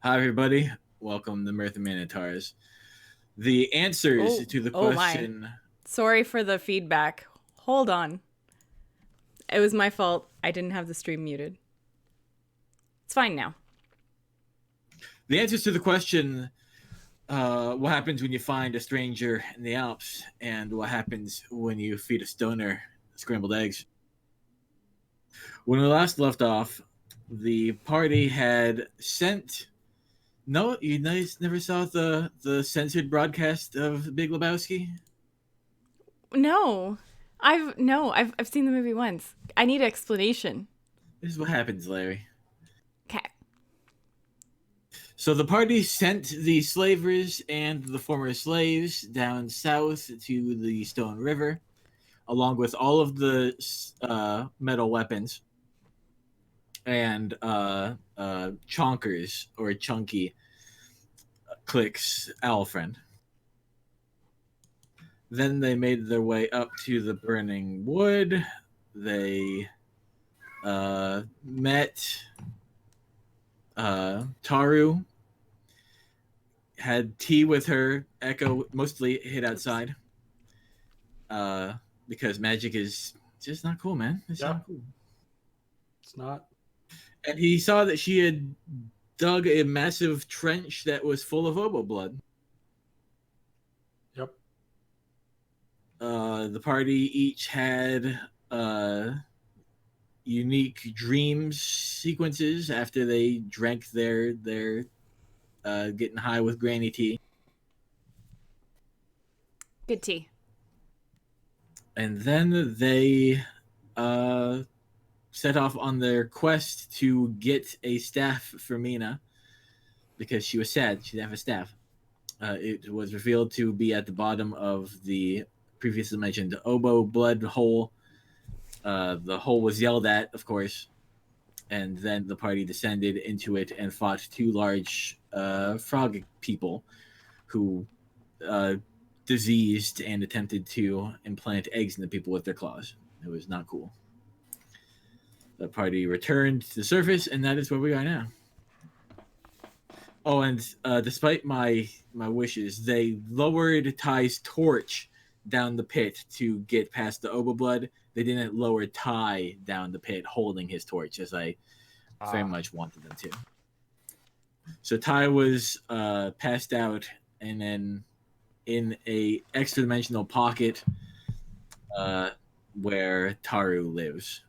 Hi, everybody. Welcome to Mirth and Minotaurs. The answers to the question. My. Sorry for the feedback. Hold on. It was my fault. I didn't have the stream muted. It's fine now. The answers to the question, what happens when you find a stranger in the Alps, and what happens when you feed a stoner scrambled eggs. When we last left off, the party had sent. No, you guys never saw the censored broadcast of Big Lebowski? No. I've seen the movie once. I need an explanation. This is what happens, Larry. Okay. So the party sent the slavers and the former slaves down south to the Stone River, along with all of the metal weapons and chonkers or chunky Click's owl friend. Then they made their way up to the burning wood. They met Taru, had tea with her. Echo mostly hid outside because magic is just not cool, man. It's not cool. It's not. And he saw that she had dug a massive trench that was full of oboe blood. Yep. The party each had unique dreams sequences after they drank their getting high with granny tea. Good tea. And then they set off on their quest to get a staff for Mina because she was sad. She didn't have a staff. It was revealed to be at the bottom of the previously mentioned oboe blood hole. The hole was yelled at, of course, and then the party descended into it and fought two large frog people who diseased and attempted to implant eggs into people with their claws. It was not cool. The party returned to the surface, and that is where we are now. Oh, and despite my wishes, they lowered Ty's torch down the pit to get past the oboe blood. They didn't lower Ty down the pit holding his torch, as I very much wanted them to. So Ty was passed out, and then in a extra dimensional pocket where Taru lives.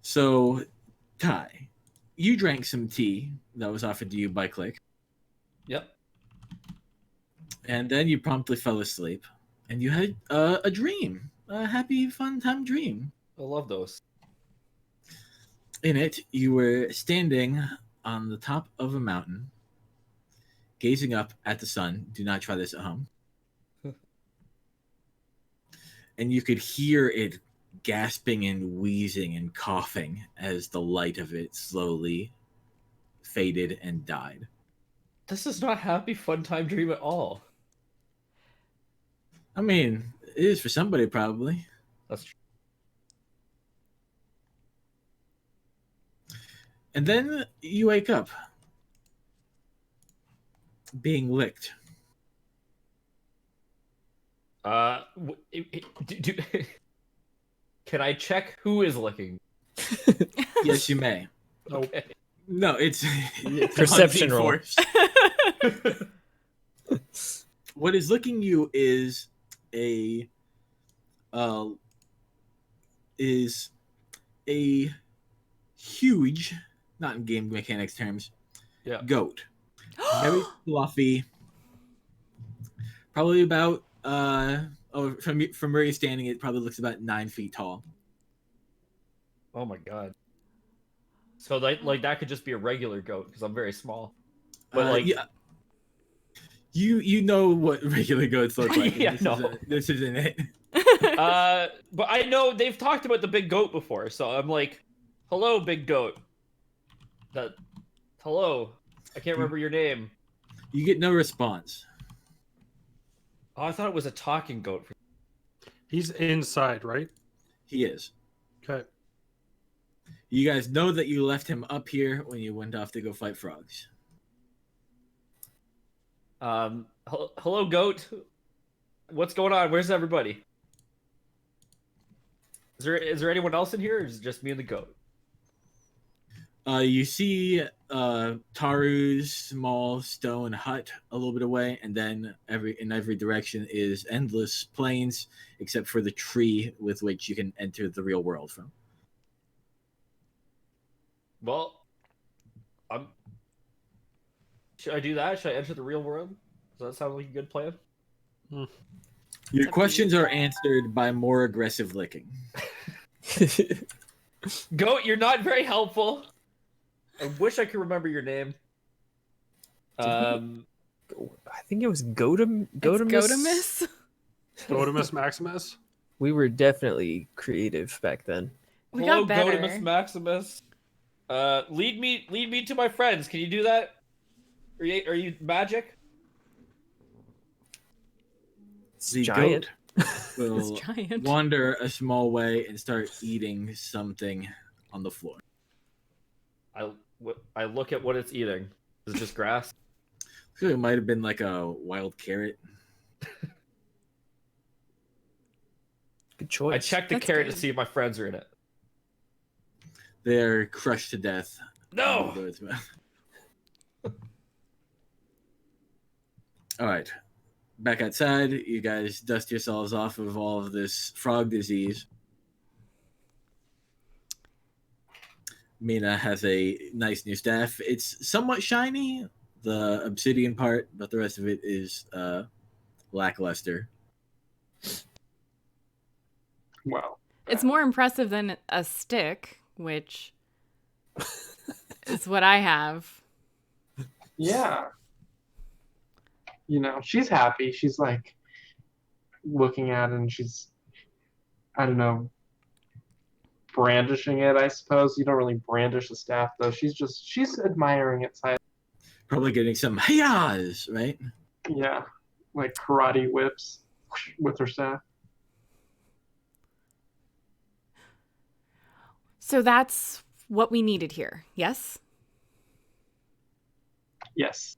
So, Ty, you drank some tea that was offered to you by Click. Yep. And then you promptly fell asleep, and you had a dream, a happy, fun time dream. I love those. In it, you were standing on the top of a mountain, gazing up at the sun. Do not try this at home. And you could hear it gasping and wheezing and coughing as the light of it slowly faded and died. This is not a happy, fun time dream at all. I mean, it is for somebody, probably. That's true. And then you wake up being licked. Can I check who is licking? Yes, you may. Okay. No, it's perception roll. What is licking you is a huge, not in game mechanics terms, goat. Very fluffy. Probably about from where you're standing, it probably looks about 9 feet tall. Oh my god. So that could just be a regular goat because I'm very small. But yeah. You know what regular goats look like. Yeah, this isn't it. But I know they've talked about the big goat before, so I'm like, hello, big goat. Hello. I can't remember your name. You get no response. Oh, I thought it was a talking goat. He's inside, right? He is. Okay. You guys know that you left him up here when you went off to go fight frogs. Hello, goat. What's going on? Where's everybody? Is there anyone else in here, or is it just me and the goat? You see Taru's small stone hut a little bit away, and then in every direction is endless plains, except for the tree with which you can enter the real world from. Well, should I do that? Should I enter the real world? Does that sound like a good plan? Your questions are answered by more aggressive licking. Goat, you're not very helpful. I wish I could remember your name. I think it was Gotamus. Gotamus? Dotimus Maximus. We were definitely creative back then. We Hello, got better. Gotamus Maximus. Lead me to my friends. Can you do that? Are you magic? The giant. goat will It's giant. wander a small way and start eating something on the floor. I look at what it's eating. Is it just grass? I feel it might have been like a wild carrot. Good choice. I check the That's carrot good. to see if my friends are in it. They're crushed to death. No! All right. Back outside, you guys dust yourselves off of all of this frog disease. Mina has a nice new staff. It's somewhat shiny, the obsidian part, but the rest of it is lackluster. Wow. It's more impressive than a stick, which is what I have. Yeah. You know, she's happy. She's like looking at it and she's, I don't know, brandishing it, I suppose. You don't really brandish a staff though. She's admiring its size. Probably getting some hi-yahs, right? Yeah. Like karate whips with her staff. So that's what we needed here, yes? Yes.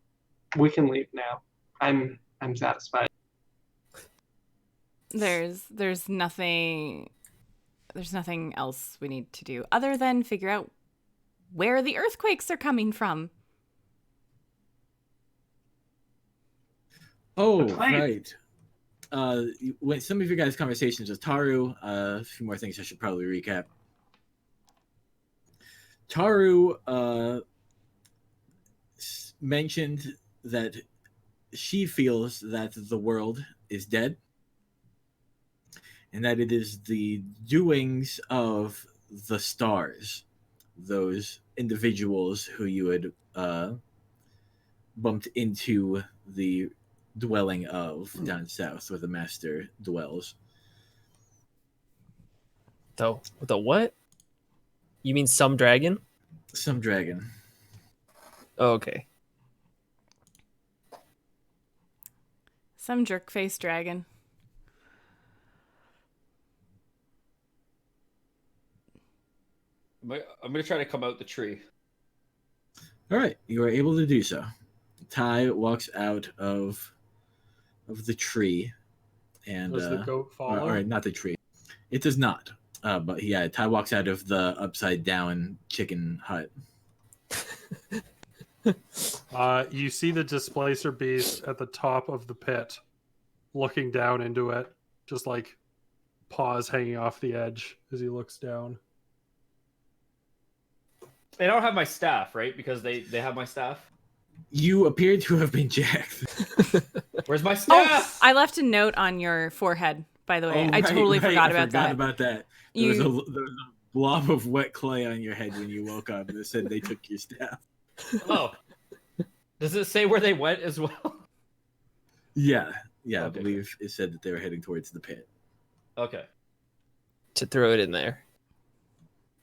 We can leave now. I'm satisfied. There's nothing else we need to do other than figure out where the earthquakes are coming from. Oh, That's right. right. When some of your guys' conversations with Taru, a few more things I should probably recap. Taru mentioned that she feels that the world is dead and that it is the doings of the stars, those individuals who you had bumped into the dwelling of down south where the master dwells. The what? You mean some dragon? Some dragon. Oh, okay. Some jerk-faced dragon. I'm gonna try to come out the tree. All right, you are able to do so. Ty walks out of the tree, and Does the goat follow? all right, not the tree. It does not. But yeah, Ty walks out of the upside down chicken hut. You see the displacer beast at the top of the pit, looking down into it, just like paws hanging off the edge as he looks down. They don't have my staff, right? Because they have my staff. You appear to have been jacked. Where's my Oh, staff? I left a note on your forehead, by the way. Oh, I totally right, forgot I about forgot that. about that. There was a blob of wet clay on your head when you woke up, and it said they took your staff. Oh, does it say where they went as well? Yeah, I Okay. believe it said that they were heading towards the pit. Okay. To throw it in there.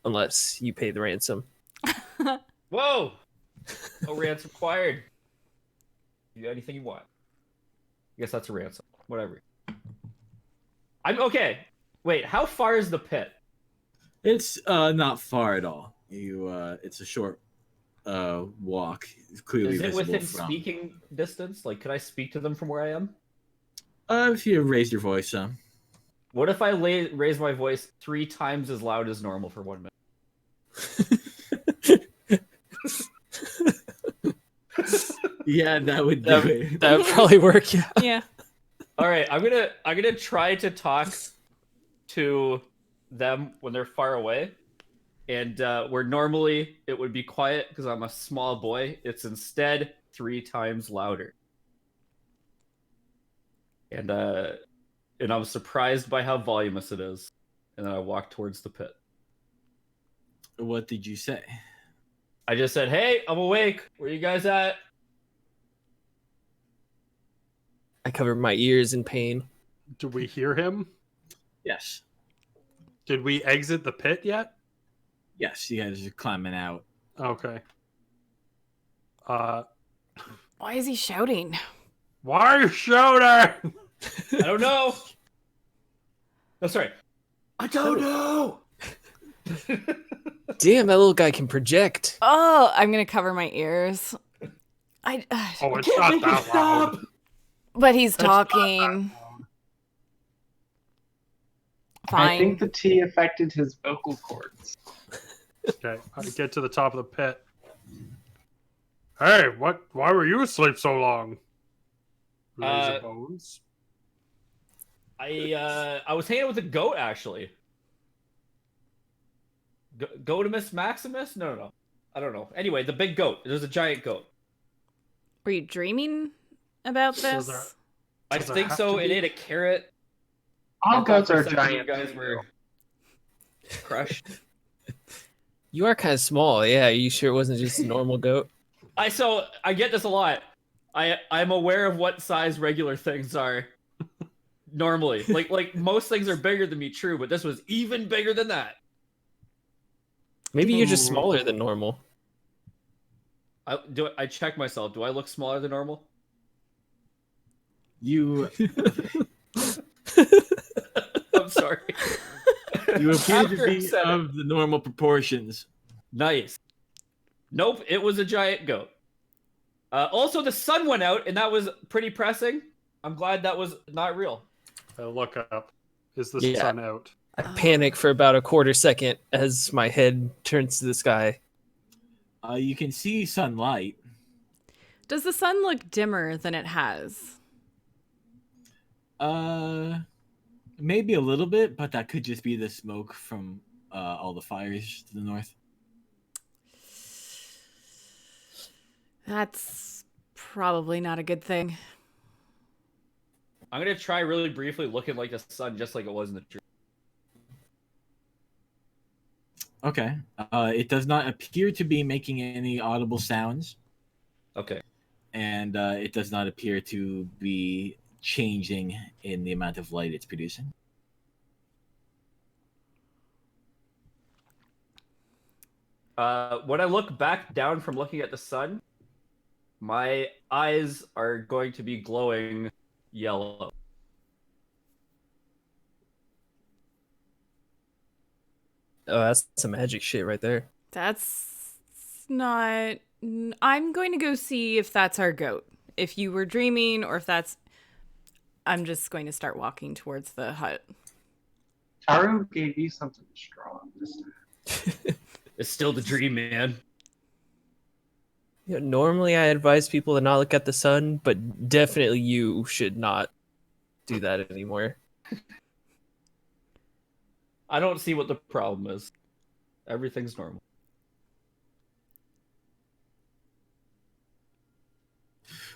Unless you pay the ransom. Whoa! No ransom required. You got anything you want? I guess that's a ransom. Whatever. I'm okay. Wait, how far is the pit? It's not far at all. It's a short walk. It's clearly Is it visible within from. speaking distance? Like, could I speak to them from where I am? If you raise your voice some. What if I raise my voice 3 times as loud as normal for 1 minute? Yeah, that would do it. That would probably work. Yeah. Yeah. All right, I'm gonna try to talk to them when they're far away, and where normally it would be quiet because I'm a small boy, it's instead 3 times louder. And I was surprised by how voluminous it is, and then I walked towards the pit. What did you say? I just said, "Hey, I'm awake. Where you guys at?" I covered my ears in pain. Do we hear him? Yes. Did we exit the pit yet? Yes, you guys are climbing out. Okay. Why is he shouting? Why are you shouting? I don't know. Oh, sorry. I don't know. Damn, that little guy can project. Oh, I'm gonna cover my ears. Oh, it's not that loud. But he's That's not talking. I Fine. think the tea affected his vocal cords. Okay, I get to the top of the pit. Hey, what? Why were you asleep so long? Razor bones. I was hanging out with a goat actually. Goatimus Maximus? No. I don't know. Anyway, the big goat. There's a giant goat. Were you dreaming about Does this? I Does it think have so. to It be? ate a carrot. All I goats thought for are a second giant. You guys were crushed. You are kind of small. Yeah, are you sure it wasn't just a normal goat? I get this a lot. I'm aware of what size regular things are normally. Like most things are bigger than me, true, but this was even bigger than that. Maybe you're just Ooh. smaller than normal. I check myself. Do I look smaller than normal? You I'm sorry. you appear After to be said it. of the normal proportions. Nice. Nope, it was a giant goat. Also, the sun went out, and that was pretty pressing. I'm glad that was not real. I look up. Is the Yeah. sun out? I panic for about a quarter second as my head turns to the sky. You can see sunlight. Does the sun look dimmer than it has? Maybe a little bit, but that could just be the smoke from all the fires to the north. That's probably not a good thing. I'm gonna try really briefly looking like the sun, just like it was in the tree. Okay. It does not appear to be making any audible sounds, Okay. and it does not appear to be changing in the amount of light it's producing. When I look back down from looking at the sun, my eyes are going to be glowing yellow. Oh, that's some magic shit right there. That's not. I'm going to go see if that's our goat. If you were dreaming or if that's. I'm just going to start walking towards the hut. Taru gave you something strong this time. It's still the dream, man. You know, normally I advise people to not look at the sun, but definitely you should not do that anymore. I don't see what the problem is. Everything's normal.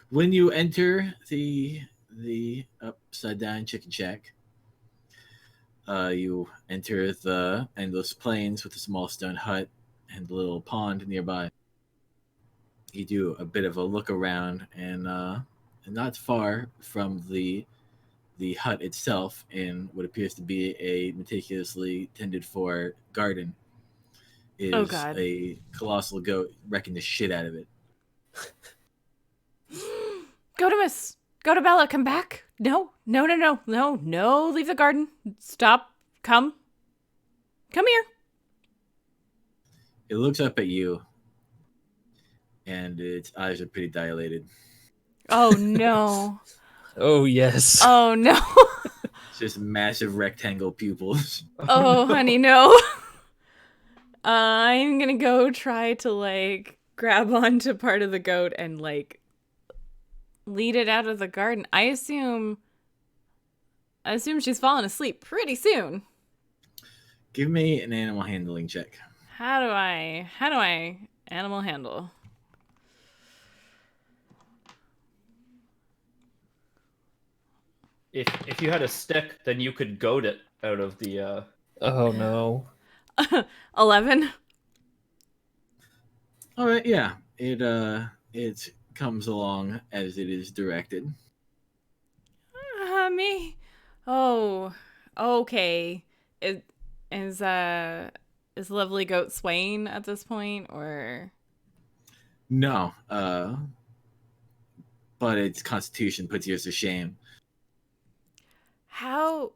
When you enter the upside down chicken shack, you enter the endless plains with a small stone hut and a little pond nearby. You do a bit of a look around, and not far from the hut itself, in what appears to be a meticulously tended for garden, is Oh, God. a colossal goat wrecking the shit out of it. Go to Miss. Go to Bella. Come back. No. Leave the garden. Stop. Come here. It looks up at you, and its eyes are pretty dilated. Oh no. Oh yes. Oh no. It's just massive rectangle pupils. Oh honey, no. I'm gonna go try to like grab onto part of the goat and like lead it out of the garden. I assume she's fallen asleep pretty soon. Give me an animal handling check. How do I animal handle? If you had a stick, then you could goad it out of the. Oh no. 11. All right, yeah. It comes along as it is directed. Me. Oh. Okay. Is lovely goat swaying at this point or No, but its constitution puts yours to shame. how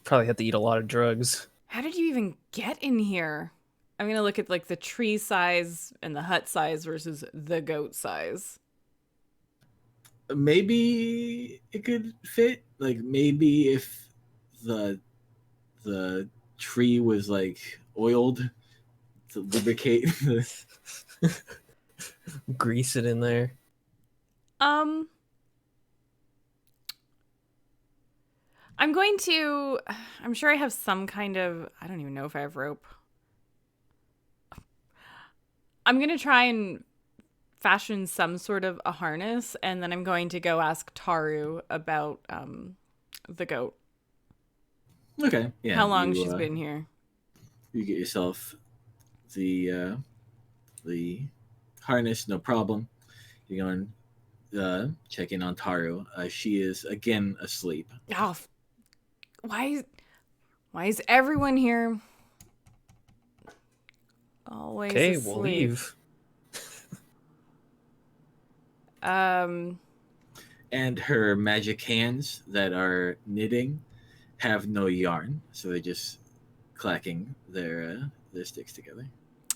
Probably have to eat a lot of drugs. how did you even get in here? I'm gonna look at like the tree size and the hut size versus the goat size. Maybe it could fit. Like maybe if the tree was like oiled to lubricate the Grease it in there. I'm sure I have some kind of, I don't even know if I have rope. I'm going to try and fashion some sort of a harness, and then I'm going to go ask Taru about the goat. Okay, yeah. How long she's been here. You get yourself the harness, no problem. You're going check in on Taru. She is again asleep. Oh, why is everyone here always Okay, asleep? we'll leave. And her magic hands that are knitting have no yarn, so they're just clacking their sticks together.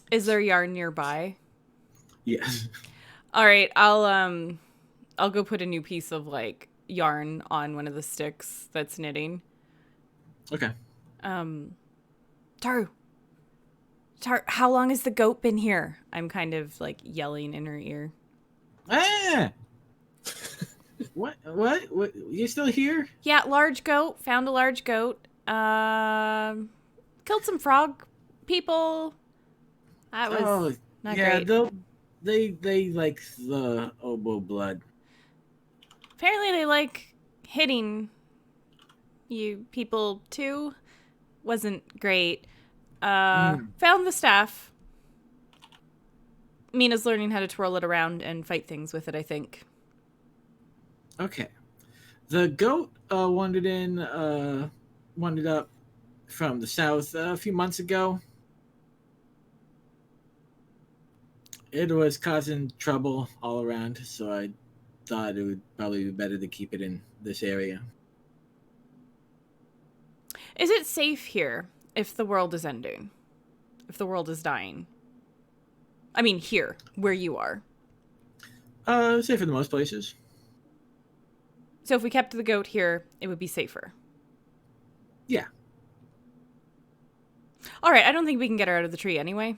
Is there yarn nearby? Yes. All right, I'll go put a new piece of like yarn on one of the sticks that's knitting. Okay. Taru, how long has the goat been here? I'm kind of like yelling in her ear. Ah! What? You still here? Yeah, large goat. Found a large goat. Killed some frog people. That was not great. They like the oboe blood. Apparently they like hitting you people too. Wasn't great. Found the staff. Mina's learning how to twirl it around and fight things with it, I think. Okay. The goat wandered up from the south a few months ago. It was causing trouble all around, so I thought it would probably be better to keep it in this area. Is it safe here if the world is ending? If the world is dying? I mean, here, where you are. Safe in most places. So if we kept the goat here, it would be safer. Yeah. All right, I don't think we can get her out of the tree anyway.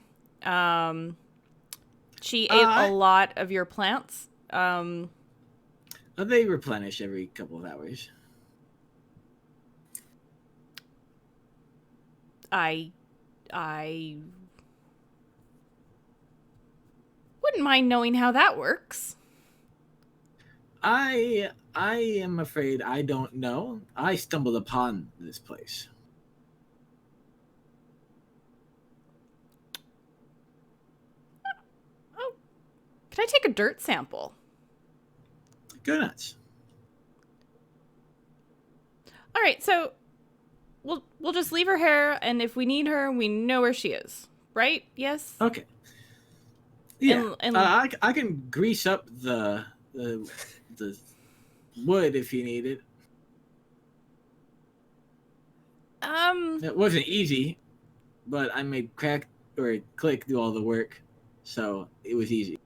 She ate a lot of your plants. They replenish every couple of hours. I wouldn't mind knowing how that works. I am afraid I don't know. I stumbled upon this place. Oh, could I take a dirt sample? Go nuts. All right, so we'll just leave her here, and if we need her, we know where she is, right? Yes. Okay. Yeah. And I can grease up the wood if you need it. It wasn't easy, but I made or Click do all the work, so it was easy.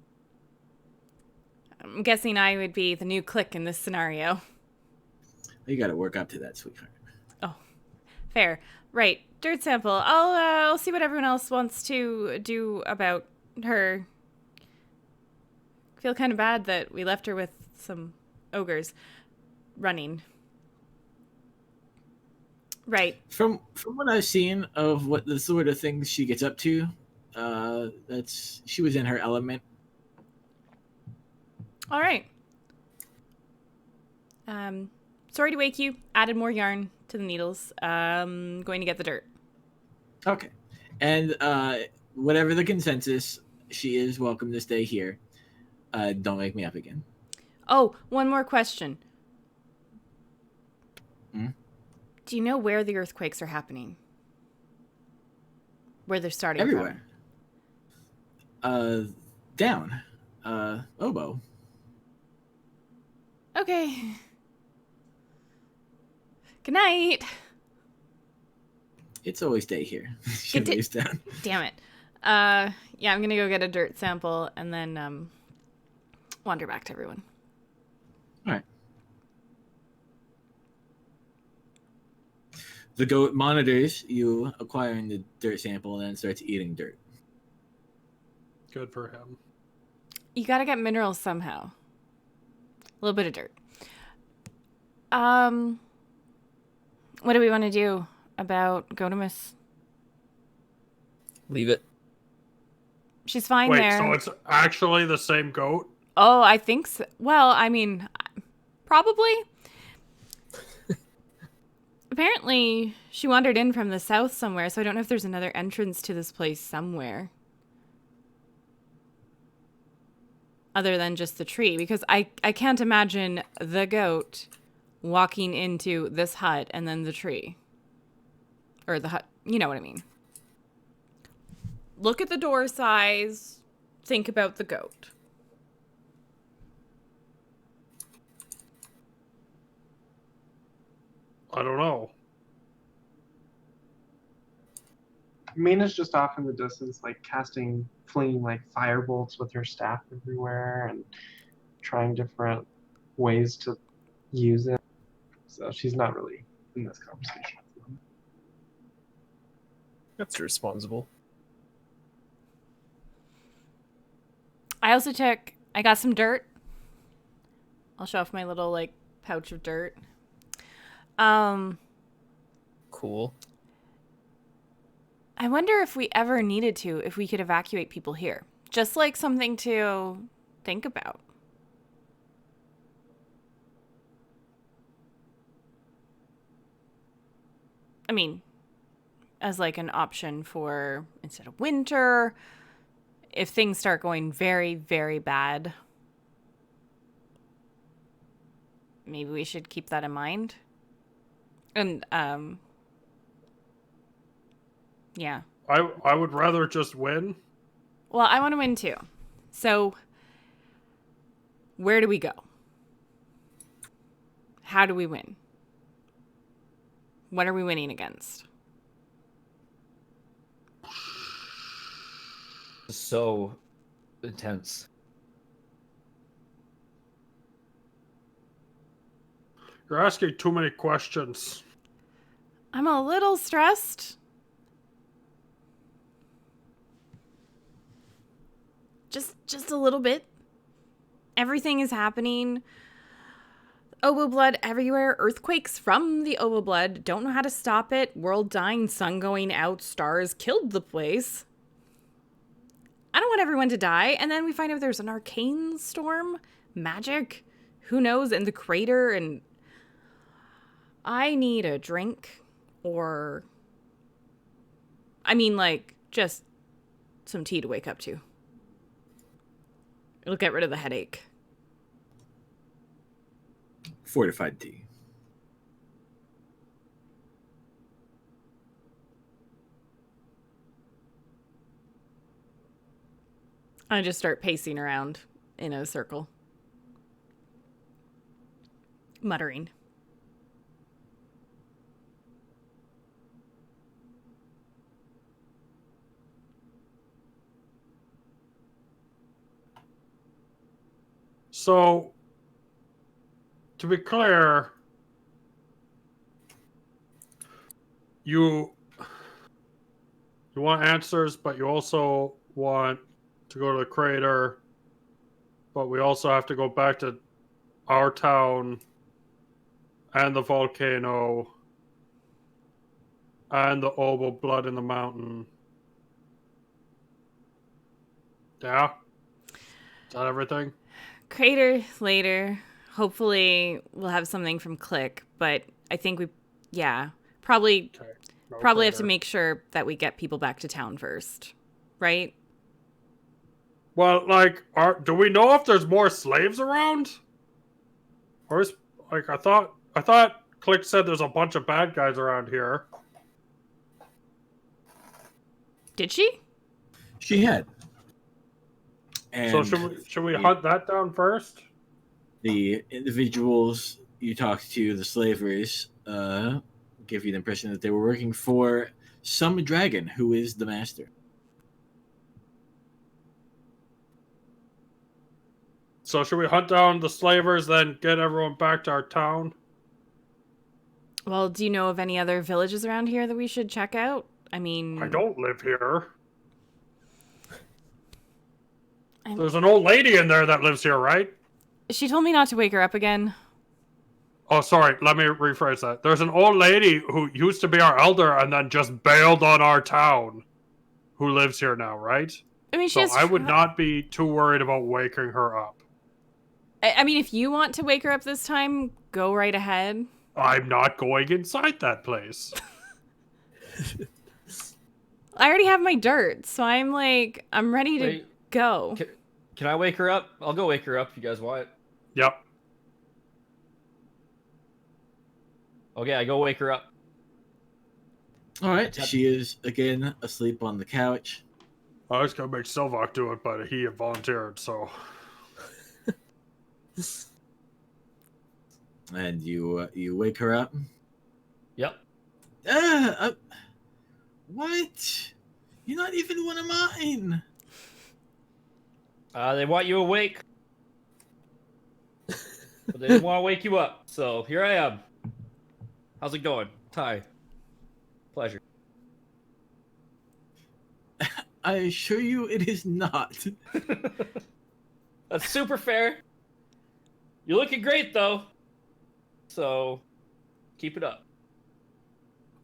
I'm guessing I would be the new Click in this scenario. You got to work up to that, sweetheart. Oh, fair. Right. Dirt sample. I'll see what everyone else wants to do about her. Feel kind of bad that we left her with some ogres running. Right. From what I've seen of what the sort of things she gets up to, she was in her element. All right. Sorry to wake you. Added more yarn to the needles. Going to get the dirt. Okay. And whatever the consensus, she is welcome to stay here. Don't wake me up again. Oh, one more question. Hmm? Do you know where the earthquakes are happening? Where they're starting Everywhere. Down. Oboe. from? Okay. Good night. It's always day here. She Good day. lays down. Damn it. Yeah, I'm gonna go get a dirt sample and then wander back to everyone. All right. The goat monitors you acquiring the dirt sample and then starts eating dirt. Good for him. You gotta get minerals somehow. A little bit of dirt. What do we want to do about Gotimus? Leave it. She's fine Wait, there. so it's actually the same goat? Oh, I think so. Well, I mean, probably. Apparently, she wandered in from the south somewhere, so I don't know if there's another entrance to this place somewhere. Other than just the tree, because I can't imagine the goat walking into this hut and then the tree. Or the hut, you know what I mean. Look at the door size, think about the goat. I don't know. Mina's just off in the distance, like flinging like fire bolts with her staff everywhere and trying different ways to use it. So she's not really in this conversation. That's responsible. I got some dirt. I'll show off my little like pouch of dirt. Cool. I wonder if we ever needed to, if we could evacuate people here. Just like something to think about. I mean, as like an option for instead of winter, if things start going very, very bad, maybe we should keep that in mind. And, yeah. I would rather just win. Well, I want to win too. So, where do we go? How do we win? What are we winning against? So intense. You're asking too many questions. I'm a little stressed. Just a little bit. Everything is happening. Owo blood everywhere. Earthquakes from the Owo blood. Don't know how to stop it. World dying, sun going out, stars killed the place. I don't want everyone to die. And then we find out there's an arcane storm. Magic. Who knows? In the crater. And I need a drink. Or... I mean, like, just some tea to wake up to. It'll get rid of the headache. Fortified tea. I just start pacing around in a circle. Muttering. So, to be clear, you want answers, but you also want to go to the crater, but we also have to go back to our town and the volcano and the oval blood in the mountain. Yeah? Is that everything? Crater later. Hopefully we'll have something from Click, but I think probably Okay. No probably have to crater. make sure that we get people back to town first. Right? Well, like, do we know if there's more slaves around? Or is, like, I thought Click said there's a bunch of bad guys around here. Did she? She had. And So should we hunt that down first? the individuals you talked to, the slavers, give you the impression that they were working for some dragon who is the master. So should we hunt down the slavers, then get everyone back to our town? Well, do you know of any other villages around here that we should check out? I mean, I don't live here. I'm- There's an old lady in there that lives here, right? She told me not to wake her up again. Oh, sorry. Let me rephrase that. There's an old lady who used to be our elder and then just bailed on our town who lives here now, right? I mean, she So has I would not be too worried about waking her up. I mean, if you want to wake her up this time, go right ahead. I'm not going inside that place. I already have my dirt, so I'm ready to Wait, go. can I wake her up? I'll go wake her up if you guys want. Yep. Okay, I go wake her up. All right, she is again asleep on the couch. I was going to make Silvoc do it, but he volunteered, so... And you wake her up. Yep. What? You're not even one of mine. They want you awake. But they didn't want to wake you up. So here I am. How's it going? Ty. Pleasure. I assure you, it is not. That's super fair. You're looking great though. So keep it up.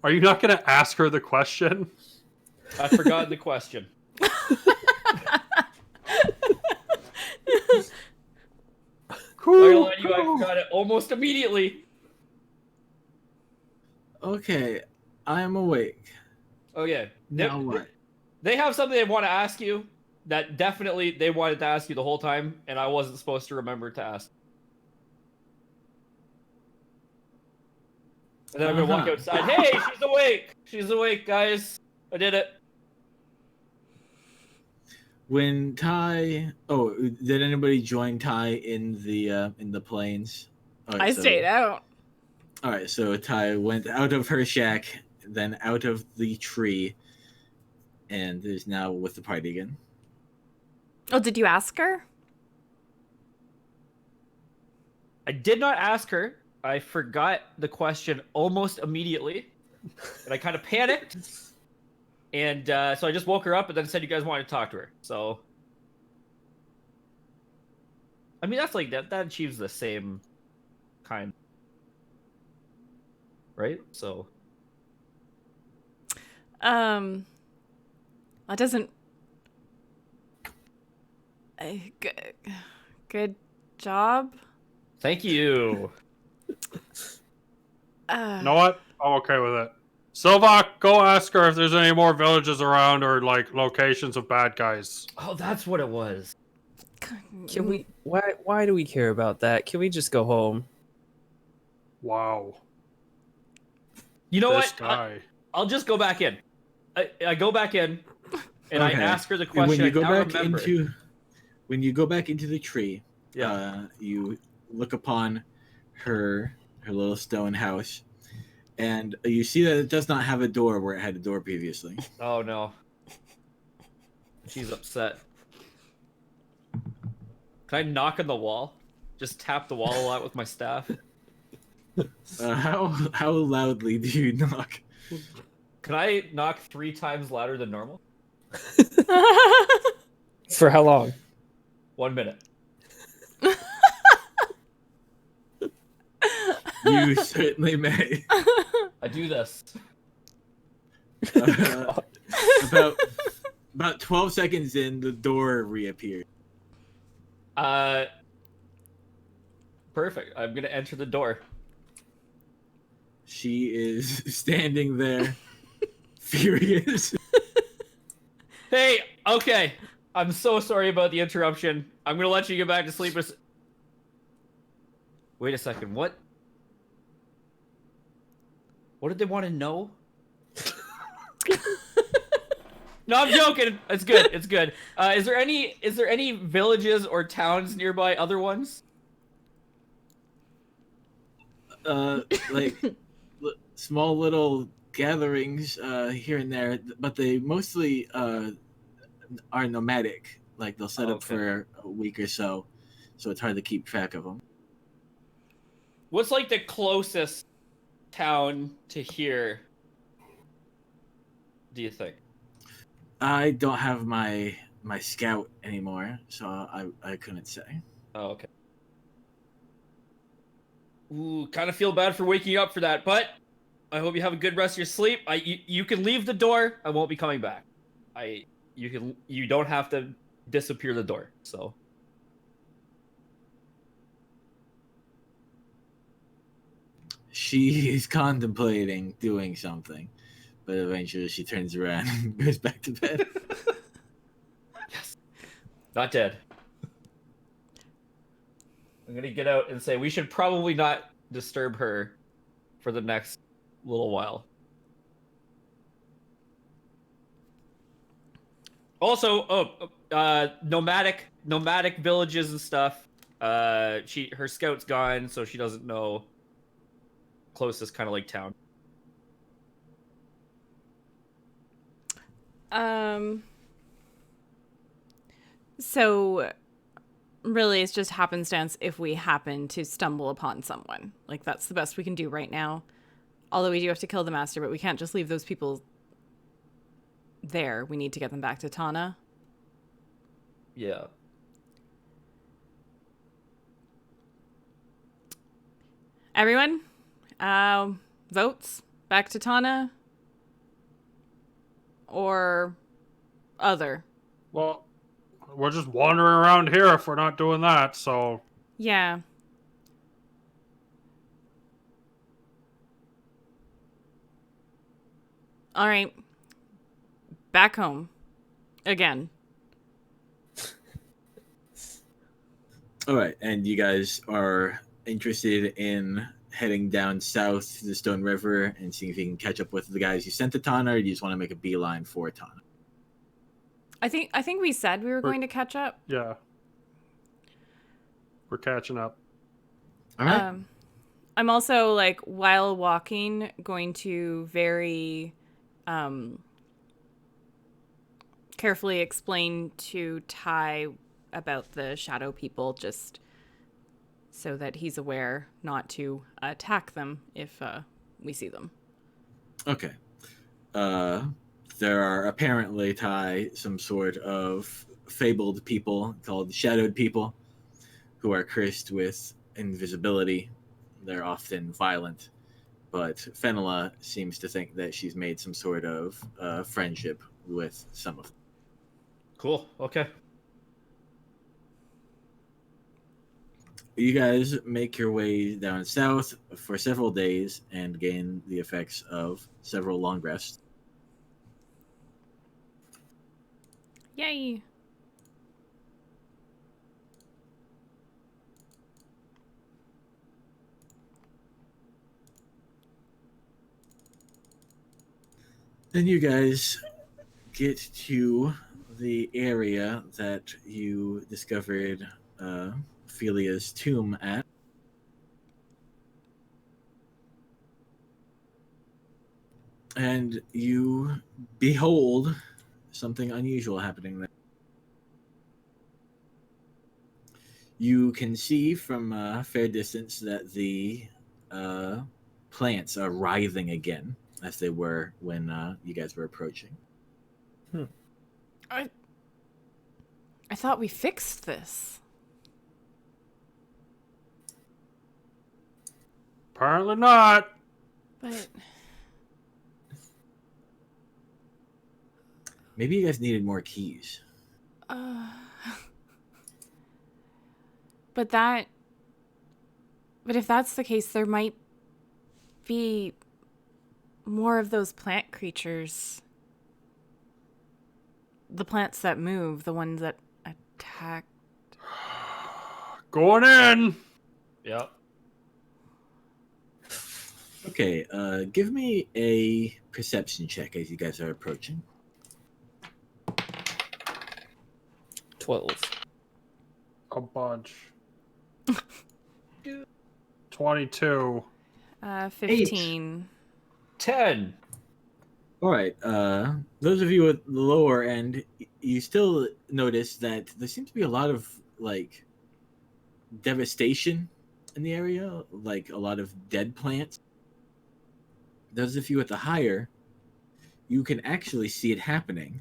Are you not going to ask her the question? I forgot the question. Cool, I forgot it almost immediately. Okay, I am awake. Okay. Now what? They have something they want to ask you that definitely they wanted to ask you the whole time, and I wasn't supposed to remember to ask. And then I'm gonna walk outside. Hey, she's awake! She's awake, guys. I did it. When Ty, did anybody join Ty in the plains? I stayed out. All right, so Ty went out of her shack, then out of the tree, and is now with the party again. Oh, did you ask her? I did not ask her. I forgot the question almost immediately, and I kind of panicked. And so I just woke her up and then said you guys wanted to talk to her. So, I mean, that's like that achieves the same kind, right? So, That doesn't. Good job. thank you. You know what? I'm okay with it. Silvoc, go ask her if there's any more villages around or like locations of bad guys. Oh, that's what it was. Can we? Why do we care about that? Can we just go home? Wow. You know This what? guy. I'll just go back in. I go back in, and I Okay. ask her the And question. when you go I now back remember. into the tree, you look upon her little stone house, and you see that it does not have a door where it had a door previously. Oh no. She's upset. Can I knock on the wall? just tap the wall a lot with my staff. How loudly do you knock? Can I knock 3 times louder than normal? For how long? 1 minute. You certainly may. I do this. About 12 seconds in, the door reappears. Perfect. I'm gonna enter the door. She is standing there, furious. Hey, okay. I'm so sorry about the interruption. I'm gonna let you get back to sleep. Wait a second. What? What did they want to know? No, I'm joking. It's good. It's good. Is there any villages or towns nearby? Other ones? Like small little gatherings here and there, but they mostly are nomadic. Like they'll set up for a week or so it's hard to keep track of them. What's like the closest town to here? Do you think? I don't have my scout anymore, so I couldn't say. Oh, okay. Ooh, kind of feel bad for waking you up for that, but I hope you have a good rest of your sleep. You can leave the door. I won't be coming back. You don't have to disappear the door. So. She is contemplating doing something, but eventually she turns around and goes back to bed. Yes. Not dead. I'm gonna get out and say we should probably not disturb her for the next little while. Also, nomadic villages and stuff. Her scout's gone, so she doesn't know closest kind of like town. So really it's just happenstance if we happen to stumble upon someone. Like that's the best we can do right now. Although we do have to kill the master, but we can't just leave those people there. We need to get them back to Tana. Yeah. Everyone, votes back to Tana or other. Well, we're just wandering around here if we're not doing that, so... Yeah. All right. Back home. Again. All right, and you guys are interested in heading down south to the Stone River and seeing if you can catch up with the guys you sent to Tana, or do you just want to make a beeline for Tana? I think we said we were going to catch up. Yeah. We're catching up. All right. I'm also, like, while walking, going to very carefully explain to Ty about the shadow people, just so that he's aware not to attack them if we see them. Okay. There are apparently, Ty, some sort of fabled people called shadowed people who are cursed with invisibility. They're often violent, but Fenella seems to think that she's made some sort of friendship with some of them. Cool. Okay. You guys make your way down south for several days and gain the effects of several long rests. Yay! Then you guys get to the area that you discovered Ophelia's tomb at. And you behold something unusual happening there. You can see from a fair distance that the plants are writhing again, as they were when you guys were approaching. I thought we fixed this. Apparently not. But Maybe you guys needed more keys. But if that's the case, there might be more of those plant creatures. The plants that move, the ones that attack. Going in. Yep. Okay, give me a perception check as you guys are approaching. 12. A bunch. 22. 15. 10. All right, those of you at the lower end, you still notice that there seems to be a lot of like devastation in the area, like a lot of dead plants. Those of you at the higher, you can actually see it happening.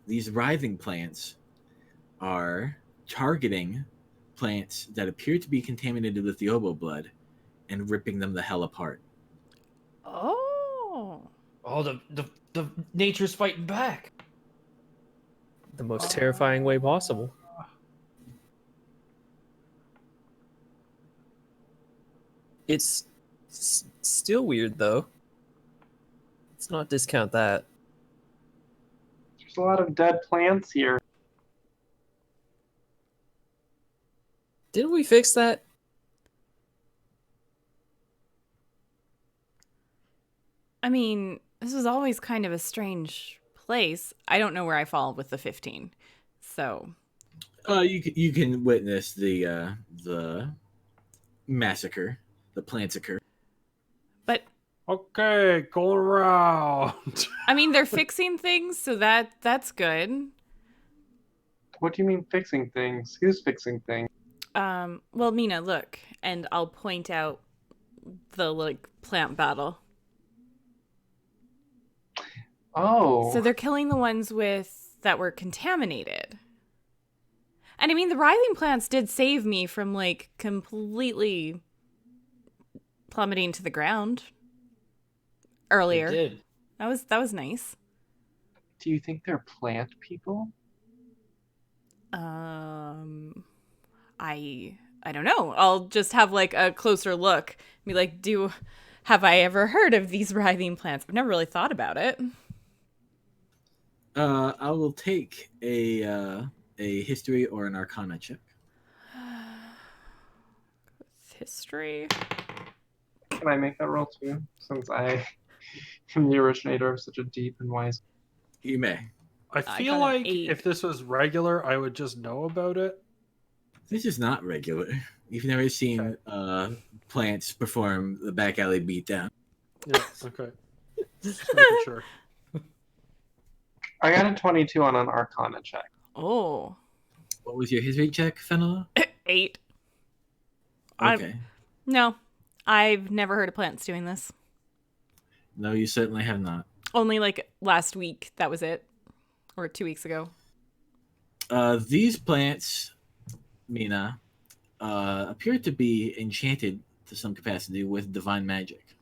These writhing plants are targeting plants that appear to be contaminated with the oboe blood and ripping them the hell apart. Oh. Oh, the nature's fighting back. The most terrifying way possible. It's still weird, though. Let's not discount that. There's a lot of dead plants here. Didn't we fix that? I mean, this was always kind of a strange place. I don't know where I fall with the 15. So, You can witness the massacre, the plantsacre. but Okay, going around. I mean, they're fixing things, so that's good. What do you mean fixing things? Who's fixing things? Well, Mina, look, and I'll point out the like plant battle. Oh. So they're killing the ones that were contaminated. And I mean, the writhing plants did save me from like completely plummeting to the ground earlier. It did. That was nice. Do you think they're plant people? I don't know. I'll just have like a closer look. Be like, have I ever heard of these writhing plants? I've never really thought about it. I will take a history or an arcana check. History. Can I make that roll too? Since I am the originator of such a deep and wise. You may. I I feel got an like 8. if this was regular, I would just know about it. This is not regular. You've never seen plants perform the back alley beatdown. Yeah, okay. Just making sure. I got a 22 on an arcana check. Oh. What was your history check, Fenella? 8. Okay. No, I've never heard of plants doing this. No, you certainly have not. Only like last week, that was it. Or 2 weeks ago. These plants, Mina, appear to be enchanted to some capacity with divine magic.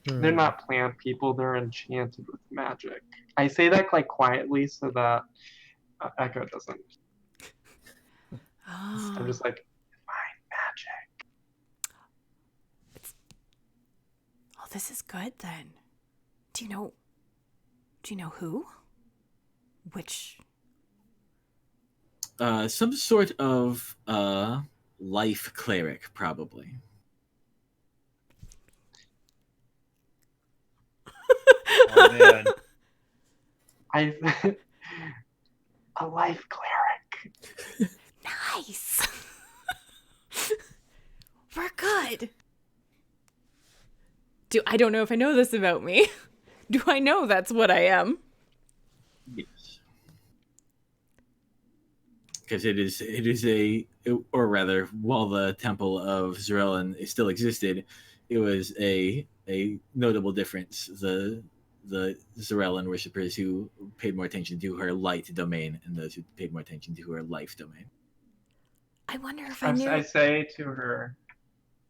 They're not plant people. They're enchanted with magic. I say that like quietly so that Echo doesn't. I'm just like, divine magic. Oh, this is good then. Do you know who? Which? Some sort of life cleric, probably. Oh man. A life cleric. Nice. We're good. I don't know if I know this about me. Do I know that's what I am? Yes. because or rather, while the temple of Zarellan still existed, it was a notable difference. The Zarellan worshippers who paid more attention to her light domain, and those who paid more attention to her life domain. I wonder if I knew. I say to her,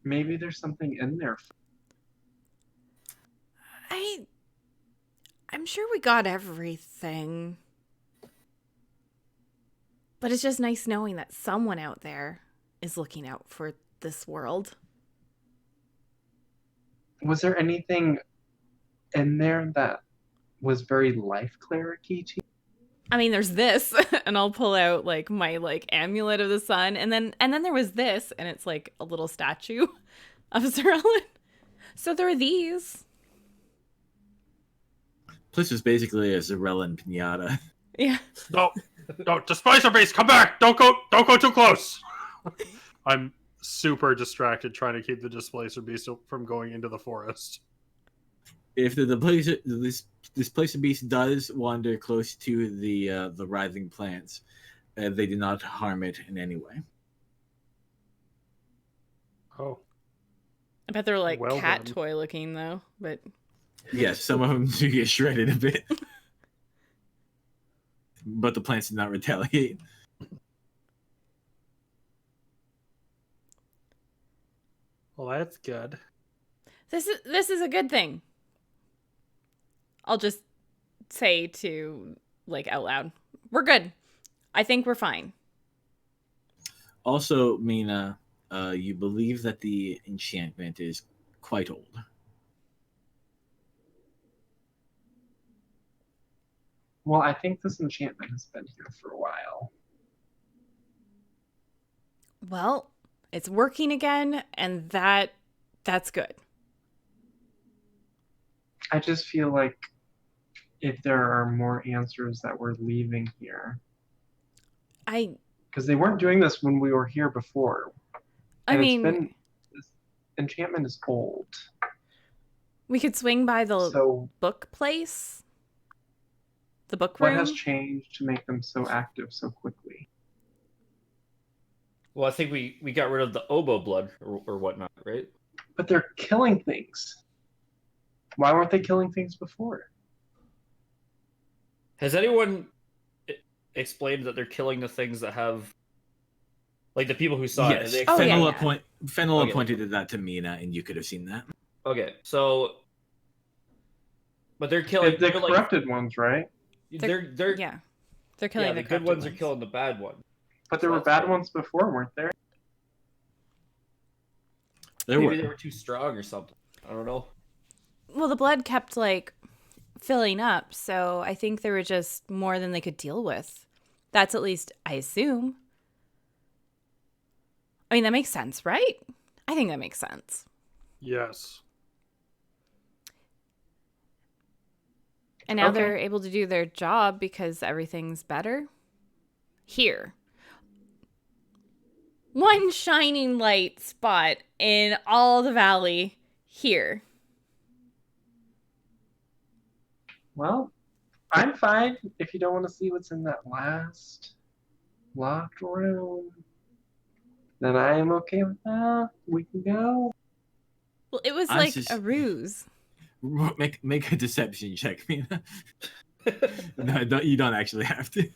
maybe there's something in there. I'm sure we got everything. But it's just nice knowing that someone out there is looking out for this world. Was there anything in there that was very life cleric-y to you? I mean, there's this, and I'll pull out like my like amulet of the sun, and then there was this, and it's like a little statue of Zarellan. So there are these. Plus, it's basically a Zarellan pinata. Yeah. No, Displacer Beast, come back! Don't go too close. I'm super distracted trying to keep the Displacer Beast from going into the forest. If the Displacer Beast does wander close to the writhing plants, they do not harm it in any way. Oh. I bet they're like Well cat done. toy looking though, but Yes, some of them do get shredded a bit. But the plants did not retaliate. Well, that's good. this is a good thing. I'll just say to like out loud, we're good. I think we're fine. Also, Mina, you believe that the enchantment is quite old. Well, I think this enchantment has been here for a while. Well, it's working again, and that's good. I just feel like if there are more answers that we're leaving here, because they weren't doing this when we were here before. I And mean, this enchantment is old. we could swing by the So book place. The book what room. has changed to make them so active so quickly? Well, I think we got rid of the oboe blood or whatnot, right? But they're killing things. Why weren't they killing things before? Has anyone explained that they're killing the things that have, like the people who saw it? Yes, They Oh, yeah, Fenella Okay. pointed to that to Mina, and you could have seen that. Okay, so, but they're killing. The They're like, corrupted ones, right? they're Yeah, they're killing yeah, the the good corrupted ones are killing the bad ones. But there So were that's bad fine. ones before, weren't there? There Maybe were. they were too strong or something. I don't know. Well, the blood kept like filling up, so I think there were just more than they could deal with. That's at least I assume. I mean, that makes sense, right? I think that makes sense. Yes. And now Okay. they're able to do their job because everything's better. Here. One shining light spot in all the valley. Here. Well, I'm fine if you don't want to see what's in that last locked room. Then I am okay with that. We can go. Well, it was I like just- a ruse. Make a deception check, Mina. No, you don't actually have to.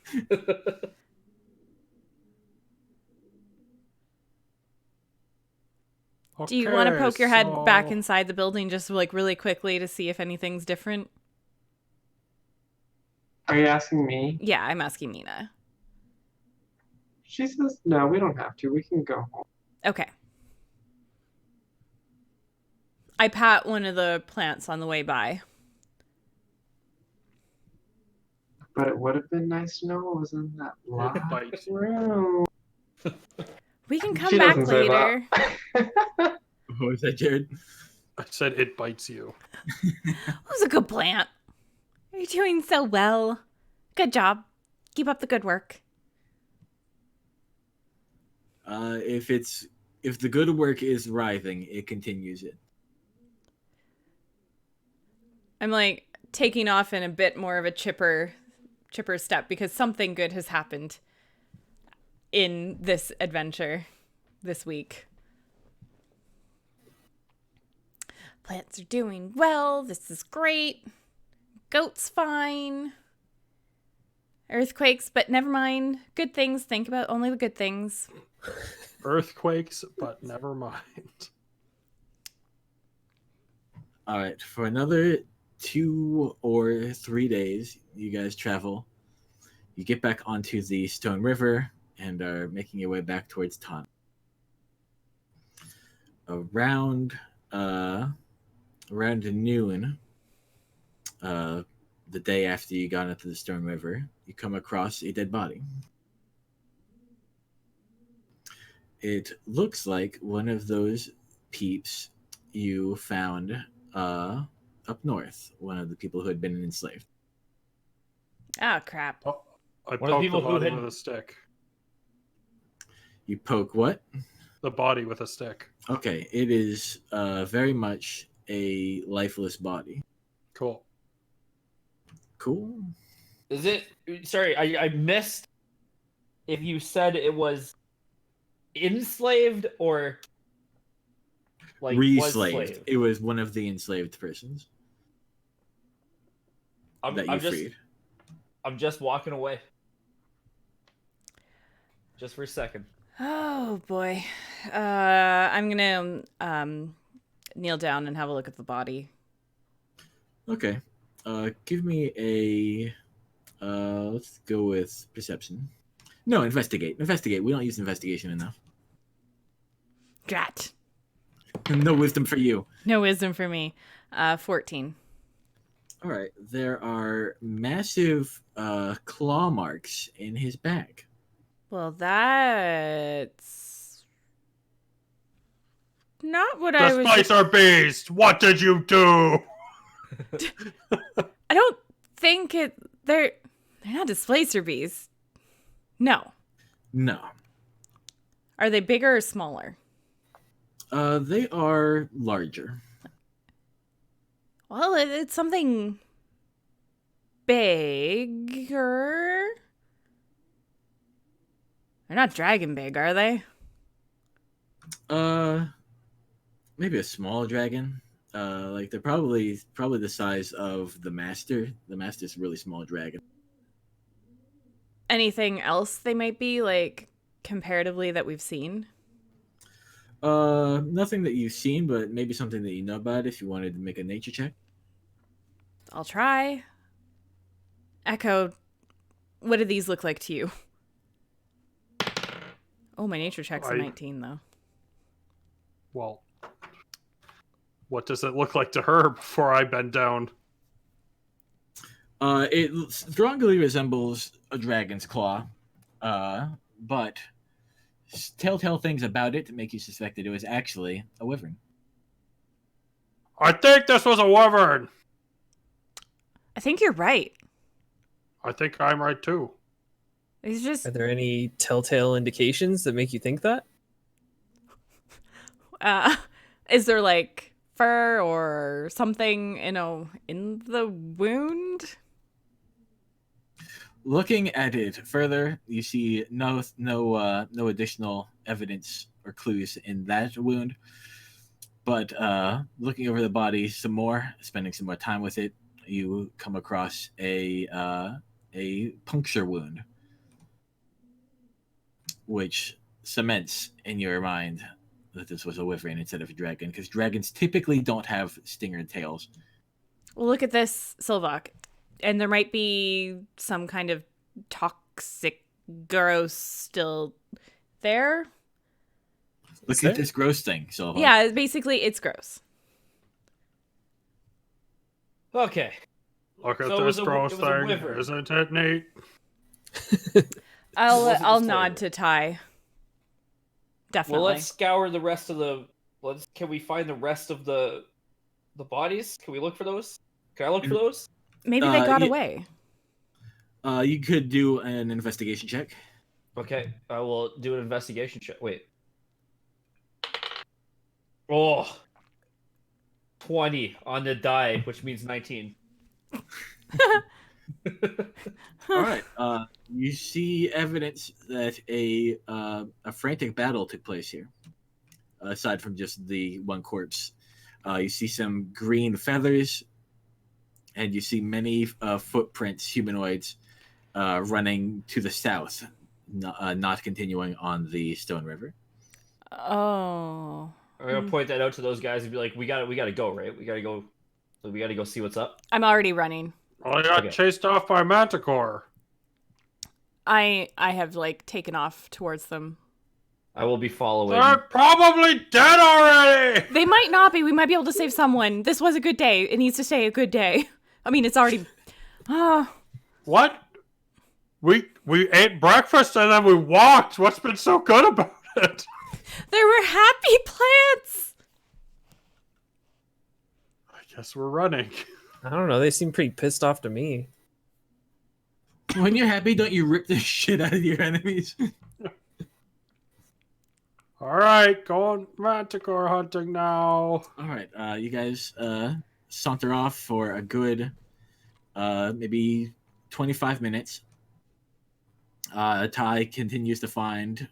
Do you want to Okay, poke your head back so- inside the building just like really quickly to see if anything's different? Are you asking me? Yeah, I'm asking Mina. She says, no, we don't have to. We can go home. Okay. I pat one of the plants on the way by. But it would have been nice to know what was in that locked bites. room. We can come She back doesn't say later. that. What was that, Jared? I said it bites you. It was a good plant. You're doing so well. Good job. Keep up the good work. If the good work is writhing, it continues it. I'm like taking off in a bit more of a chipper step because something good has happened. in this adventure this week. Plants are doing well. This is great. Goat's fine. Earthquakes, but never mind. Good things. Think about only the good things. Earthquakes, but never mind. All right, for another 2 or 3 days, you guys travel. You get back onto the Stone River and are making your way back towards Tana. Around noon, the day after you got into the Stone River, you come across a dead body. It looks like one of those peeps you found up north, one of the people who had been enslaved. Ah, crap. Oh, I One of the poked the people who body had- with a stick. You poke what? The body with a stick. Okay, it is very much a lifeless body. Cool. Cool. Is it? Sorry, I missed if you said it was enslaved or like was Reslaved. slaved. It was one of the enslaved persons that you freed. I'm just walking away. Just for a second. Oh boy. I'm gonna kneel down and have a look at the body. Okay. Give me a let's go with perception. No, investigate. Investigate. We don't use investigation enough. Drat. No wisdom for you. No wisdom for me. 14. All right. There are massive claw marks in his back. Well, that's not what I was. Displacer beast! What did you do? I don't think they're not displacer bees. No. No. Are they bigger or smaller? They are larger. Well, it's something bigger. They're not dragon big, are they? Maybe a small dragon. Like they're probably the size of the master. The master's a really small dragon. Anything else they might be, like, comparatively that we've seen? Nothing that you've seen, but maybe something that you know about if you wanted to make a nature check. I'll try. Echo, what do these look like to you? Oh, my nature check's a 19, though. Well, what does it look like to her before I bend down? It strongly resembles a dragon's claw, but telltale things about it make you suspect that it was actually a wyvern. I think this was a wyvern! I think you're right. I think I'm right too. It's just... Are there any telltale indications that make you think that? Is there, like, fur or something, in the wound? Looking at it further, you see no additional evidence or clues in that wound. But looking over the body some more, spending some more time with it, you come across a puncture wound, which cements in your mind that this was a wyvern instead of a dragon, because dragons typically don't have stinger tails. Well, look at this, Silvoc. And there might be some kind of toxic gross still there. Look at this gross thing, Silva. Yeah, basically it's gross. Okay. Look at So it this was a gross thing. wyvern. Isn't it neat? I'll nod to Ty. Definitely. Well, let's scour the rest of the. Can we find the rest of the bodies? Can we look for those? Can I look for those? Maybe they got yeah. away. You could do an investigation check. Okay, I will do an investigation check. Wait. Oh. 20 on the die, which means 19. All right. You see evidence that a frantic battle took place here. Aside from just the one corpse, you see some green feathers, and you see many footprints, humanoids, running to the south, not continuing on the Stone River. Oh. I'm gonna point that out to those guys and be like, "We gotta go, right? We gotta go see what's up." I'm already running. Well, I got chased off by Manticore. I have like taken off towards them. I will be following. They're probably dead already! They might not be. We might be able to save someone. This was a good day. It needs to stay a good day. I mean, it's already. What? We ate breakfast and then we walked. What's been so good about it? There were happy plants. I guess we're running. I don't know. They seem pretty pissed off to me. When you're happy, don't you rip the shit out of your enemies? All right, going Manticore hunting now. All right, you guys saunter off for a good maybe 25 minutes. Ty continues to find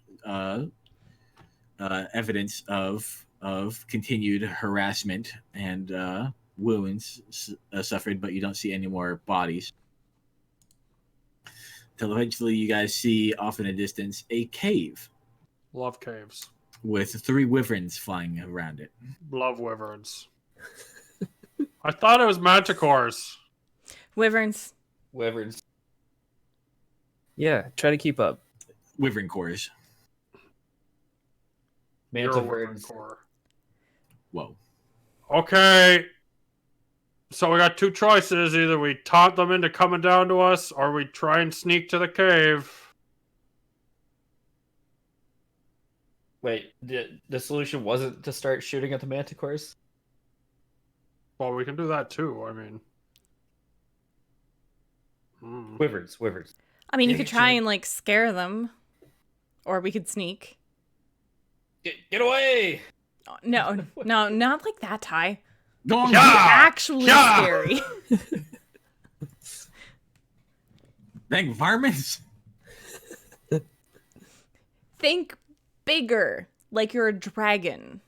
evidence of continued harassment and wounds suffered, but you don't see any more bodies. Till eventually you guys see off in the distance a cave Love caves. with 3 wyverns flying around it. Love wyverns. I thought it was Manticores. Wyverns. Wyverns. Yeah, try to keep up. Wyvern cores. You're a wyvern Mantiverns. core. Whoa. Okay. So we got 2 choices. Either we taunt them into coming down to us, or we try and sneak to the cave. Wait, the solution wasn't to start shooting at the Manticores? Well, we can do that too. I mean, Wyverns. I mean, you could try and like scare them, or we could sneak. Get away! No, not like that, Ty. Go Actually Yeah. scary. Dang varmints. Think bigger, like you're a dragon.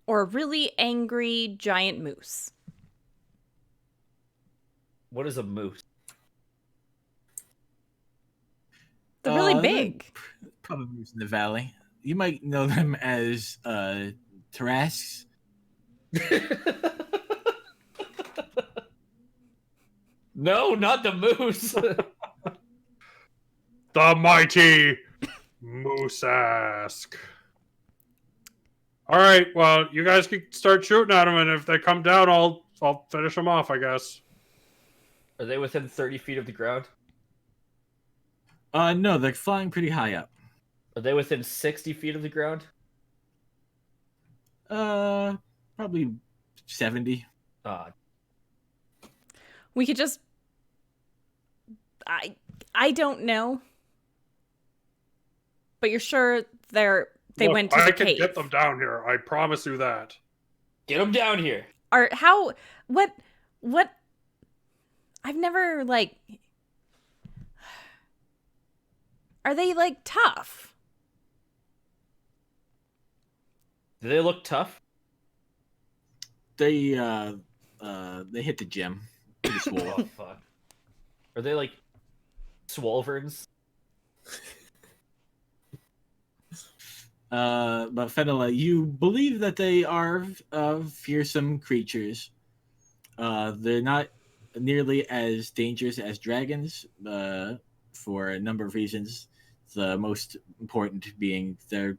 Or a really angry giant moose. What is a moose? They're really They're big. Probably in the valley. You might know them as Tarasques. No, not the moose. the mighty Moose-ask. All right, well, you guys can start shooting at them, and if they come down, I'll finish them off, I guess. Are they within 30 feet of the ground? No, they're flying pretty high up. Are they within 60 feet of the ground? Probably 70. We could just I don't know. But you're sure they Look, went to I the can cave. get them down here. I promise you that. Get them down here. What I've never like are they like tough? Do they look tough? They hit the gym. Pretty swole. Oh, fuck. Are they like swolverns? But Fenella, you believe that they are fearsome creatures. They're not nearly as dangerous as dragons, for a number of reasons. The most important being they're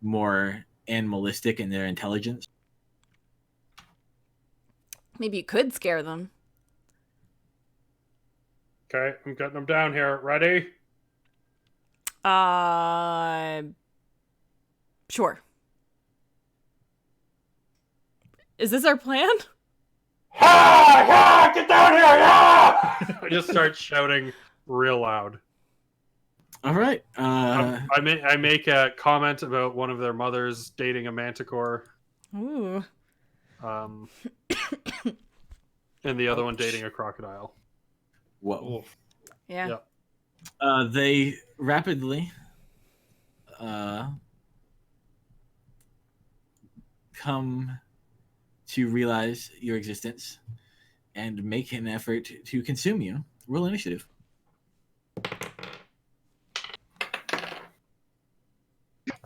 more animalistic in their intelligence. Maybe you could scare them. Okay, I'm getting them down here. Ready? Sure. Is this our plan? Ha! Get down here! Yeah! I just start shouting real loud. All right. I make a comment about one of their mothers dating a manticore, Ooh. and the other one dating a crocodile. Whoa. Oof. Yeah. Yeah. They rapidly come to realize your existence and make an effort to consume you. Roll initiative.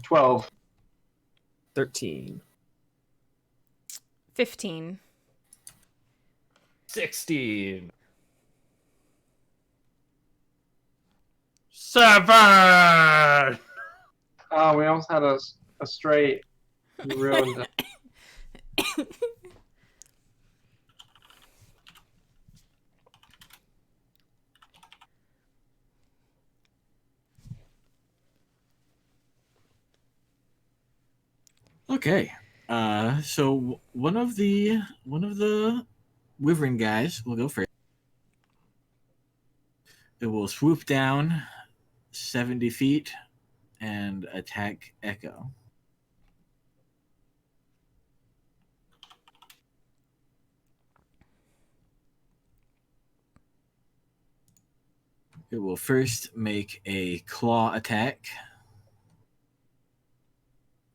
12. 13. 15. 16. 7. Oh, we almost had a straight. You ruined it. Okay. So one of the wyvern guys will go first. It will swoop down 70 feet and attack Echo. It will first make a claw attack.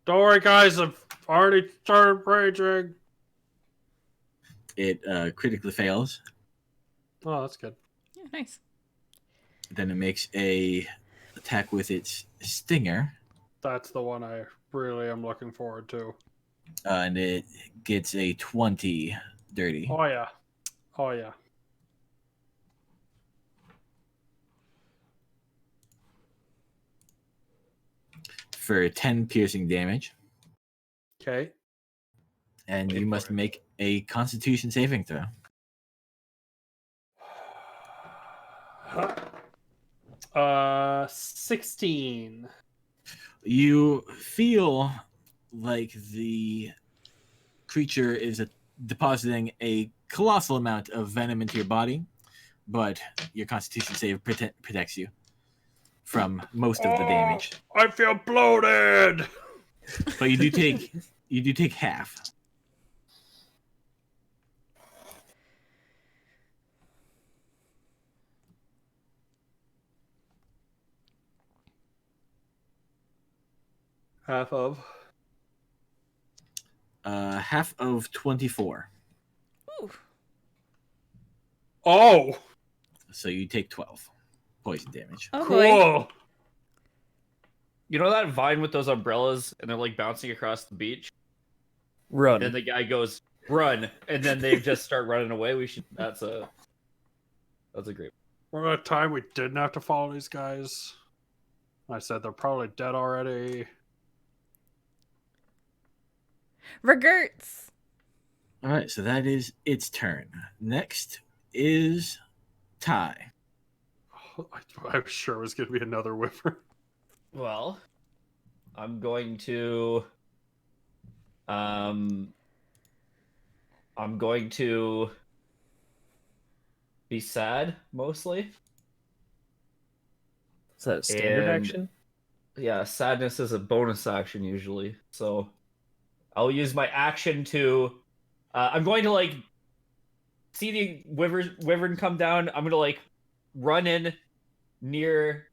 Don't worry, guys. I've already started raging. It critically fails. Oh, that's good. Yeah, nice. Then it makes a attack with its stinger, That's the one I really am looking forward to. and it gets a 20 dirty. Oh, yeah. Oh, yeah. For 10 piercing damage, Okay. and Wait you for must it. make a Constitution saving throw. 16. You feel like the creature is depositing a colossal amount of venom into your body, but your Constitution save protects you from most of the damage. I feel bloated. But you do take half. Half of. Half of 24. Ooh. Oh, So you take 12 poison damage. Oh boy. cool. You know that vine with those umbrellas and they're like bouncing across the beach? Run. And then the guy goes, run, and then they just start running away. That's a great. We're at a time we didn't have to follow these guys. I said they're probably dead already. Regerts. All right, so that is its turn. Next is Ty. I was sure it was going to be another wyvern. Well, I'm going to be sad mostly. Is that a standard And- action? Yeah, sadness is a bonus action usually. So I'll use my action to I'm going to like see the wyvern come down. I'm going to like run in near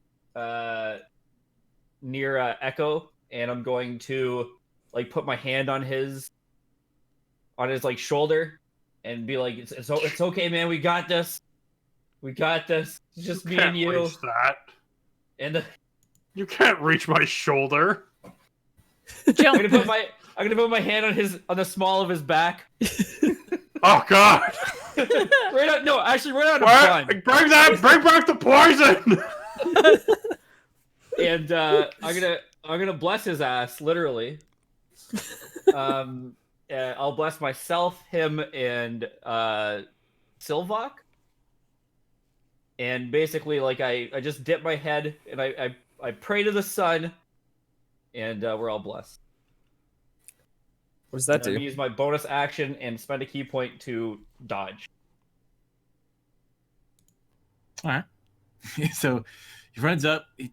Echo, and I'm going to like put my hand on his like shoulder and be like, it's okay, man. We got this. It's just me Can't and you. reach that. And You can't reach my shoulder. I'm Jump. gonna put my hand on the small of his back. Oh God! Right out of What? front. Bring back the poison! And I'm gonna bless his ass, literally. I'll bless myself, him, and Silvoc. And basically, like I just dip my head and I pray to the sun, and we're all blessed. What does that I'm gonna do? use my bonus action and spend a key point to dodge. All right. So he runs up. He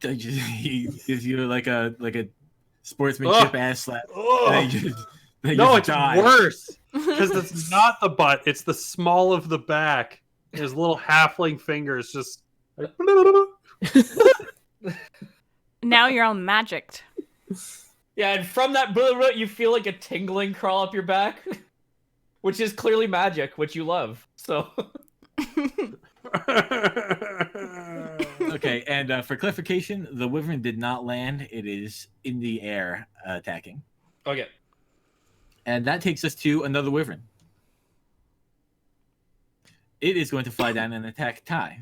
gives you like a sportsmanship ass slap. And then No, you it's die. worse because it's not the butt; it's the small of the back. His little halfling fingers just like, Now you're all magicked. Yeah, and from that you feel like a tingling crawl up your back, which is clearly magic, which you love. So. Okay, and for clarification, the wyvern did not land. It is in the air attacking. Okay. And that takes us to another wyvern. It is going to fly down and attack Ty.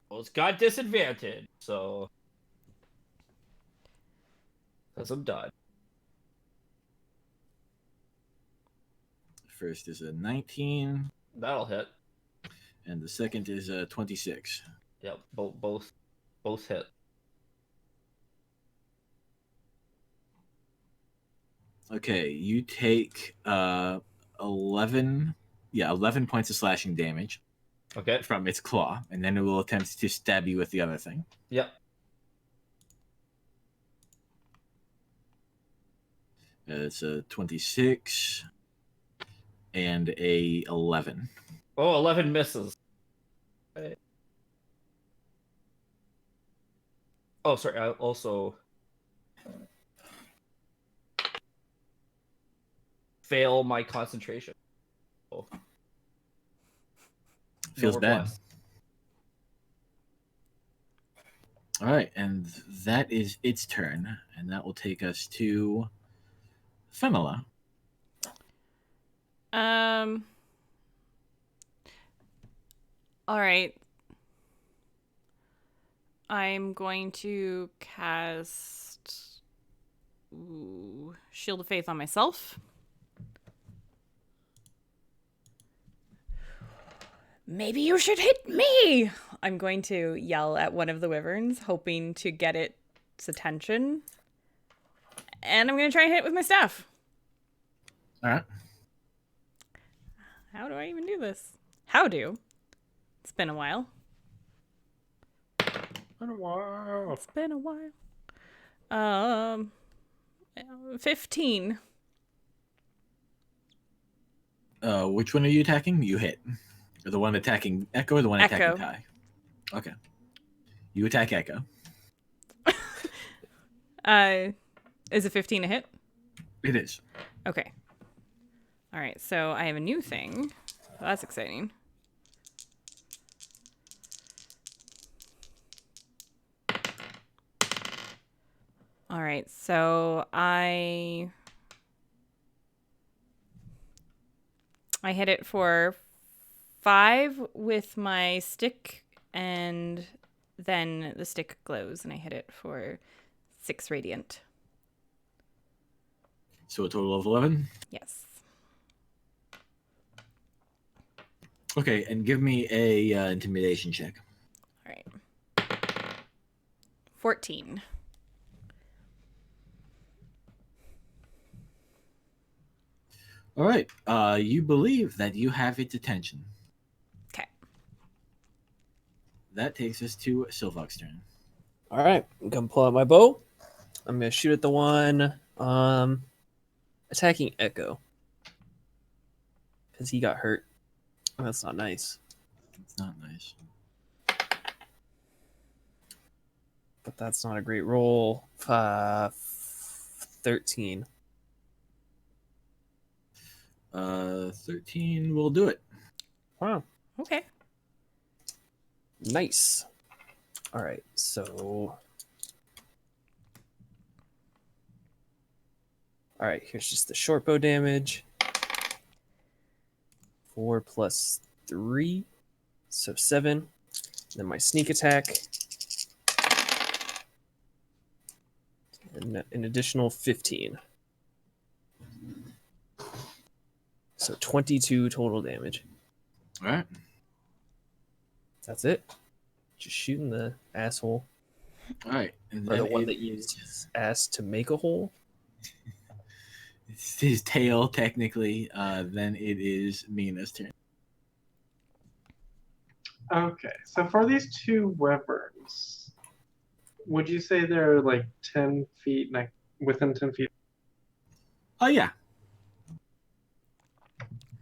Well, it's got disadvantage, so. Because I'm done. First is a 19. That'll hit. And the second is a 26. Yep, both hit. Okay, you take 11 points of slashing damage Okay. from its claw, and then it will attempt to stab you with the other thing. Yep. It's a 26 and a 11. Oh, 11 misses. Okay. Oh, sorry. I also fail my concentration. Oh. Feels more bad. blast. All right, and that is its turn, and that will take us to Fenella. All right. I'm going to cast Shield of Faith on myself. Maybe you should hit me! I'm going to yell at one of the wyverns, hoping to get its attention. And I'm going to try and hit it with my staff. All right. How do I even do this? How do? It's been a while. It's been a while. 15. Which one are you attacking? You hit. The one attacking Echo or the one attacking Echo. Ty? Okay. You attack Echo. Is a 15 a hit? It is. Okay. All right, so I have a new thing. Well, that's exciting. All right, so I hit it for 5 with my stick, and then the stick glows, and I hit it for 6 radiant. So a total of 11? Yes. Okay, and give me a intimidation check. All right. 14. All right. You believe that you have its attention. Okay. That takes us to Silvoc's turn. All right, I'm gonna pull out my bow. I'm gonna shoot at the one attacking Echo because he got hurt. Oh, that's not nice. It's not nice. But that's not a great roll. 13. 13 will do it. Wow. Okay. Nice. All right, so. All right, here's just the short bow damage. 4 plus 3, so 7. Then my sneak attack. And an additional 15. So 22 total damage. All right. That's it. Just shooting the asshole. All right. And Or the then one that used his ass to make a hole. it's his tail, technically. Then it is Mina's turn. Okay, so for these two wyverns, would you say they're like 10 feet, like within 10 feet? Oh, yeah.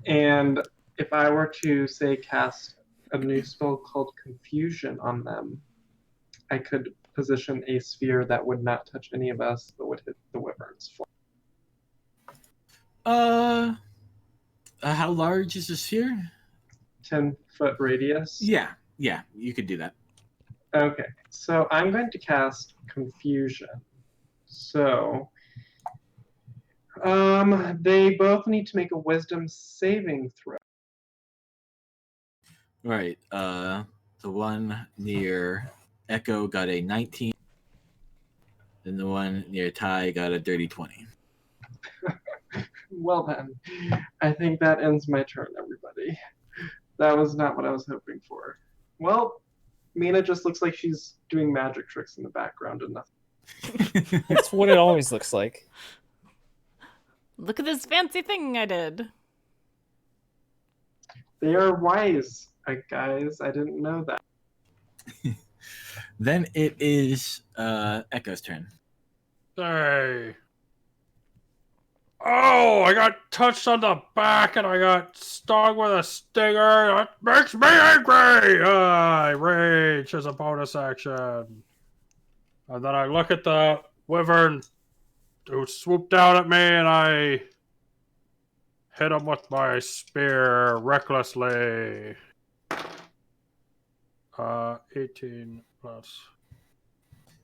And if I were to, say, cast a new spell called Confusion on them, I could position a sphere that would not touch any of us, but would hit the wyvern's flank. How large is the sphere? 10-foot radius. Yeah, you could do that. Okay, so I'm going to cast Confusion. So, they both need to make a Wisdom saving throw. Right. The one near Echo got a 19, and the one near Ty got a dirty 20. Well then, I think that ends my turn, everybody. That was not what I was hoping for. Well, Mina just looks like she's doing magic tricks in the background and nothing. That's what it always looks like. Look at this fancy thing I did. They are wise, guys. I didn't know that. Then it is Echo's turn. Hey. Oh, I got touched on the back and I got stung with a stinger. That makes me angry. I rage as a bonus action. And then I look at the wyvern who swooped down at me and I hit him with my spear recklessly. 18 plus.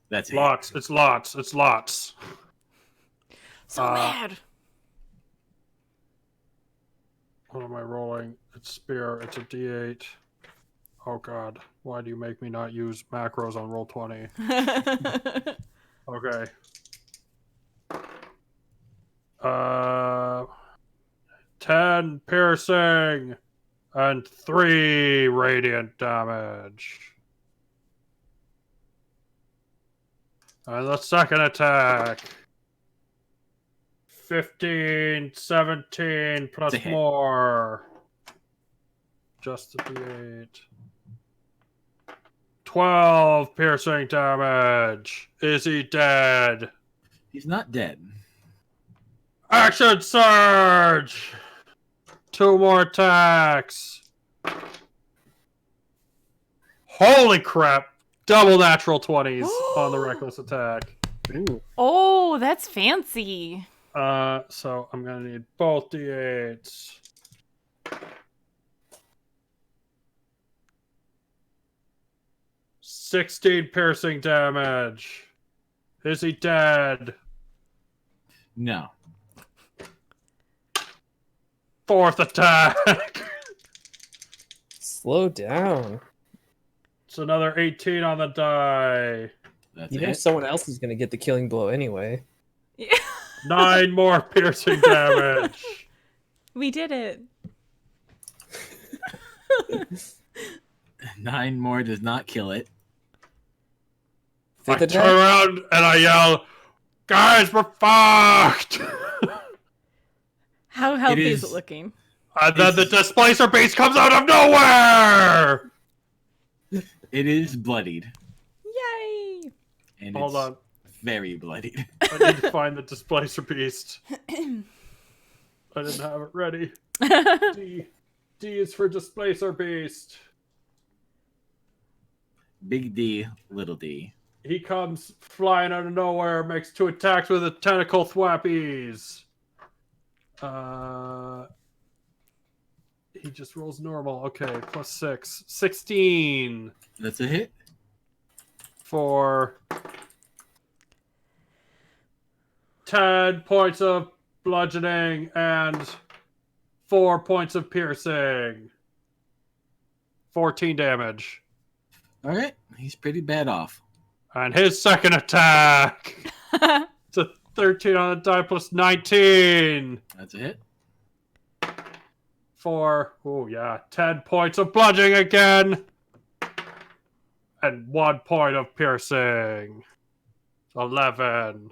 That's it. Lots. It's lots. It's lots. So mad. What am I rolling? It's spear. It's a D8. Oh god. Why do you make me not use macros on roll 20? Okay. 10 piercing and 3 radiant damage. And the second attack. 15, 17 plus It's a hit. more. Just the D8. 12 piercing damage. Is he dead? He's not dead. Action surge! 2 more attacks. Holy crap. Double natural 20s on the reckless attack. Ooh. Oh, that's fancy. So I'm gonna need both D8s. $16 piercing damage. Is he dead? No. 4th attack. Slow down. It's another 18 on the die. That's You know it. someone else is going to get the killing blow anyway. Yeah. 9 more piercing damage. We did it. 9 more does not kill it. I Fifth turn attack? around and I yell, "Guys, we're fucked!" How healthy is is- it looking? And then the displacer beast comes out of nowhere! It is bloodied. Yay! And Hold it's on. very bloodied. I need to find the displacer beast. I didn't have it ready. D. D is for displacer beast. Big D, little d. He comes flying out of nowhere, makes 2 attacks with the tentacle thwappies. He just rolls normal. Okay, plus 6. 16 That's a hit. for 10 points of bludgeoning and 4 points of piercing. 14 damage. All right. He's pretty bad off. And his second attack. It's a 13 on the die plus 19 That's a hit. for, 10 points of bludgeoning again. And 1 point of piercing. 11.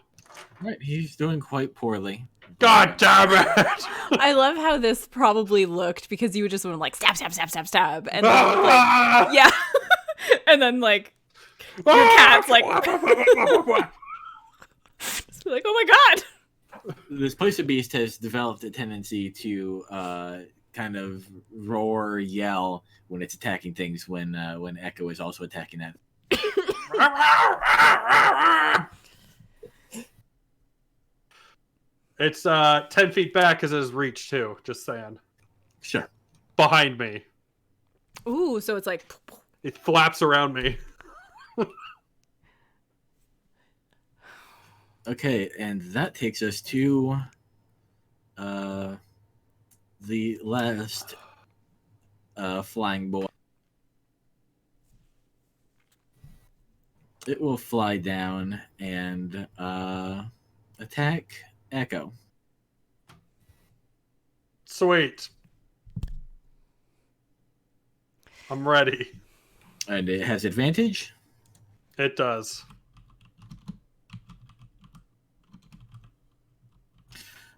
All right. He's doing quite poorly. God damn it! I love how this probably looked because you just went like stab, stab, stab, stab, stab, and then like, yeah, and then like your cat's like, just be like, oh my god. This Displacer Beast has developed a tendency to kind of roar, yell when it's attacking things. When Echo is also attacking that. It's 10 feet back as his reach too. Just saying. Sure. Behind me. Ooh, so it's like. It flaps around me. Okay, and that takes us to the last flying boy. It will fly down and attack Echo. Sweet. I'm ready. And it has advantage. It does.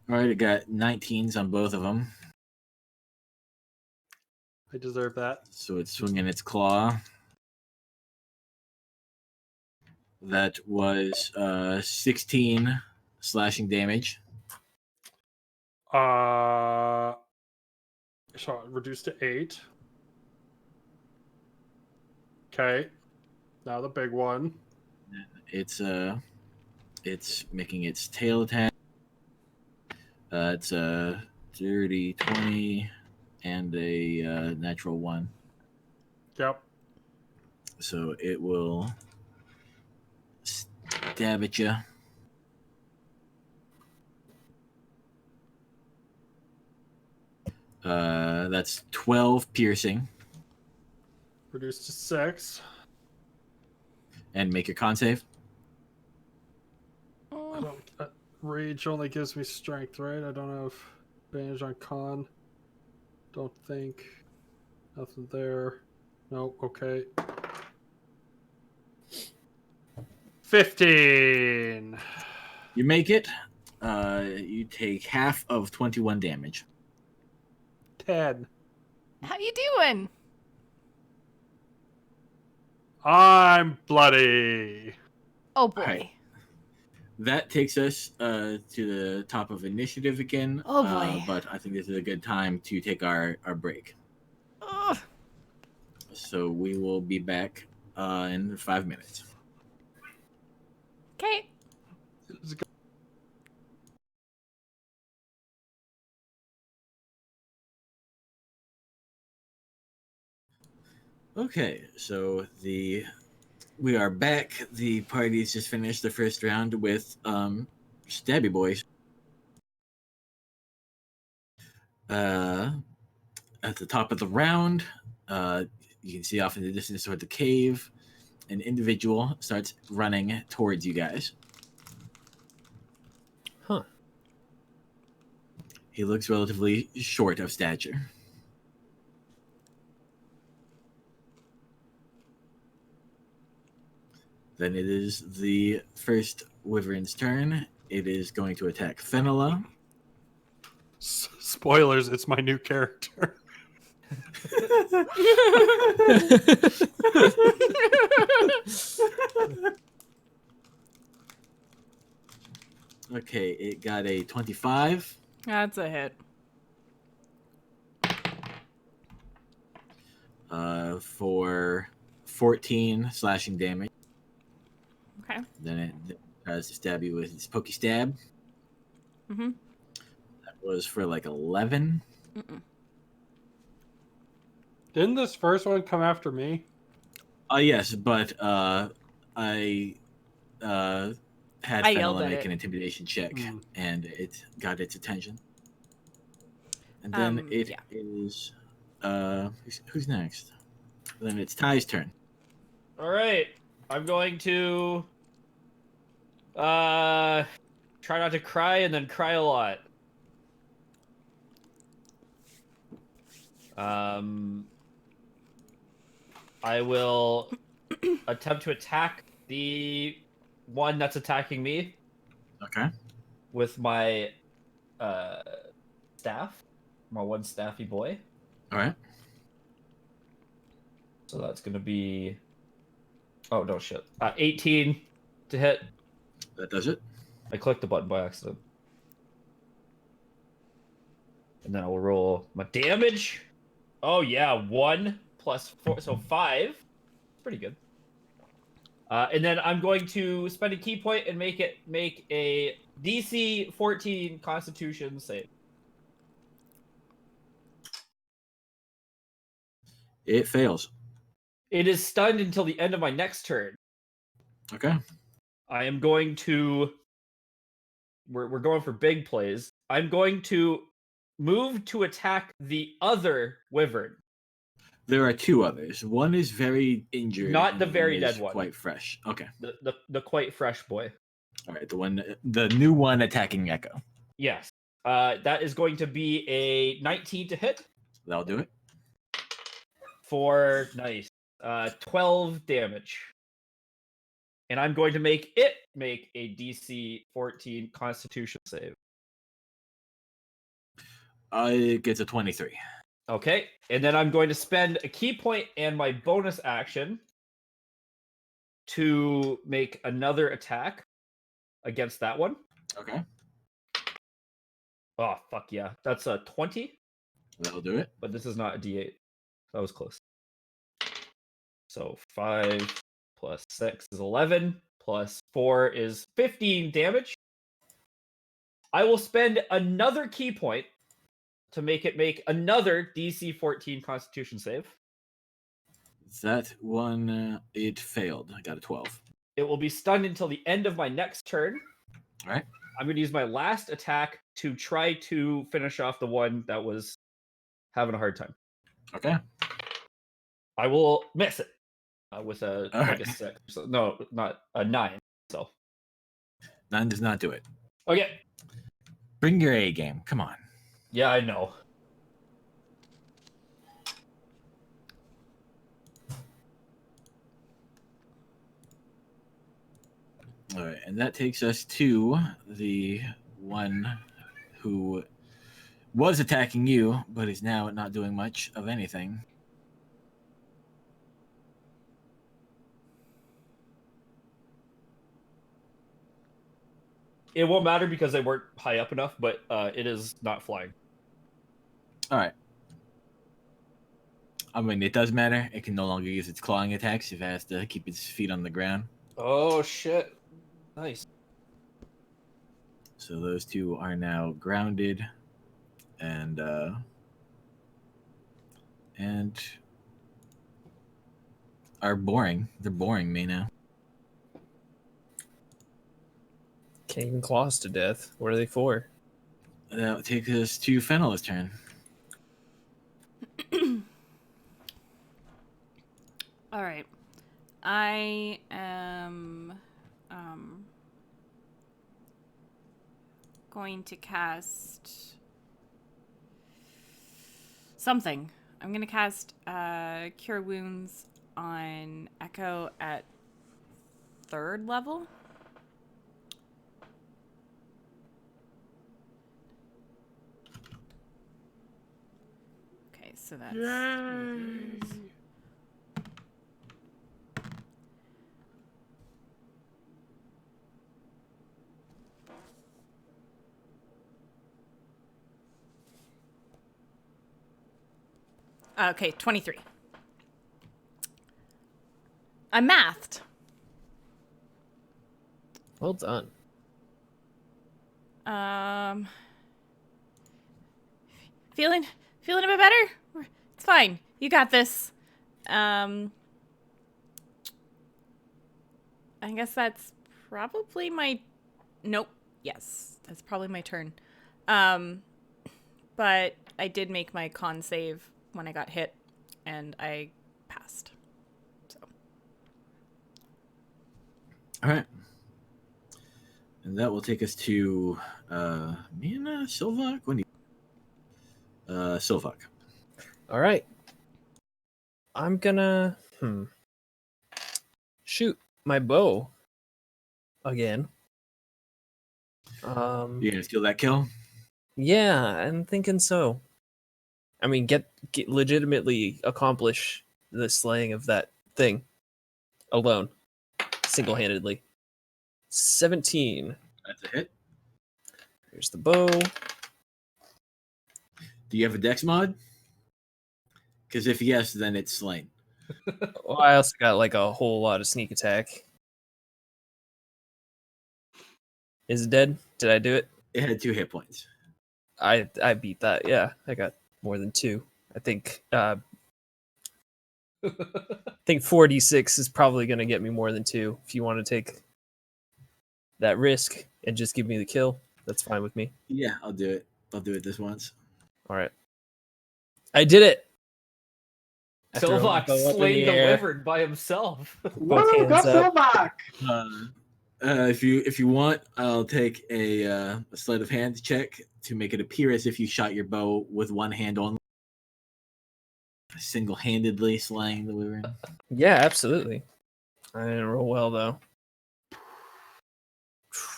All right, it got 19s on both of them. I deserve that. So it's swinging its claw. That was 16 slashing damage. So reduced to 8. Okay. Now the big one. It's making its tail attack. It's a 30, 20, and a natural 1. Yep. So it will stab at you. That's 12 piercing. Reduced to 6. And make a con save. I don't, rage only gives me strength, right? I don't have advantage on con. Don't think. Nothing there. Nope. Okay. 15. You make it. You take half of 21 damage. 10. How you doing? I'm bloody. Oh boy. Right. That takes us to the top of initiative again. Oh, boy. But I think this is a good time to take our break. Ugh. So we will be back in 5 minutes. Okay. Okay, so we are back. The party's just finished the first round with Stabby Boys. At the top of the round, you can see off in the distance toward the cave, an individual starts running towards you guys. Huh. He looks relatively short of stature. Then it is the first wyvern's turn. It is going to attack Fenella. Spoilers, it's my new character. Okay, it got a 25. That's a hit. For 14 slashing damage. Okay. Then it tries to stab you with its pokey stab. Mm-hmm. That was for like 11. Mm-mm. Didn't this first one come after me? Yes, but I had I yelled Fenella at make it. an intimidation check, Mm. and it got its attention. And then it yeah. is who's next? Then it's Ty's turn. All right, I'm going to try not to cry and then cry a lot. I will attempt to attack the one that's attacking me Okay. with my staff, my one staffy boy. All right. So that's gonna be, oh no shit, 18 to hit. That does it. I clicked the button by accident. And then I'll roll my damage. Oh yeah, 1 plus 4, so 5. Pretty good. And then I'm going to spend a key point and make a DC 14 Constitution save. It fails. It is stunned until the end of my next turn. Okay. I am going to. We're going for big plays. I'm going to move to attack the other wyvern. There are 2 others. One is very injured. Not the and very one dead is one. Quite fresh. Okay. The quite fresh boy. All right. The new one attacking Echo. Yes. That is going to be a 19 to hit That'll do it. for 12 damage. And I'm going to make a DC 14 Constitution save. It gets a 23. Okay, and then I'm going to spend a key point and my bonus action to make another attack against that one. Okay. Oh, fuck yeah. That's a 20, That'll do it. but this is not a D8. That was close. So 5 plus 6 is 11, plus 4 is 15 damage. I will spend another key point to make another DC 14 Constitution save. That one, it failed. I got a 12. It will be stunned until the end of my next turn. All right. I'm going to use my last attack to try to finish off the one that was having a hard time. Okay. I will miss it with a, All like right. a 6. So, no, not a 9. So 9 does not do it. okay. Bring your A game. Come on. Yeah, I know. All right, and that takes us to the one who was attacking you, but is now not doing much of anything. It won't matter because they weren't high up enough, but it is not flying. All right. I mean, it does matter. It can no longer use its clawing attacks if it has to keep its feet on the ground. Oh, shit. Nice. So those 2 are now grounded and are boring. They're boring me now. Can't even claw us to death. What are they for? That takes us to Fenella's turn. All right. I am going to cast something. I'm going to cast Cure Wounds on Echo at 3rd level. Okay, so that's... Okay, 23. I mathed. Well done. Feeling a bit better? It's fine. You got this. I guess that's probably my... Nope. Yes, that's probably my turn. But I did make my con save when I got hit, and I passed. So. All right. And that will take us to Mina, Silvoc? What do you... Silvoc. All right. I'm gonna shoot my bow again. You gonna steal that kill? Yeah, I'm thinking so. I mean, get legitimately accomplish the slaying of that thing alone, single-handedly. 17. That's a hit. Here's the bow. Do you have a dex mod? Because if yes, then it's slain. Well, I also got like a whole lot of sneak attack. Is it dead? Did I do it? It had 2 hit points. I beat that. Yeah, I got more than 2. I think 4d6 is probably going to get me more than 2. If you want to take that risk and just give me the kill, that's fine with me. Yeah, I'll do it. I'll do it this once. All right. I did it. After holding Silvoc the bow up in slayed the air, wyvern by himself. both Woo, go hands up. Silvoc! If you want, I'll take a sleight of hand check to make it appear as if you shot your bow with one hand only, single-handedly slaying the wyvern. Yeah, absolutely. I didn't roll well though.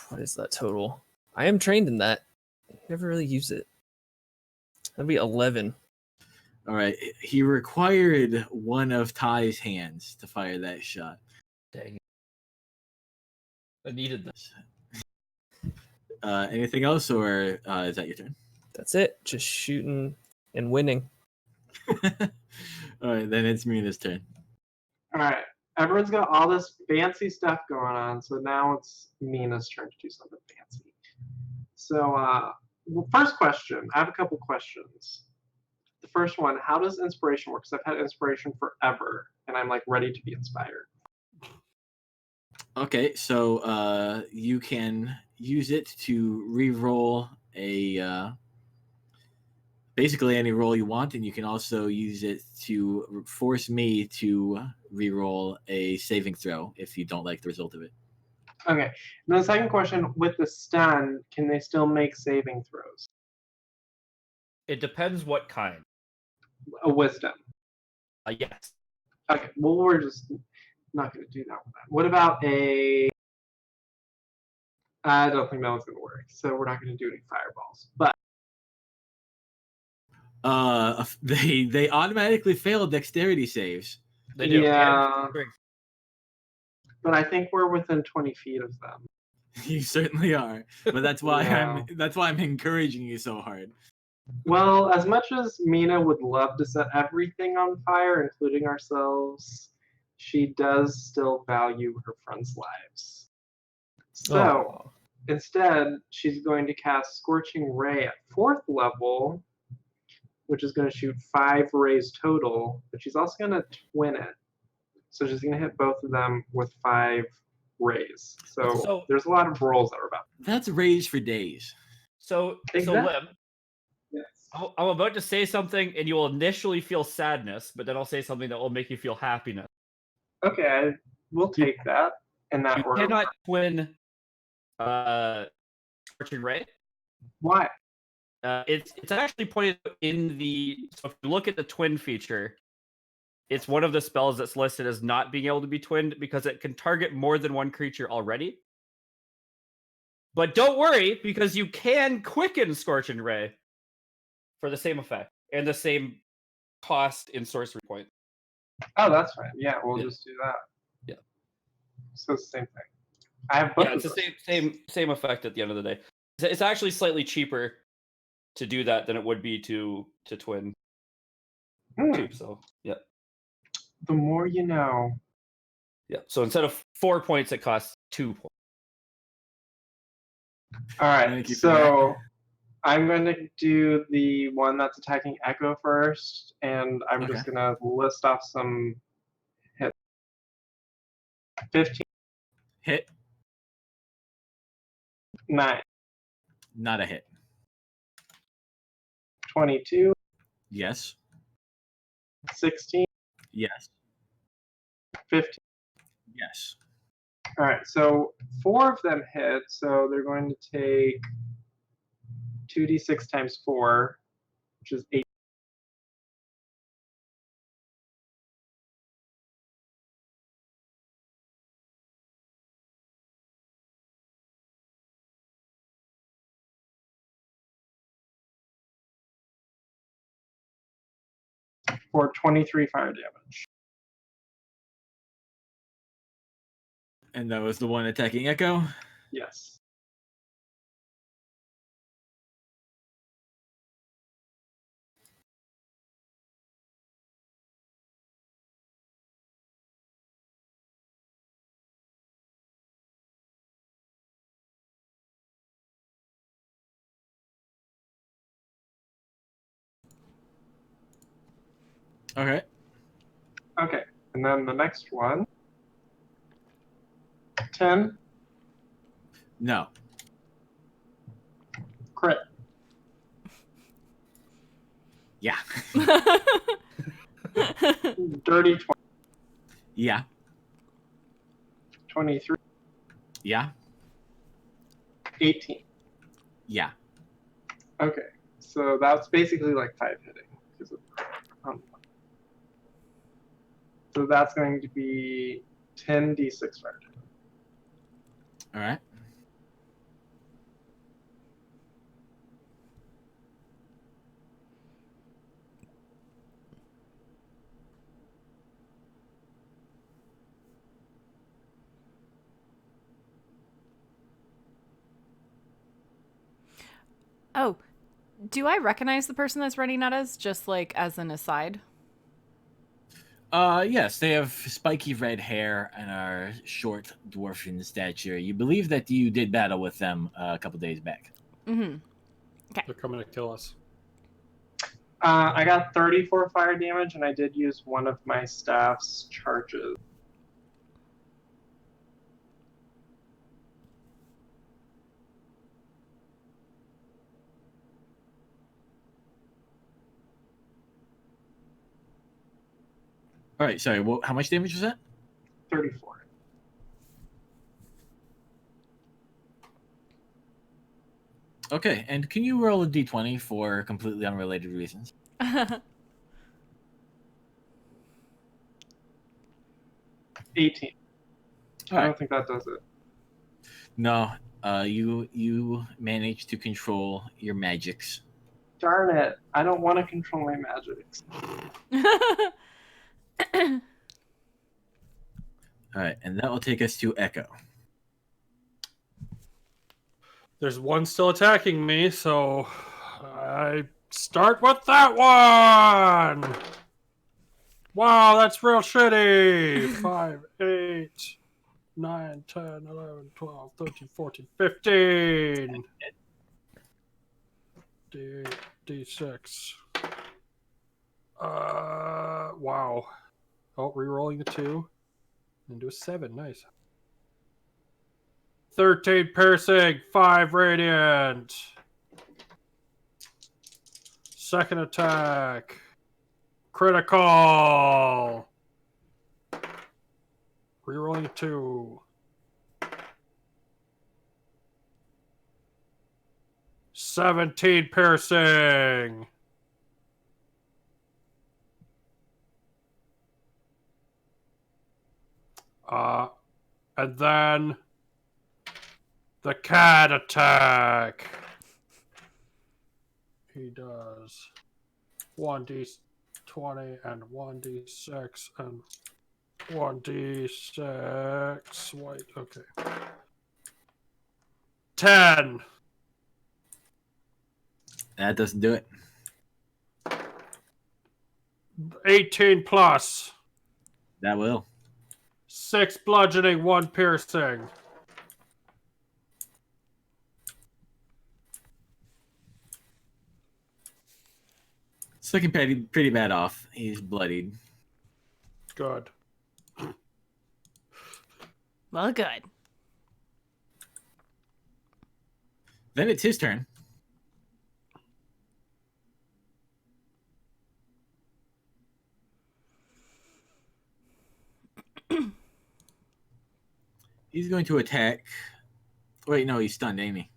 What is that total? I am trained in that. Never really use it. That'd be 11. All right, he required one of Ty's hands to fire that shot. Dang it. I needed this. Anything else, or is that your turn? That's it. Just shooting and winning. All right, then it's Mina's turn. All right. Everyone's got all this fancy stuff going on, so now it's Mina's turn to do something fancy. So, well, first question. I have a couple questions. The first one, how does inspiration work? Because I've had inspiration forever, and I'm like ready to be inspired. Okay, so you can use it to re-roll a basically any roll you want, and you can also use it to force me to re-roll a saving throw if you don't like the result of it. Okay. And then the second question, with the stun, can they still make saving throws? It depends what kind. A wisdom. Yes. Okay. Well, we're just not going to do that one. What about a? I don't think that one's going to work. So we're not going to do any fireballs. But They automatically fail dexterity saves. They do. Yeah. And but I think we're within 20 feet of them. You certainly are, but that's why Yeah. I'm encouraging you so hard. Well, as much as Mina would love to set everything on fire, including ourselves, she does still value her friends' lives. So Aw. instead, she's going to cast Scorching Ray at 4th level, which is going to shoot 5 rays total, but she's also going to twin it. So she's going to hit both of them with 5 rays. So there's a lot of rolls that are about. That's rage for days. So Exactly. Lim, Yes. I'm about to say something, and you will initially feel sadness, but then I'll say something that will make you feel happiness. Okay, we'll take that in that You order. cannot twin Scorching Ray. Why? It's actually pointed out in the. So if you look at the twin feature, it's one of the spells that's listed as not being able to be twinned because it can target more than one creature already. But don't worry, because you can quicken Scorching Ray for the same effect and the same cost in sorcery point. Oh, that's fine. Yeah, we'll Yeah. just do that. Yeah. So it's the same thing. I have both. Yeah, it's of the those. same effect at the end of the day. It's actually slightly cheaper to do that than it would be to twin Hmm, too. So yeah. The more you know. Yeah. So instead of 4 points, it costs 2 points. All right, Thank you for so I'm going to do the one that's attacking Echo first, and I'm just going to list off some hits. 15, Hit, 9, not a hit. 22, Yes, 16, yes, 15. yes. All right, so 4 of them hit, so they're going to take 2d6 times 4, which is 8. For 23 fire damage. And that was the one attacking Echo. Yes. Okay. Okay, and then the next one. 10. No. Crit. Yeah. Dirty 20. Yeah. 23. Yeah. 18. Yeah. Okay, so that's basically like 5 hitting. Because of, so that's going to be 10d6 fire damage. All right. Oh, do I recognize the person that's running at us? Just like as an aside. Yes, they have spiky red hair and are short, dwarfian stature. You believe that you did battle with them a couple days back. Mm-hmm. They're coming to kill us. I got 34 fire damage, and I did use one of my staff's charges. All right, sorry. How much damage was that? 34. Okay, and can you roll a d20 for completely unrelated reasons? 18. All I right. don't think that does it. No, you managed to control your magics. Darn it. I don't want to control my magics. All right, and that will take us to Echo. There's one still attacking me, so I start with that one. Wow, that's real shitty. 5, 8, 9, 10, 11, 12, 13, 14, 15. D6. Wow. Oh, re-rolling the 2. Into a 7. Nice. 13 piercing, 5 radiant. Second attack. Critical. Rerolling a 2. 17 piercing. And then the cat attack. He does 1d20 and 1d6 and 1d6. Wait, okay. 10. That doesn't do it. 18 plus. That will. 6 bludgeoning, 1 piercing. It's looking pretty bad off. He's bloodied. Good. Well, good. Then it's his turn. He's going to attack. Wait, no, he's stunned, ain't he?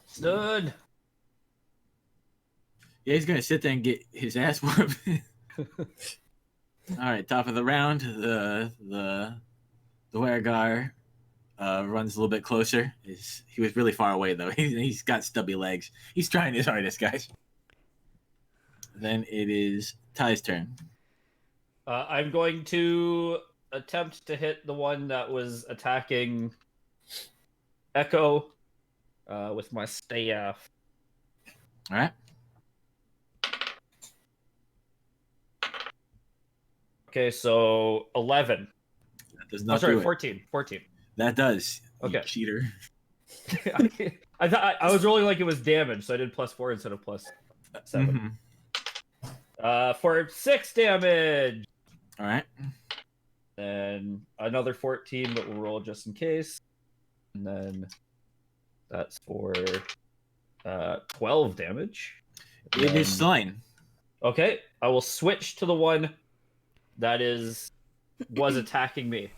Stood. Yeah, he's going to sit there and get his ass whooped. All right, top of the round. The Weregar runs a little bit closer. He was really far away, though. He's got stubby legs. He's trying his hardest, guys. Then it is Ty's turn. I'm going to attempt to hit the one that was attacking Echo with my staff. All right. Okay, so 11. That does not sorry, do it. 14. 14. That does. Okay. You cheater. I thought I was rolling like it was damage, so I did +4 instead of +7. Mhm. For 6 damage. All right. Then another 14, but we'll roll just in case. And then that's for 12 damage. And It is then- slain. Okay, I will switch to the one that was attacking me.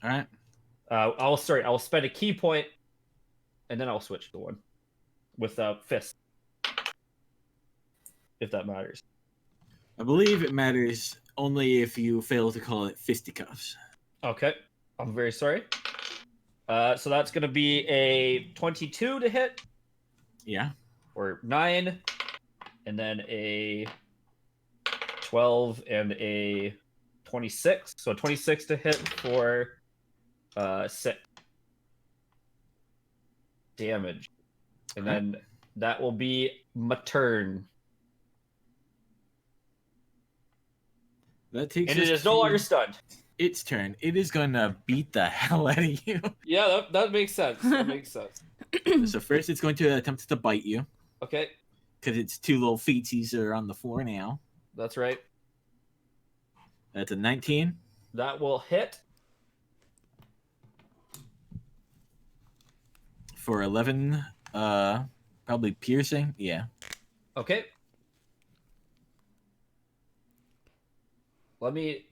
All right. I will spend a key point, and then I'll switch to the one with fist, if that matters. I believe it matters only if you fail to call it fisticuffs. Okay, I'm very sorry. So that's going to be a 22 to hit, Yeah. or 9, and then a 12 and a 26. So 26 to hit for 6 damage. And then that will be my turn. That takes And us it is no to longer stunned. its turn. It is gonna beat the hell out of you. Yeah, that makes sense. That makes sense. So first, it's going to attempt to bite you Okay, because its two little feetsies are on the floor now. that's right. That's a 19 That will hit. for 11. Probably piercing. Yeah. Okay. Let me.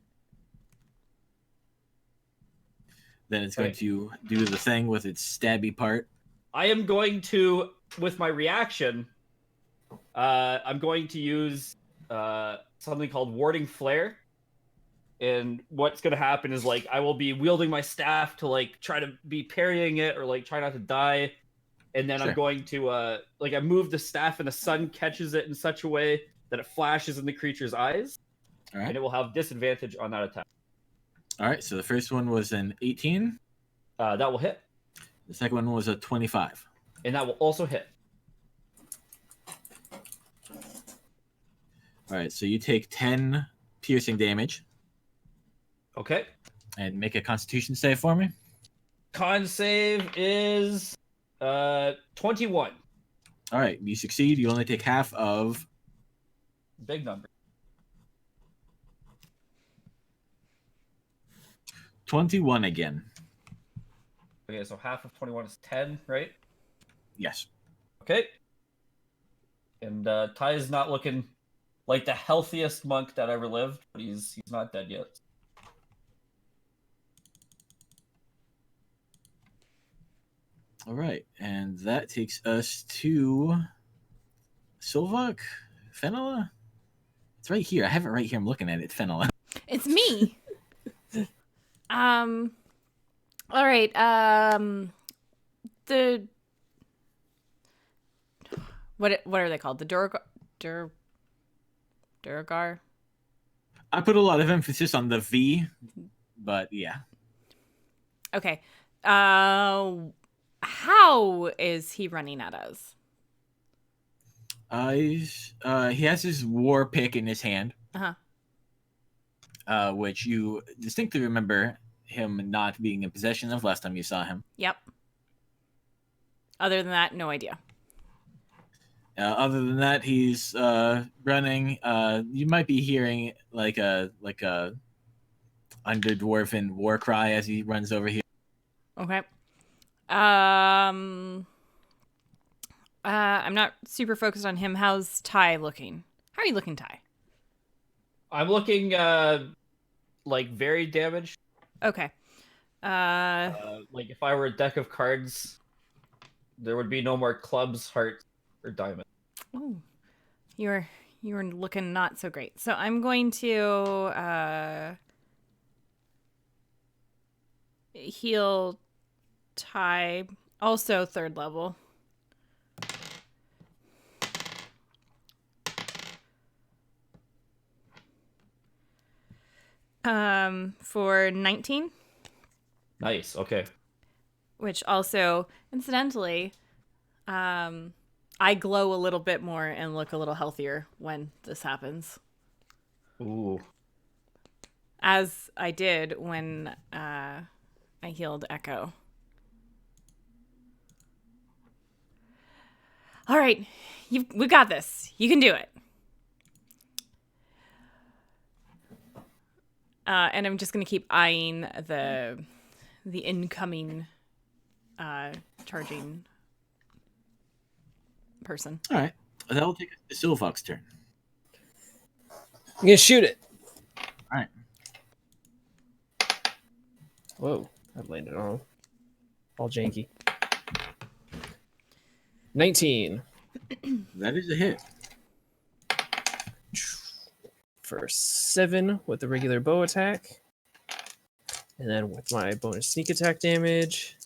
Then it's going Right. to do the thing with its stabby part. I am going to, with my reaction, I'm going to use something called Warding Flare. And what's going to happen is, like, I will be wielding my staff to, like, try to be parrying it or, like, try not to die. And then Sure. I'm going to, I move the staff and the sun catches it in such a way that it flashes in the creature's eyes. All right. And it will have disadvantage on that attack. All right. So the first one was an 18. That will hit. The second one was a 25. And that will also hit. All right. So you take 10 piercing damage Okay. and make a Constitution save for me. Con save is 21. All right. You succeed. You only take half of Big number. 21 again. Okay, so half of 21 is 10, right? Yes. Okay. And Ty is not looking like the healthiest monk that ever lived, but he's not dead yet. All right. And that takes us to Silvoc? Fenella? It's right here. I have it right here. I'm looking at it. Fenella. It's me. All right. The what are they called? The Durgar. I put a lot of emphasis on the V, but yeah. Okay. How is he running at us? He has his war pick in his hand, Uh-huh. which you distinctly remember him not being in possession of last time you saw him. Yep. Other than that, no idea. Other than that, he's running. You might be hearing like a underdwarfen war cry as he runs over here. Okay. I'm not super focused on him. How's Ty looking? How are you looking, Ty? I'm looking like very damaged. Okay. Like if I were a deck of cards, there would be no more clubs, hearts, or diamonds. Oh, you're looking not so great. So I'm going to heal Ty, also 3rd level. For 19. Nice. Okay. Which also, incidentally, I glow a little bit more and look a little healthier when this happens. Ooh. As I did when I healed Echo. All right, we got this. You can do it. And I'm just gonna keep eyeing the incoming charging person. All right. That will take us to Silvoc's turn. I'm gonna shoot it. All right. Whoa, that landed on all janky. 19 That is a hit. for 7 with the regular bow attack. And then with my bonus sneak attack damage,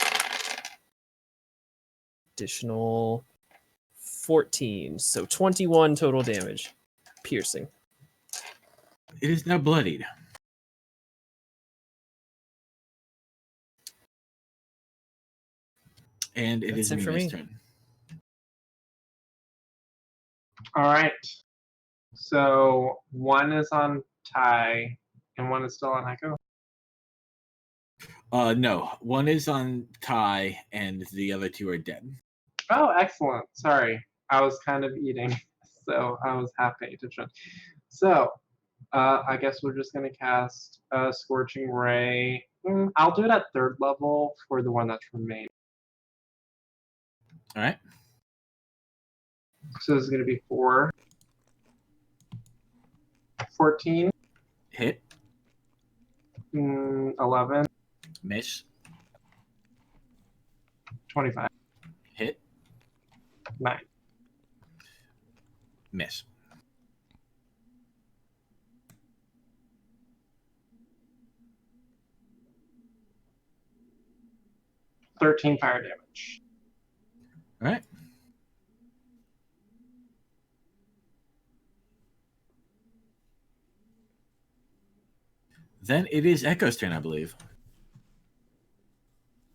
additional 14. So 21 total damage. Piercing. It is now bloodied. And it That's is it for Mina's me. turn. All right. So one is on Ty, and one is still on Echo. No. One is on Ty, and the other 2 are dead. Oh, excellent. Sorry, I was kind of eating, so I was half paying attention. So, I guess we're just gonna cast Scorching Ray. I'll do it at 3rd level for the one that's remaining. All right. So this is gonna be 4. 14, Hit. 11, Miss. 25, Hit. 9. Miss. $13 fire damage. All right. Then it is Echo's turn, I believe.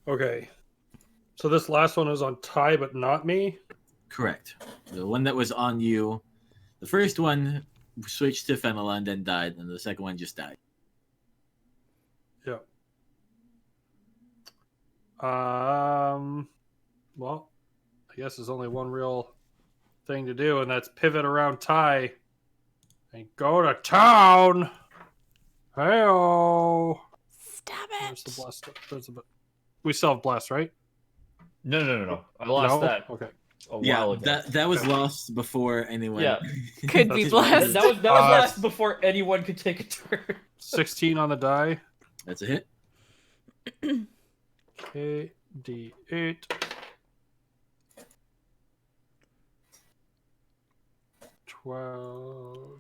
Okay. So this last one is on Ty, but not me? Correct. The one that was on you, the first one switched to Fenella and then died, and the second one just died. Yeah. Well, I guess there's only one real thing to do, and that's pivot around Ty and go to town. Hey-oh. Stop Where's the it! blast? We still have blast, right? No. I lost No? that Okay. a Yeah, while ago. that was lost before anyone. Yeah. Could be That's blessed. That was last before anyone could take a turn. 16 on the die. That's a hit. Okay, D8.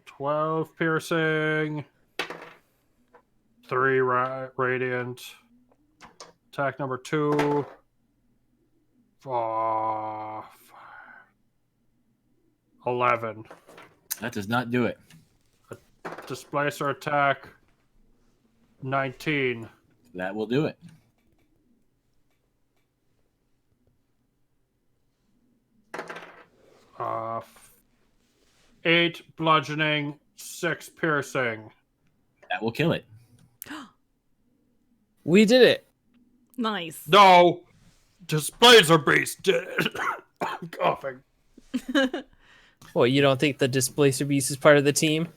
12 piercing. 3 radiant. Attack number 2. 11. That does not do it. Displacer attack. 19. That will do it. Uh, 8 bludgeoning, 6 piercing. That will kill it. We did it. Nice. No! Displacer beast did it! I'm coughing. Well, you don't think the Displacer Beast is part of the team?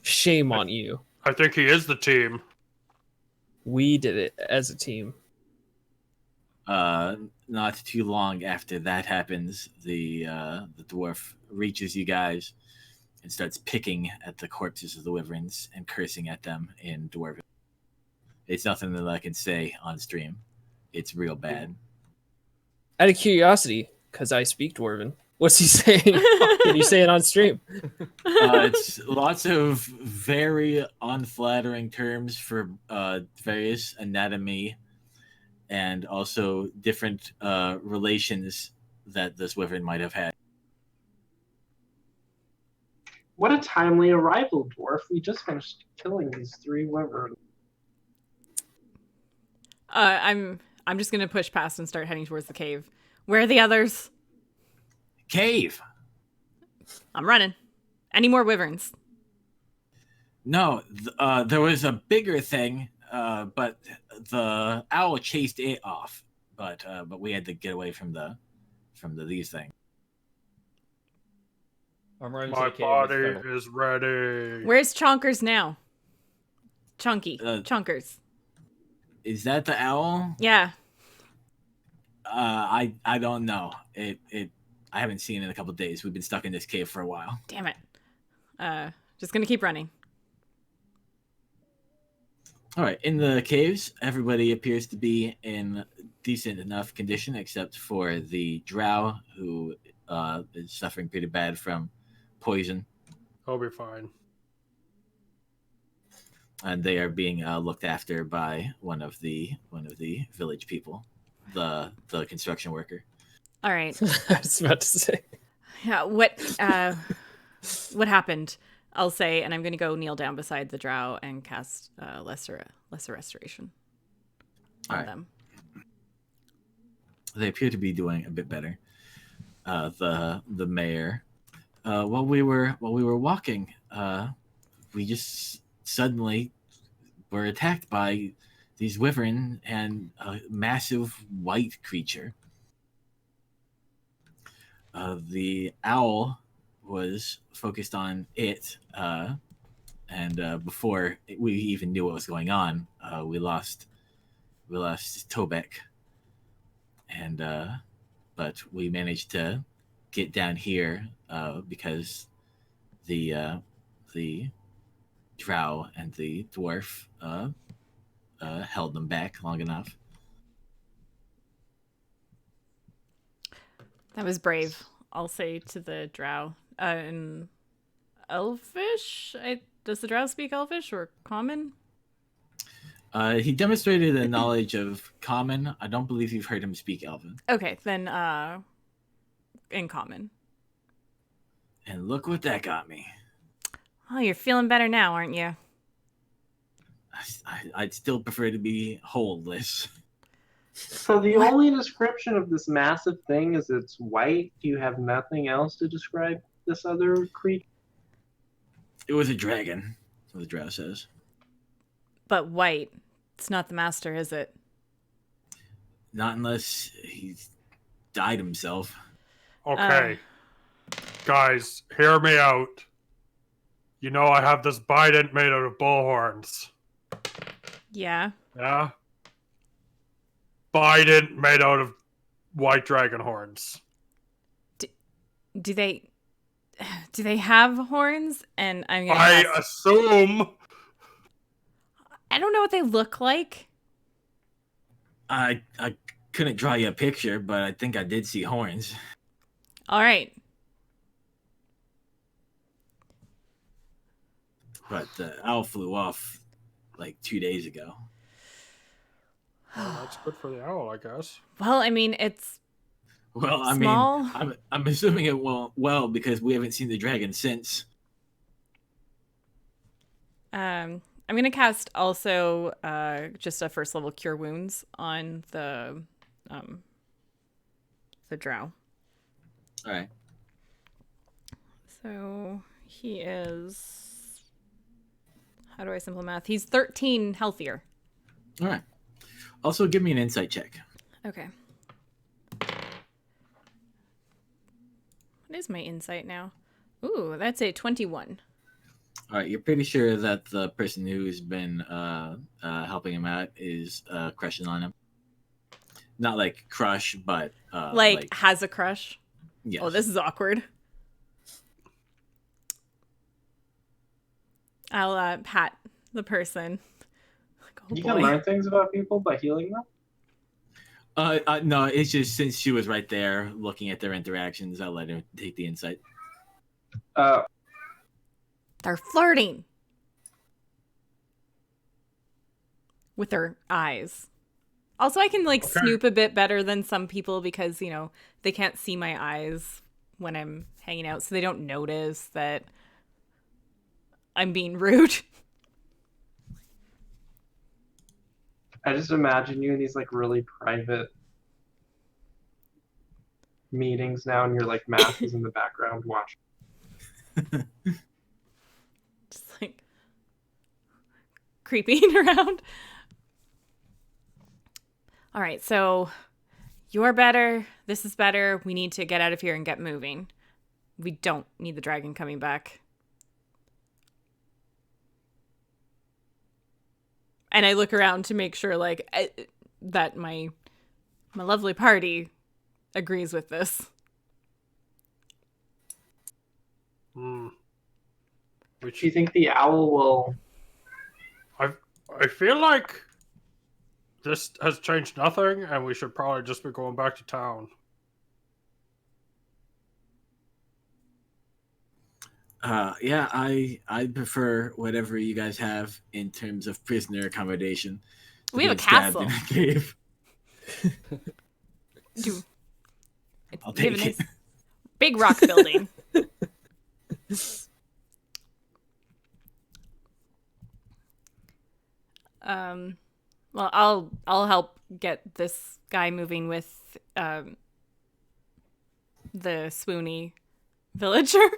Shame on you. I think he is the team. We did it as a team. Not too long after that happens, the dwarf reaches you guys and starts picking at the corpses of the wyverns and cursing at them in Dwarven. It's nothing that I can say on stream. It's real bad. Out of curiosity, because I speak Dwarven, what's he saying? Can you say it on stream? It's lots of very unflattering terms for various anatomy and also different relations that this wyvern might have had. What a timely arrival, dwarf. We just finished killing these 3 wyverns. I'm just gonna push past and start heading towards the cave. Where are the others? Cave! I'm running. Any more wyverns? No, there was a bigger thing, but the owl chased it off. But we had to get away from these things. I'm running to My the cave body with Fenella. is ready. Where's Chonkers now? Chunky. Chunkers. Is that the owl? Yeah. I don't know. I haven't seen it in a couple of days. We've been stuck in this cave for a while. Damn it. Just gonna keep running. All right. In the caves, everybody appears to be in decent enough condition, except for the drow, who is suffering pretty bad from poison, I'll be fine. and they are being looked after by one of the village people, the construction worker. All right. I was about to say. Yeah. What happened? I'll say, and I'm gonna go kneel down beside the drow and cast lesser restoration on All right. them. They appear to be doing a bit better. The mayor, while we were walking, we just suddenly were attacked by these wyvern and a massive white creature. The owl was focused on it, and before we even knew what was going on, we lost Tobek, and but we managed to get down here because the drow and the dwarf held them back long enough. That was brave. I'll say to the drow. In Elvish? Does the drow speak Elvish or Common? He demonstrated a knowledge of Common. I don't believe you've heard him speak Elven. Okay, then in Common. And look what that got me. Oh, you're feeling better now, aren't you? I'd still prefer to be holeless. So the only description of this massive thing is it's white. Do you have nothing else to describe this other creature? It was a dragon, so the drow says. But white. It's not the master, is it? Not unless he died himself. Okay. Guys, hear me out. You know I have this bident made out of bull horns. Yeah. Yeah? Bident made out of white dragon horns. Do they have horns? And I'm gonna I guess- assume. I don't know what they look like. I couldn't draw you a picture, but I think I did see horns. All right. But the owl flew off like 2 days ago. Well, that's good for the owl, I guess. Well, I mean, it's Well, I Small? mean, I'm assuming it won't well because we haven't seen the dragon since. I'm gonna cast also just a first level cure wounds on the drow. All right. So he is, how do I simple math? He's 13 healthier. All right. Also, give me an insight check. Okay. What is my insight now? Ooh, that's a 21. All right. You're pretty sure that the person who's been helping him out is crushing on him. Not like crush, but Like has a crush. yes. Oh, this is awkward. I'll pat the person. Like, oh You boy. can learn things about people by healing them? No, it's just since she was right there looking at their interactions, I'll let her take the insight. They're flirting with their eyes. Also, I can like snoop a bit better than some people because, you know, they can't see my eyes when I'm hanging out, so they don't notice that I'm being rude. I just imagine you in these like really private meetings now, and your like math is in the background watching. Just like creeping around. All right, so you're better. This is better. We need to get out of here and get moving. We don't need the dragon coming back. And I look around to make sure, like, that my lovely party agrees with this. Hmm. Do you think the owl will? I feel like this has changed nothing, and we should probably just be going back to town. Yeah, I prefer whatever you guys have in terms of prisoner accommodation. to We have a being stabbed castle. in a cave. I'll We have a take nice it. big rock building. Well, I'll help get this guy moving with the swoony villager.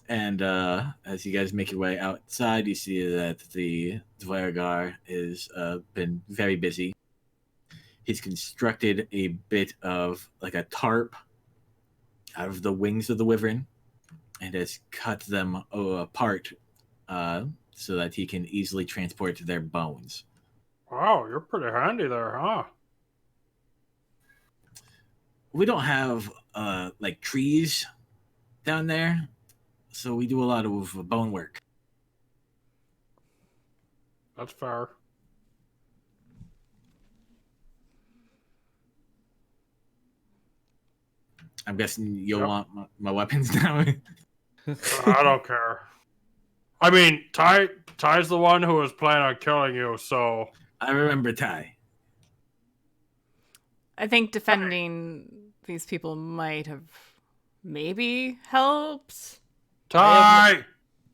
And as you guys make your way outside, you see that the Dwergar is been very busy. He's constructed a bit of like a tarp out of the wings of the wyvern and has cut them apart so that he can easily transport their bones. Wow, you're pretty handy there, huh? We don't have like trees down there, so we do a lot of bone work. That's fair. I'm guessing you'll Yep. want my weapons now. I don't care. I mean, Ty's the one who was planning on killing you, so I remember Ty. I think defending these people might have maybe helped. Ty!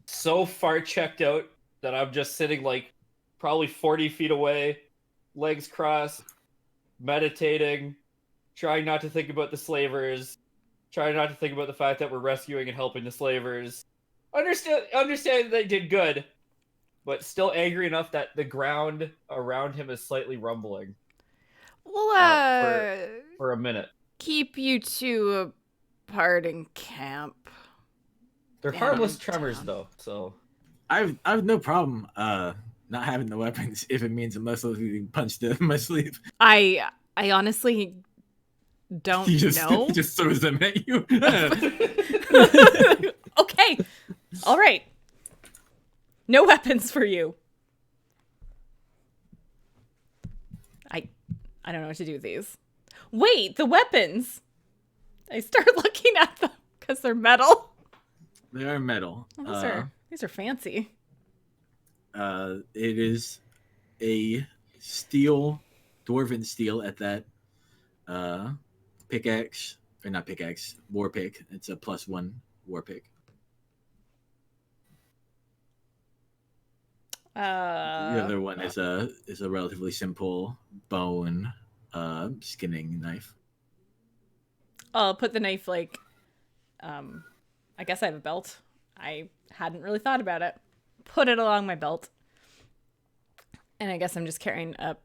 So far checked out that I'm just sitting like probably 40 feet away, legs crossed, meditating, trying not to think about the slavers, trying not to think about the fact that we're rescuing and helping the slavers. Understand they did good, but still angry enough that the ground around him is slightly rumbling We'll for a minute. keep you two apart in camp. They're Yeah, harmless I'm tremors down. though, so I've no problem not having the weapons if it means I'm less likely to be punched in my sleeve. I honestly don't He just know. he just throws them at you. Okay. All right. No weapons for you. I don't know what to do with these. Wait, the weapons. I start looking at them because they're metal. They are metal. Oh, these are fancy. It is a steel, dwarven steel at that. Pickaxe, or not pickaxe, war pick. It's a +1 war pick. The other one is a relatively simple bone skinning knife. I'll put the knife like, I guess I have a belt. I hadn't really thought about it. Put it along my belt. And I guess I'm just carrying a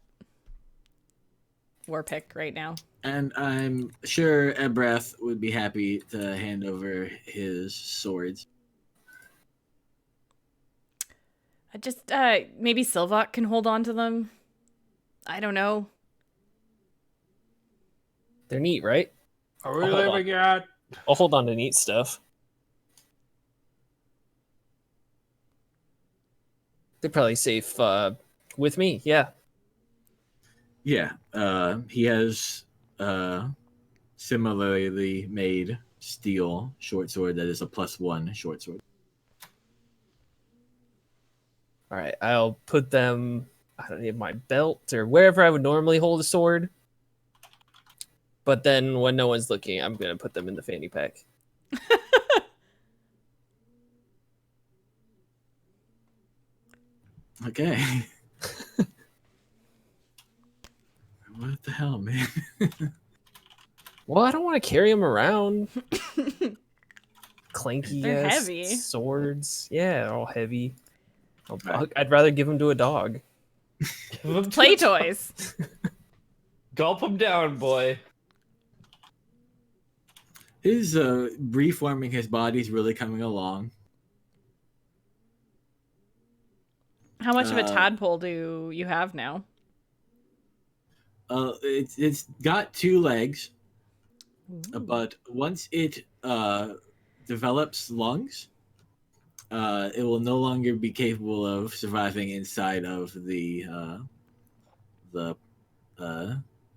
war pick right now. And I'm sure Ebrath would be happy to hand over his swords. I just, maybe Silvoc can hold on to them. I don't know. They're neat, right? Are we Hold on. leaving yet? I'll hold on to neat stuff. They're probably safe with me, yeah. Yeah, he has similarly made steel short sword that is a +1 short sword. All right, I'll put them, I don't know, in my belt or wherever I would normally hold a sword. But then when no one's looking, I'm going to put them in the fanny pack. Okay. What the hell, man? Well, I don't want to carry them around. Clanky They're ass heavy. swords. Yeah, they're all heavy. Right. I'd rather give them to a dog. Play toys. Gulp him down, boy. His reforming his body's really coming along. How much of a tadpole do you have now? It's got 2 legs, but once it develops lungs, it will no longer be capable of surviving inside of the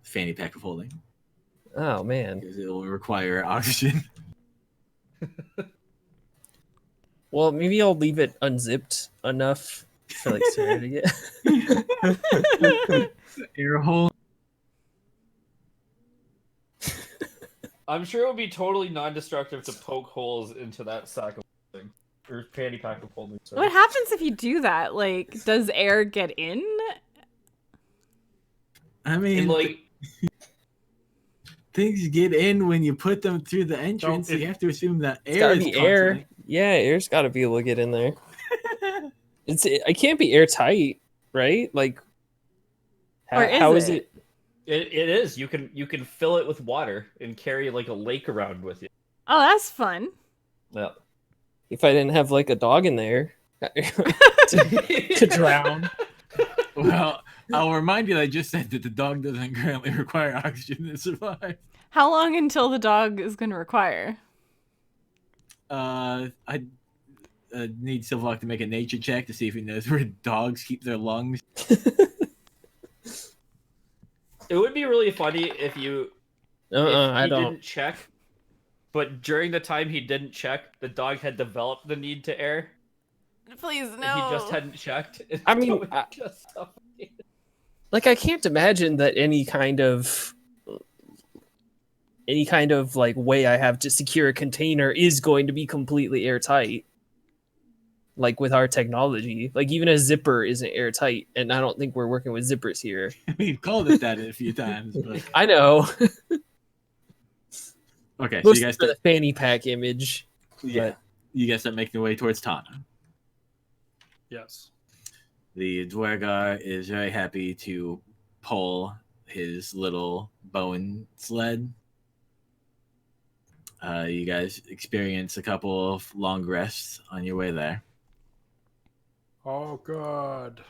fanny pack of holding. Oh man. Because it will require oxygen. Well, maybe I'll leave it unzipped enough for like Sarah to get. Air hole. I'm sure it would be totally non-destructive to poke holes into that sack of holding. Or panty pack of holding. Sorry. What happens if you do that? Like, does air get in? I mean, And, like, things get in when you put them through the entrance. No, You have to assume that It's air gotta is be air. constantly- Yeah, air's gotta be able to get in there. It can't be airtight, right? Like, Or is how is it? it? It is. You can fill it with water and carry like a lake around with you. Oh, that's fun. Yeah. If I didn't have like a dog in there to drown. Well, I'll remind you that I just said that the dog doesn't currently require oxygen to survive. How long until the dog is going to require? I need Silvoc to make a nature check to see if he knows where dogs keep their lungs. It would be really funny if you I don't. didn't check, but during the time he didn't check, the dog had developed the need to air. Please, And no. he just hadn't checked. I mean, So it just suffocated. Like, I can't imagine that any kind of like way I have to secure a container is going to be completely airtight. Like with our technology, like even a zipper isn't airtight, and I don't think we're working with zippers here. We've called it that a few times, but I know. okay. So Most you guys, for the fanny pack image. yeah, you guys start making your way towards Tana. Yes. The Dwergar is very happy to pull his little bone sled. You guys experience a couple of long rests on your way there. Oh, God.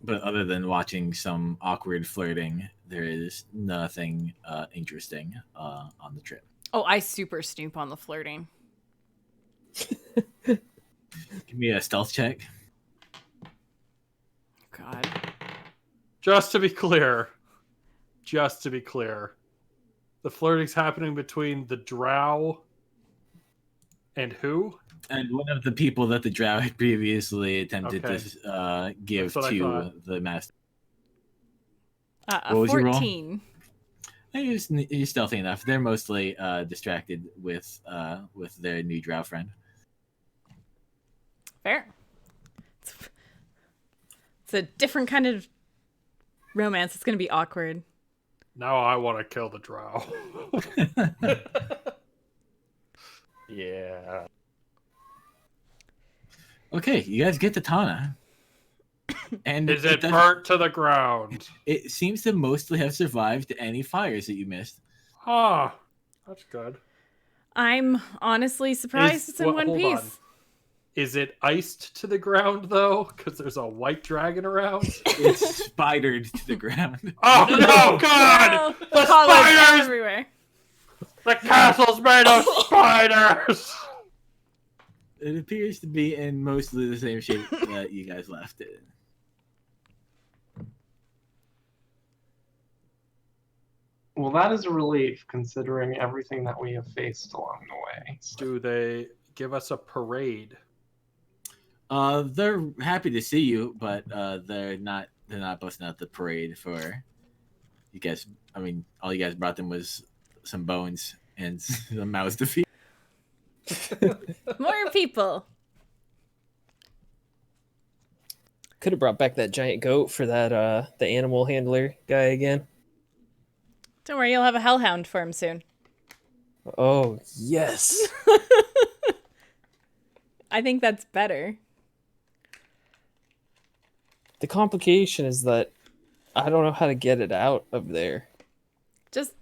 But other than watching some awkward flirting, there is nothing interesting on the trip. Oh, I super snoop on the flirting. Give me a stealth check. God. Just to be clear, the flirting's happening between the drow and who? And one of the people that the drow had previously attempted Okay. to give That's what I to thought. the master. A What was your roll? 14. You're stealthy enough. They're mostly distracted with their new drow friend. Fair. It's a different kind of romance. It's going to be awkward. Now I want to kill the drow. Yeah. Okay, you guys get to Tana. And Is it doesn't- burnt to the ground? It seems to mostly have survived any fires that you missed. Ah, that's good. I'm honestly surprised it's in one hold piece. on. Is it iced to the ground, though? Because there's a white dragon around? It's spidered to the ground. Oh, no, God! The The collars spiders! everywhere. The castle's made of spiders! It appears to be in mostly the same shape that you guys left it in. Well, that is a relief considering everything that we have faced along the way. Do they give us a parade? They're happy to see you, but they're not busting out the parade for you guys. I mean, all you guys brought them was some bones and some mouths to feed. More people. Could have brought back that giant goat for that the animal handler guy again. Don't worry, you'll have a hellhound for him soon. Oh yes. I think that's better. The complication is that I don't know how to get it out of there. Just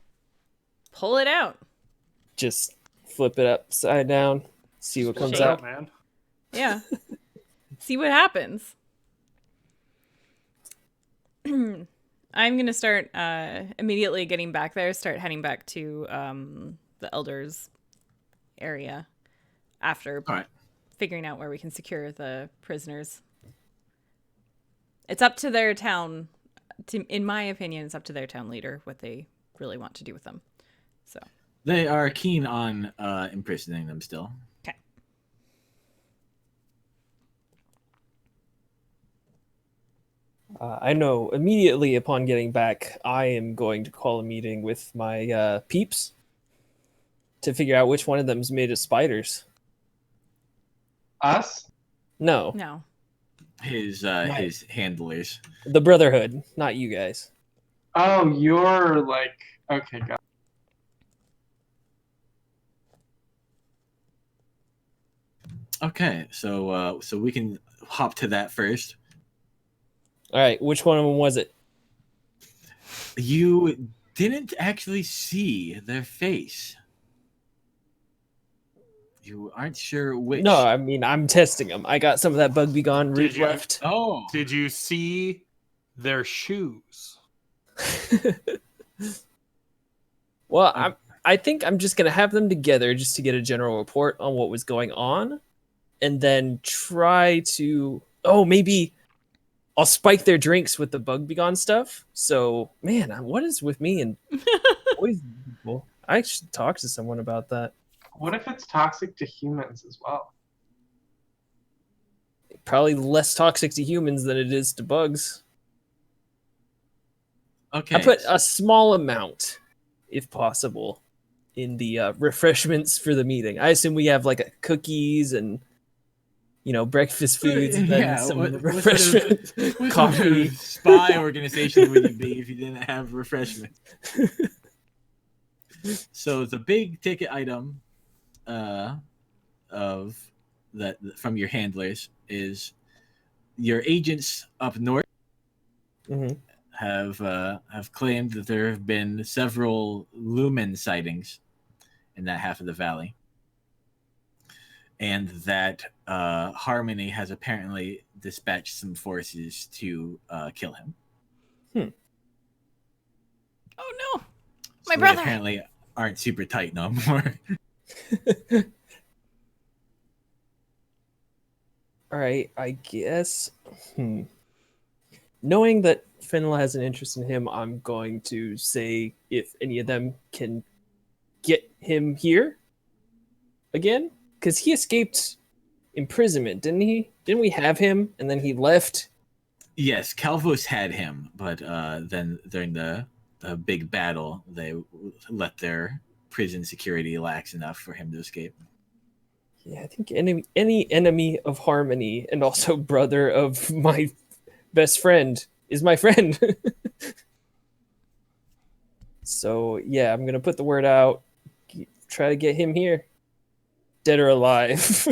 pull it out. Just flip it upside down, see what comes Shake. out. Man. Yeah. See what happens. I'm gonna start immediately getting back there. Start heading back to the elders area after All right. figuring out where we can secure the prisoners. It's up to their town. In my opinion, it's up to their town leader what they really want to do with them. So They are keen on imprisoning them still. okay. I know immediately upon getting back, I am going to call a meeting with my peeps to figure out which one of them's made of spiders. Us? No, No. His handlers. the Brotherhood, not you guys. Oh, you're like okay, got it. Okay, so we can hop to that first. All right, which one of them was it? You didn't actually see their face. You aren't sure which. No, I mean I'm testing them. I got some of that bug be gone root Did you- left. Oh. Did you see their shoes? Well, I think I'm just gonna have them together just to get a general report on what was going on, and then try to. Oh, maybe I'll spike their drinks with the bug be gone stuff. So, man, what is with me and always people? I should talk to someone about that. What if it's toxic to humans as well? Probably less toxic to humans than it is to bugs. Okay. I put a small amount, if possible, in the refreshments for the meeting. I assume we have like cookies and breakfast foods and then some refreshment, what coffee. sort of spy organization would you be if you didn't have refreshment? So the big ticket item of that from your handlers is your agents up north Mhm. have claimed that there have been several lumen sightings in that half of the valley, and that Harmony has apparently dispatched some forces to kill him. Oh no, my So they brother. apparently aren't super tight no more. All right, I guess. Knowing that Fenella has an interest in him, I'm going to say if any of them can get him here again, because he escaped imprisonment, didn't he? Didn't we have him and then he left? Yes, Calvos had him, but then during the big battle, they let their prison security lax enough for him to escape. Yeah, I think any enemy of Harmony and also brother of my best friend is my friend. So yeah, I'm gonna put the word out. Try to get him here, dead or alive.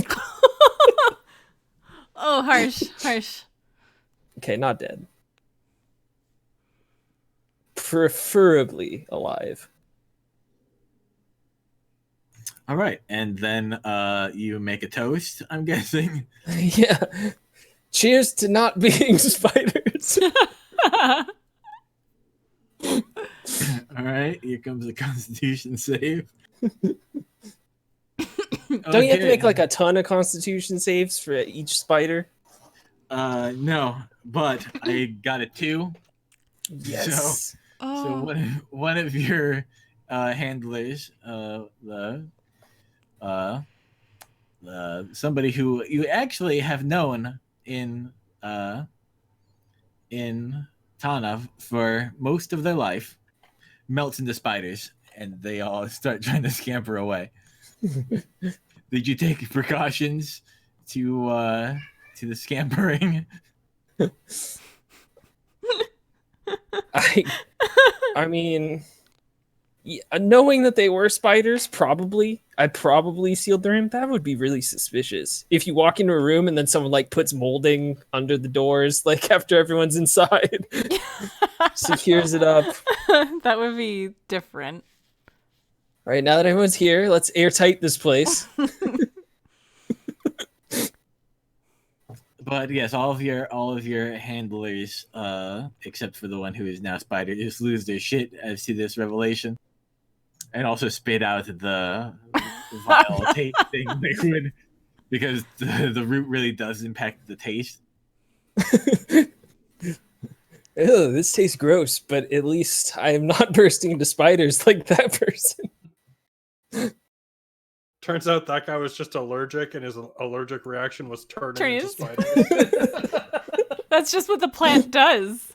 Oh, harsh, harsh. Okay, not dead. Preferably alive. All right, and then you make a toast, I'm guessing. Yeah. Cheers to not being spiders. All right, here comes a Constitution save. Don't you have to make like a ton of Constitution saves for each spider? No, but I got a 2. Yes. So Oh, one of your handlers, somebody who you actually have known in Tana for most of their life, melts into spiders, and they all start trying to scamper away. Did you take precautions to the scampering? I mean, yeah, knowing that they were spiders, I probably sealed their in. That would be really suspicious. If you walk into a room and then someone like puts molding under the doors, like after everyone's inside, secures it up. that would be different. All right, now that everyone's here, let's airtight this place. But yes, all of your handlers, except for the one who is now Spider, just lose their shit as to this revelation, and also spit out the vile tasting liquid because the root really does impact the taste. Ew, this tastes gross, but at least I am not bursting into spiders like that person. Turns out that guy was just allergic, and his allergic reaction was turning Turning into into- spiders. That's just what the plant does.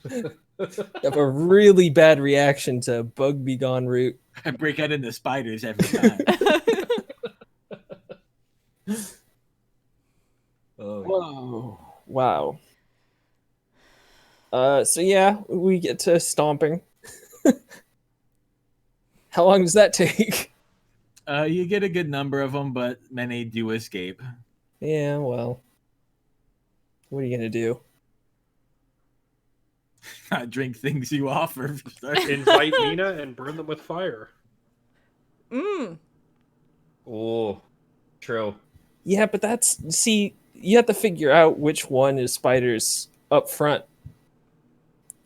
You have a really bad reaction to bug be gone root. I break out into spiders every time. Oh, Whoa. Wow. So yeah, we get to stomping. How long does that take? You get a good number of them, but many do escape. Yeah, well. What are you gonna do? Not drink things you offer. Invite Mina and burn them with fire. oh, true. Yeah, but see, you have to figure out which one is spiders up front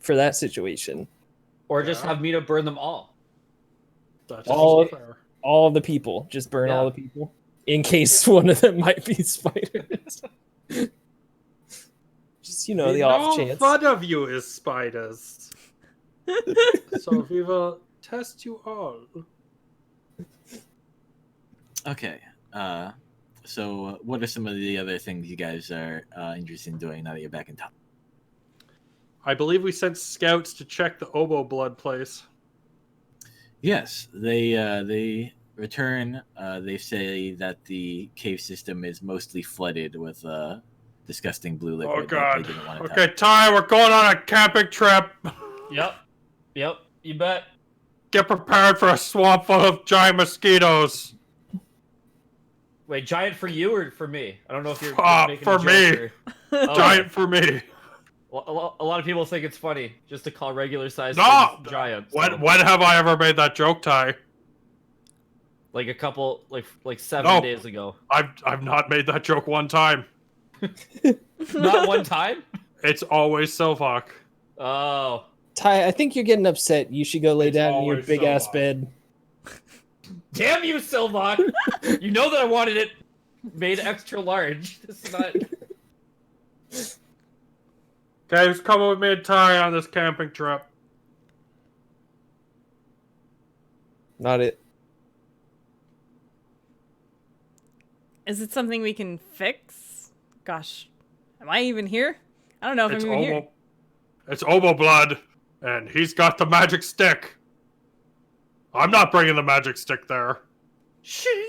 for that situation. Or just have Mina burn them all. That's All- also fair. All the people. Just burn Yeah. all the people. In case one of them might be spiders. Just, the off No chance. fun of you is spiders. So we will test you all. Okay. So what are some of the other things you guys are interested in doing now that you're back in town? I believe we sent scouts to check the oboe blood place. Yes, they return. They say that the cave system is mostly flooded with disgusting blue liquid. Oh that god. They didn't want to Okay, Ty, we're going on a camping trip. Yep. You bet. Get prepared for a swamp full of giant mosquitoes. Wait, giant for you or for me? I don't know if you're making for a joke me. Or... Oh, Giant for me. A lot of people think it's funny just to call regular size No! things giant. When so, when have I ever made that joke, Ty? like a couple, like 7 days ago. I've not made that joke one time. Not one time. It's always Silvoc. Oh, Ty, I think you're getting upset. You should go lay It's down in your always big ass Silvoc. bed. damn you, Silvoc! You know that I wanted it made extra large. This is not. Okay, who's coming with me and Ty on this camping trip? Not it. Is it something we can fix? Gosh, am I even here? I don't know if It's I'm even here. oboe. It's oboe blood, and he's got the magic stick. I'm not bringing the magic stick there. Shing.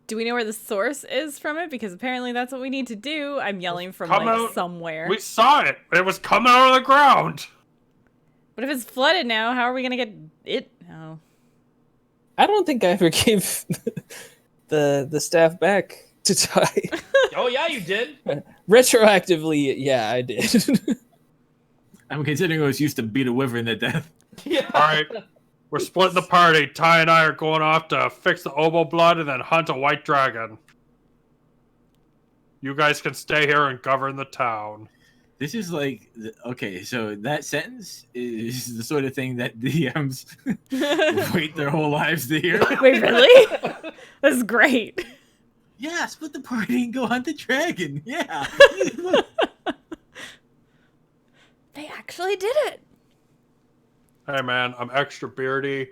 Do we know where the source is from it? Because apparently that's what we need to do. I'm yelling from Come like out- somewhere. We saw it. It was coming out of the ground. But if it's flooded now, how are we gonna get it? Oh, I don't think I ever gave the staff back to Ty. Oh yeah, you did. Retroactively, yeah, I did. I'm considering it was used to beat a wyvern to death. Yeah. All right, we're splitting the party. Ty and I are going off to fix the oboe blood and then hunt a white dragon. You guys can stay here and govern the town. This is like, okay, so that sentence is the sort of thing that DMs wait their whole lives to hear. wait, really? That's great. Yeah, split the party and go hunt the dragon. Yeah. They actually did it. Hey man, I'm extra beardy.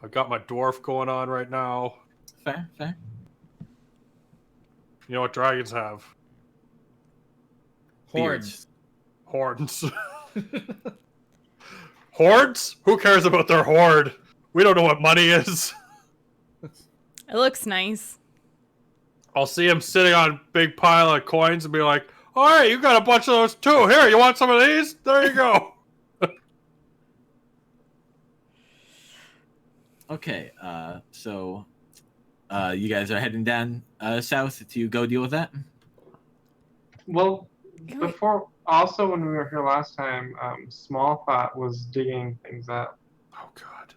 I've got my dwarf going on right now. Fair. You know what dragons have? Horns. Horns. Hordes? Who cares about their horde? We don't know what money is. It looks nice. I'll see him sitting on a big pile of coins and be like, all right, you got a bunch of those too. Here, you want some of these? There you go. Okay, so you guys are heading down south to go deal with that? Well, Can we- before, also when we were here last time, Small Thought was digging things up. Oh, God.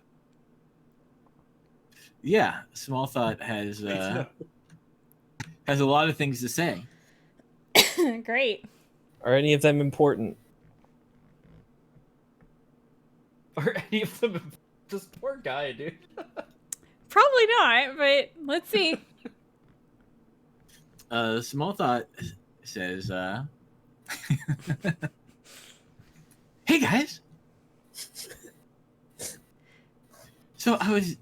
Yeah, Small Thought has has a lot of things to say. Great. Are any of them important? Are any of them? This poor guy, dude. Probably not, but let's see. Small Thought says, "Hey guys, so I was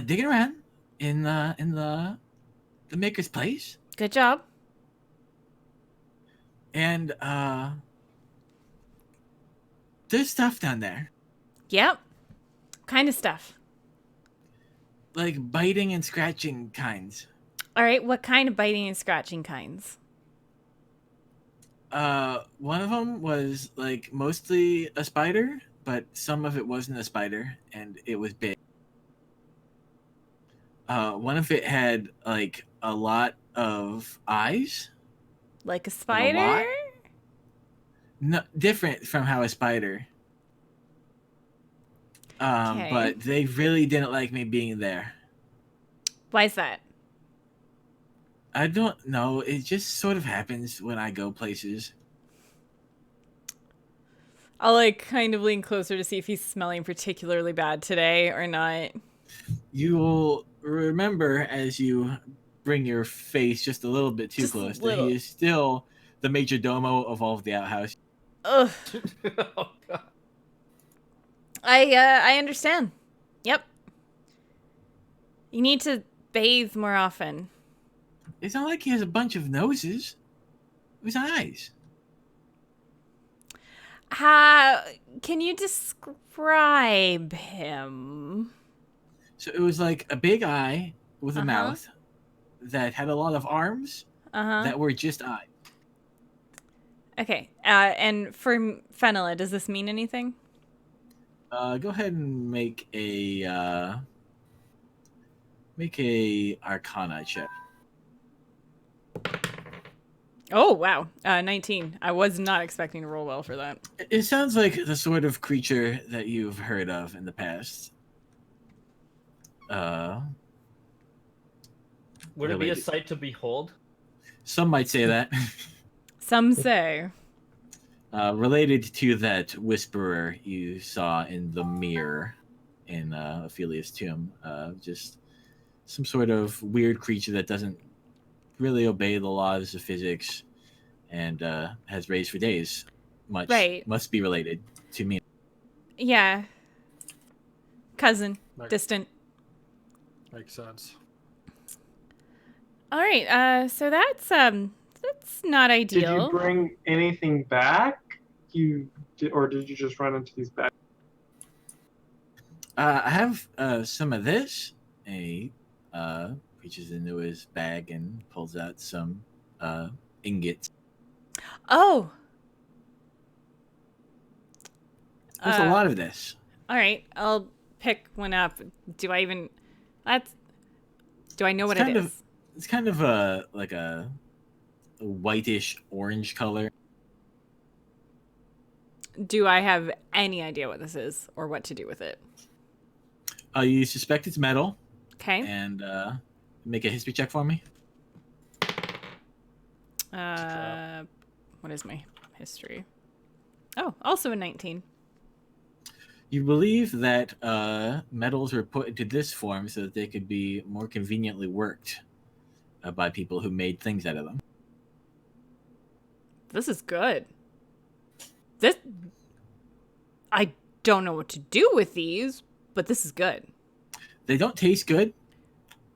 digging around in the maker's place, Good job. and there's stuff down there, Yep. Kind of stuff. like biting and scratching kinds. All right, what kind of biting and scratching kinds? One of them was like mostly a spider, but some of it wasn't a spider, and it was big. One of it had like a lot of eyes. Like a Like a spider? lot? No, different from how a spider. Okay. But they really didn't like me being there. Why is that? I don't know. It just sort of happens when I go places. I'll like kind of lean closer to see if he's smelling particularly bad today or not. You will remember as you bring your face just a little bit too Just close that little. he is still the major domo of all of the outhouse. Ugh. Oh, God. I understand. Yep. You need to bathe more often. It's not like he has a bunch of noses. His eyes. Can you describe him? So it was like a big eye with a Uh-huh. mouth that had a lot of arms Uh-huh. that were just eyes. Okay. And for Fenella, does this mean anything? Go ahead and make a Arcana check. Oh, wow. 19. I was not expecting to roll well for that. It sounds like the sort of creature that you've heard of in the past. Would it be a Related. sight to behold? Some might say that. Some say. Related to that whisperer you saw in the mirror in Ophelia's tomb. Just some sort of weird creature that doesn't really obey the laws of physics and has raised for days. Right. Must be related to me. Yeah. Cousin. Like- Distant. Makes sense. All right. So that's not Did ideal. you bring anything back? Or did you just run into these bags? I have some of this. He reaches into his bag and pulls out some ingots. Oh. There's a lot of this. All right. I'll pick one up. Do I even? Do I know what it kind is? of- It's kind of like a whitish orange color. Do I have any idea what this is or what to do with it? You suspect it's metal, Okay. and make a history check for me. What is my history? Oh, also a 19. You believe that metals were put into this form so that they could be more conveniently worked by people who made things out of them. This is good. I don't know what to do with these, but this is good. They don't taste good,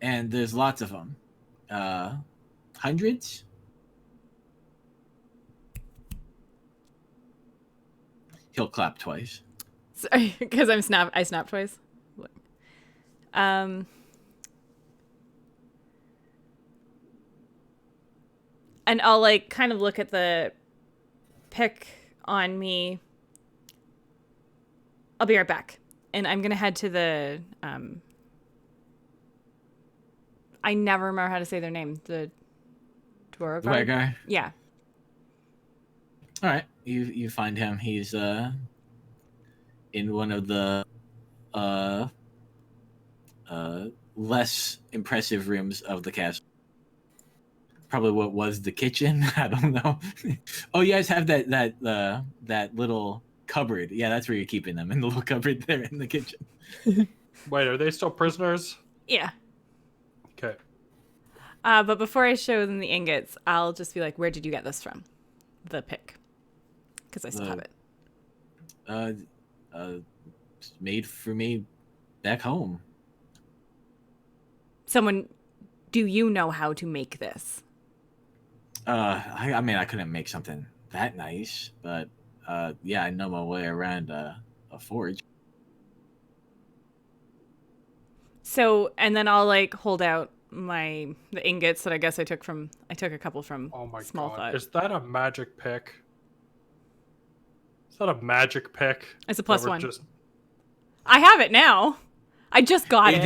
and there's lots of them. Hundreds. He'll clap twice. Sorry, because I snapped twice. And I'll like kind of look at the pick on me. I'll be right back. And I'm gonna head to the I never remember how to say their name. The Dwarf. The white guy. Yeah. All right, you find him. He's in one of the less impressive rooms of the castle. probably what was the kitchen. I don't know. Oh, you guys have that little cupboard. Yeah, that's where you're keeping them, in the little cupboard there in the kitchen. Wait, are they still prisoners? Yeah. Okay. But before I show them the ingots, I'll just be like, where did you get this from? The pick. Because I still have it. Made for me back home. Someone, do you know how to make this? I mean, I couldn't make something that nice, but yeah, I know my way around a forge. So, and then I'll like hold out the ingots that I guess I took a couple from Oh my Small god. Thought. Is that a magic pick? Is that a magic pick? It's a plus That we're one. just- I have it now. I just got it.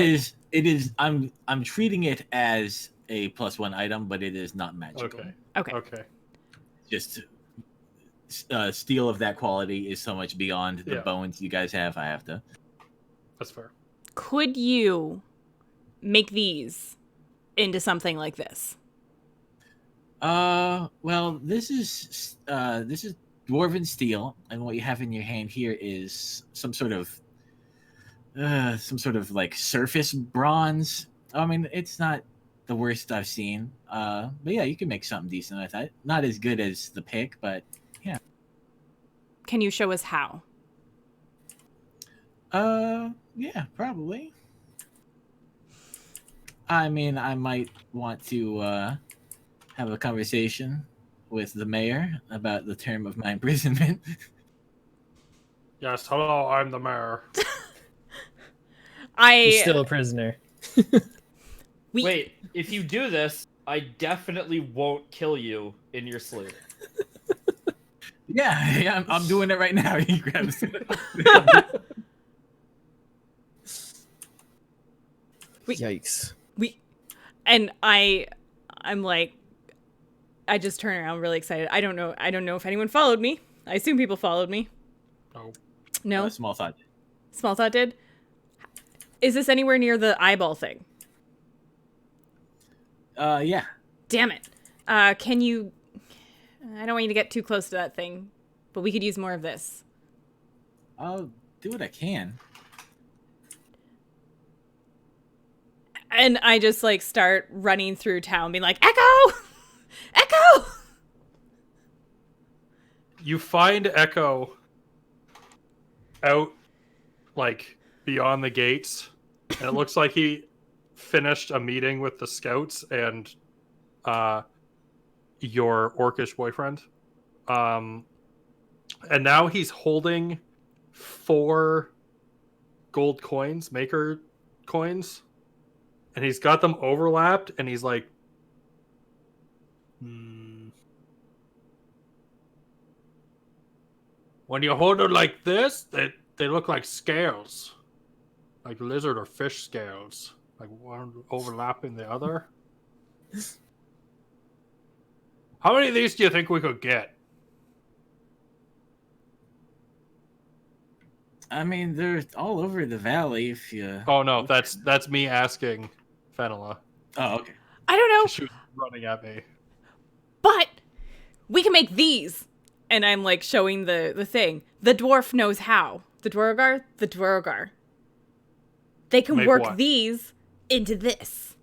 It is. I'm treating it as a +1 item, but it is not magical. Okay. Okay. Okay. Just steel of that quality is so much beyond the Yeah. bones you guys have. I have to. That's fair. Could you make these into something like this? Well, this is dwarven steel, and what you have in your hand here is some sort of like surface bronze. I mean, it's not the worst I've seen. But yeah, you can make something decent with that. Not as good as the pick, but yeah. Can you show us how? Yeah, probably. I mean, I might want to have a conversation with the mayor about the term of my imprisonment. Yes, hello, I'm the mayor. You're still a prisoner. Wait, if you do this, I definitely won't kill you in your sleep. Yeah, I'm doing it right now. He grabs it. Yikes. And I'm like, I just turn around really excited. I don't know if anyone followed me. I assume people followed me. No. No? Small thought. Small Thought did? Is this anywhere near the eyeball thing? Yeah. Damn it. Can you... I don't want you to get too close to that thing, but we could use more of this. I'll do what I can. And I just, like, start running through town being like, Echo! Echo! You find Echo out, like, beyond the gates, and it looks like he finished a meeting with the scouts and your orcish boyfriend. And now he's holding 4 gold coins, maker coins, and he's got them overlapped, and he's like, when you hold it like this, they look like scales. Like lizard or fish scales. Like one overlapping the other. How many of these do you think we could get? I mean, they're all over the valley. If you. Oh no, that's me asking Fenella. Oh, okay. I don't know, She was running at me. but we can make these. And I'm, like, showing the thing. The dwarf knows how. The Dwargar. They can Make work what? these into this.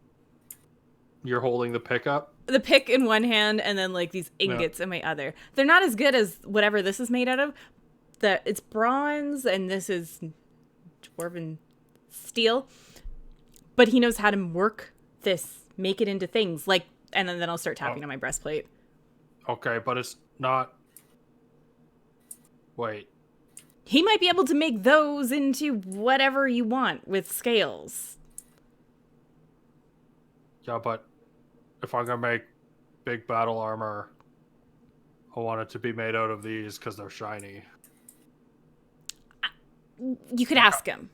You're holding the pickup? The pick in one hand and then, like, these ingots in my other. They're not as good as whatever this is made out of. It's bronze and this is dwarven steel. But he knows how to work this, make it into things. Like, and then I'll start tapping on my breastplate. Okay, but it's not... Wait. He might be able to make those into whatever you want with scales. Yeah, but if I'm gonna make big battle armor, I want it to be made out of these because they're shiny. You could ask him.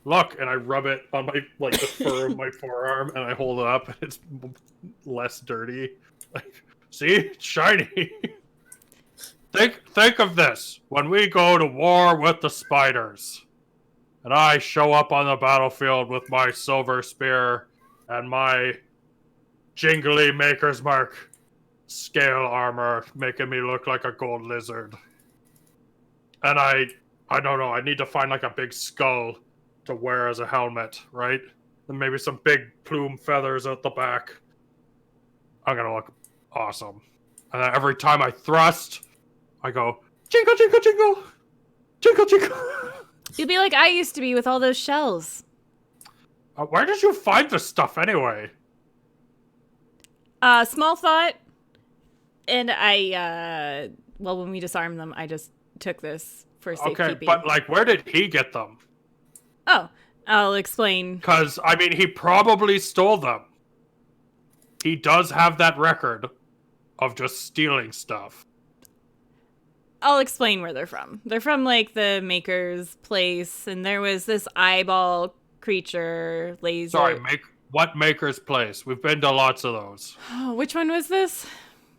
Look, and I rub it on my, like, the fur of my forearm, and I hold it up, and it's less dirty. Like, see? It's shiny. Think of this. When we go to war with the spiders, and I show up on the battlefield with my silver spear and my jingly Maker's Mark scale armor, making me look like a gold lizard. And I don't know, I need to find like a big skull to wear as a helmet, right? And maybe some big plume feathers at the back. I'm gonna look awesome. And then every time I thrust, I go, jingle, jingle, jingle! Jingle, jingle! You'll be like I used to be with all those shells. Where did you find this stuff anyway? Small thought. And I, well, when we disarmed them, I just took this for safekeeping. Okay, but like, where did he get them? Oh, I'll explain. Because, I mean, he probably stole them. He does have that record of just stealing stuff. I'll explain where they're from. They're from, like, the Maker's place, and there was this eyeball creature, laser... Sorry, what Maker's place? We've been to lots of those. Oh, which one was this?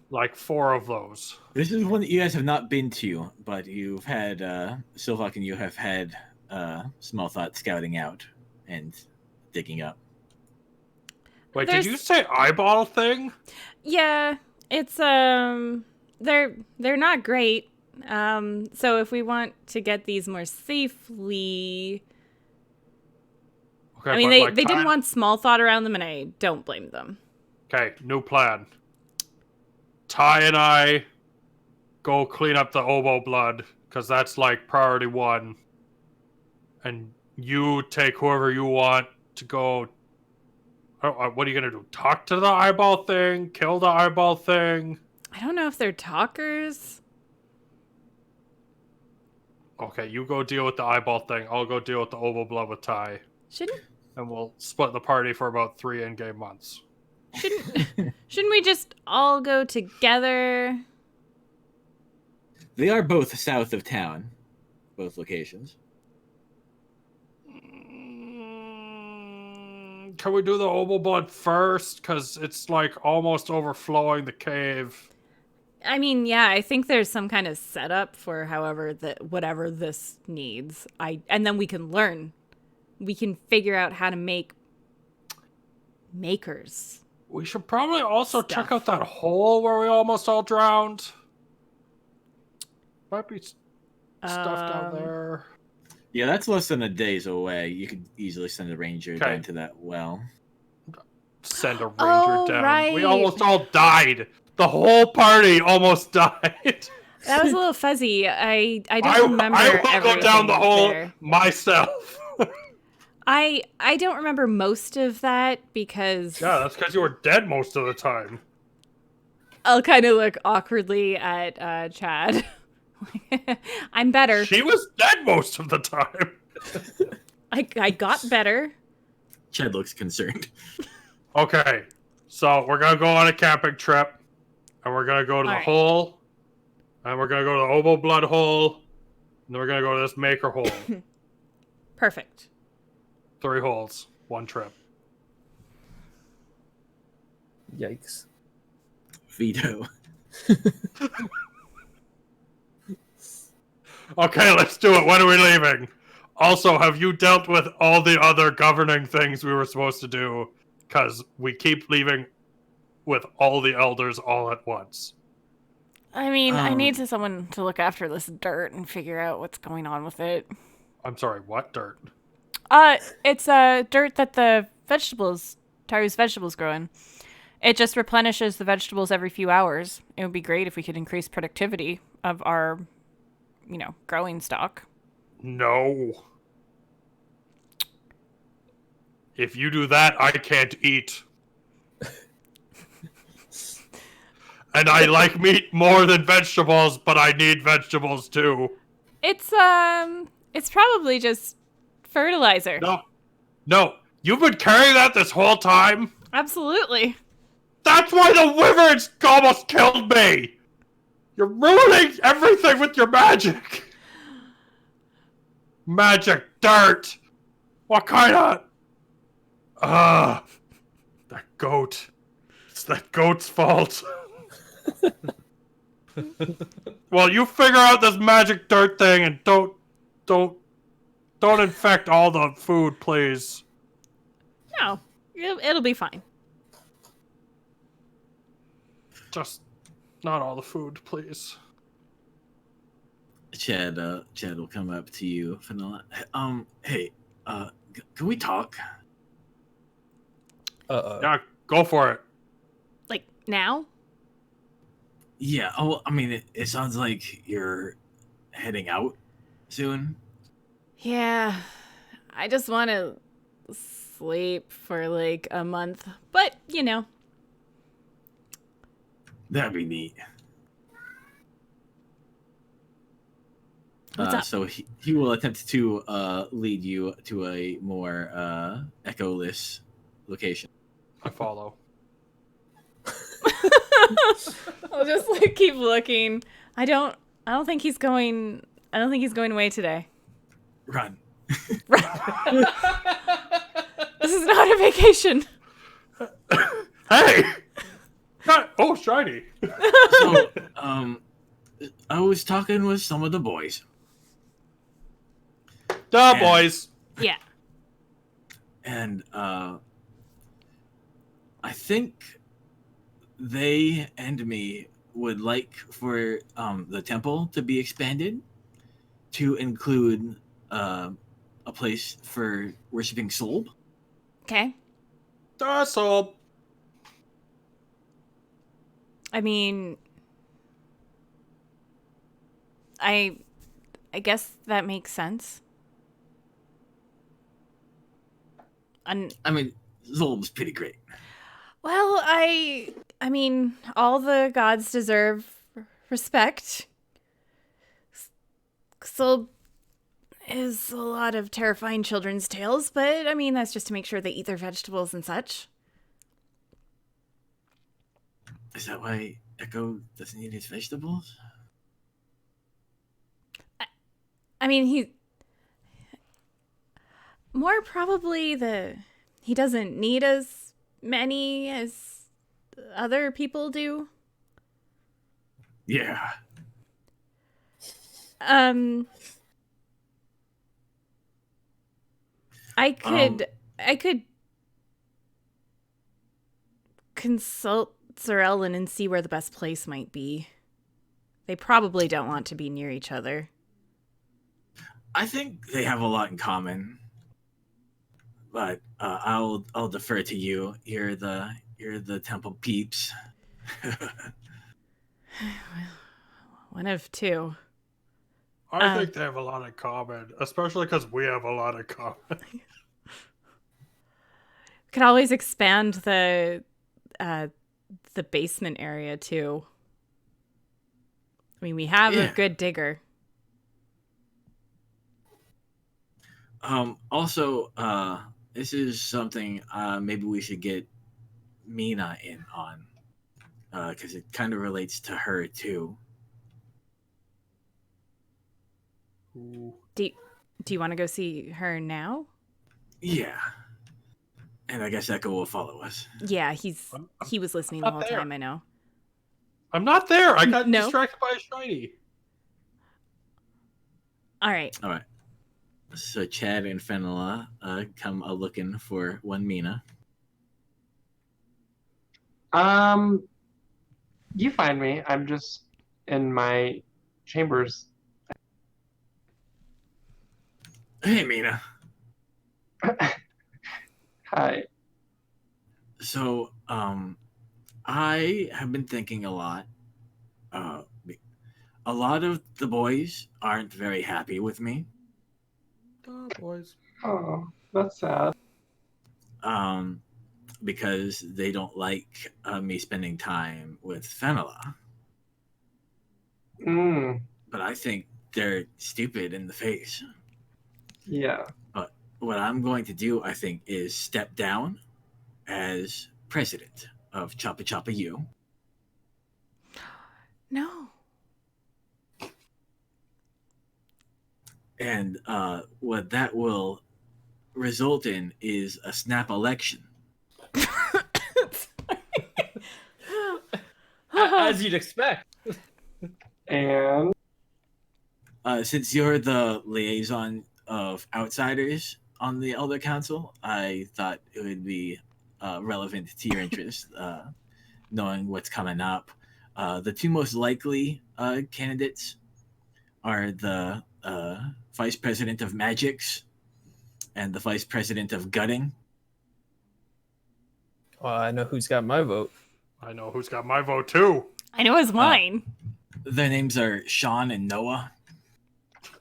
Like 4 of those. This is one that you guys have not been to, but you've had, Silvoc and you have had, Small Thought scouting out and digging up. Wait, did you say eyeball thing? Yeah, it's, they're not great. So if we want to get these more safely... Okay, I mean, they didn't want Small Thought around them, and I don't blame them. Okay, new plan. Ty and I go clean up the oboe blood, because that's like priority 1. And you take whoever you want to go... what are you going to do? Talk to the eyeball thing? Kill the eyeball thing? I don't know if they're talkers. Okay, you go deal with the eyeball thing. I'll go deal with the oboe blood with Ty. And we'll split the party for about 3 in-game months. Shouldn't we just all go together? They are both south of town, both locations. Can we do the oboe blood first? Because it's like almost overflowing the cave. I mean, yeah, I think there's some kind of setup for whatever this needs. And then we can learn. We can figure out how to make makers. We should probably also Stuff. check out that hole where we almost all drowned. Might be stuff down there. Yeah, that's less than a day's away. You could easily send a ranger down to that well. Send a ranger Oh, down. right. We almost all died. The whole party almost died. That was a little fuzzy. I don't remember I will go everything down the hole there. myself. I don't remember most of that because... Yeah, that's because you were dead most of the time. I'll kind of look awkwardly at Chad. I'm better. She was dead most of the time. I got better. Chad looks concerned. Okay, so we're going to go on a camping trip. And we're going to go to the hole. And we're going to go to the oboe blood hole. And then we're going to go to this maker hole. Perfect. 3 holes. 1 trip. Yikes. Veto. Okay, let's do it. When are we leaving? Also, have you dealt with all the other governing things we were supposed to do? Because we keep leaving with all the elders all at once. I mean, I need someone to look after this dirt and figure out what's going on with it. I'm sorry, what dirt? It's dirt that the Taru's vegetables grow in. It just replenishes the vegetables every few hours. It would be great if we could increase productivity of our, growing stock. No. If you do that, I can't eat. And I like meat more than vegetables, but I need vegetables too. It's probably just fertilizer. No. You've been carrying that this whole time? Absolutely. That's why the wyverns almost killed me! You're ruining everything with your magic! Magic dirt! What kind of... that goat. It's that goat's fault. Well, you figure out this magic dirt thing and don't infect all the food, please. No, it'll be fine. Just not all the food, please. Chad will come up to you, Fenella. Hey, can we talk? Yeah, go for it. Like now? Yeah. Oh, I mean, it sounds like you're heading out soon. Yeah. I just want to sleep for like a month. But, you know. That'd be neat. What's up? So he will attempt to lead you to a more echoless location. I follow. I'll just like keep looking. I don't think he's going away today. Run. This is not a vacation. Hey! Oh, shiny. So, I was talking with some of the boys. Duh, boys. Yeah. And I think they and me would like for the temple to be expanded to include a place for worshiping Solb. Okay. That's all. I mean, I guess that makes sense. I mean, Zolb's pretty great. Well, I mean, all the gods deserve respect. So is a lot of terrifying children's tales, but I mean, that's just to make sure they eat their vegetables and such. Is that why Echo doesn't eat his vegetables? I mean, he more probably he doesn't need as many as other people do. Yeah. I could consult Sir Ellen and see where the best place might be. They probably don't want to be near each other. I think they have a lot in common. But I'll defer to you. You're the temple peeps. One of two. I think they have a lot in common, especially because we have a lot in common. Could always expand the basement area too. I mean, we have a good digger. Also, this is something maybe we should get Mina in on, because it kind of relates to her too. Ooh. Do you want to go see her now? Yeah. And I guess Echo will follow us. Yeah, he was listening the whole there. time, I know. I'm not there. I got No. distracted by a shiny. All right. So Chad and Fenella come looking for one Mina. You find me. I'm just in my chambers. Hey, Mina. Hi. So, I have been thinking a lot. A lot of the boys aren't very happy with me. Duh, boys. Oh, that's sad. Because they don't like me spending time with Fenella. But I think they're stupid in the face. Yeah. But what I'm going to do, I think, is step down as president of Choppa Choppa U. No. And what that will result in is a snap election. As you'd expect. And Since you're the liaison of outsiders on the Elder Council, I thought it would be relevant to your interest, knowing what's coming up. The two most likely candidates are the Vice President of Magics and the Vice President of Gutting. Well, I know who's got my vote. I know who's got my vote too. I know it's mine. Their names are Sean and Noah.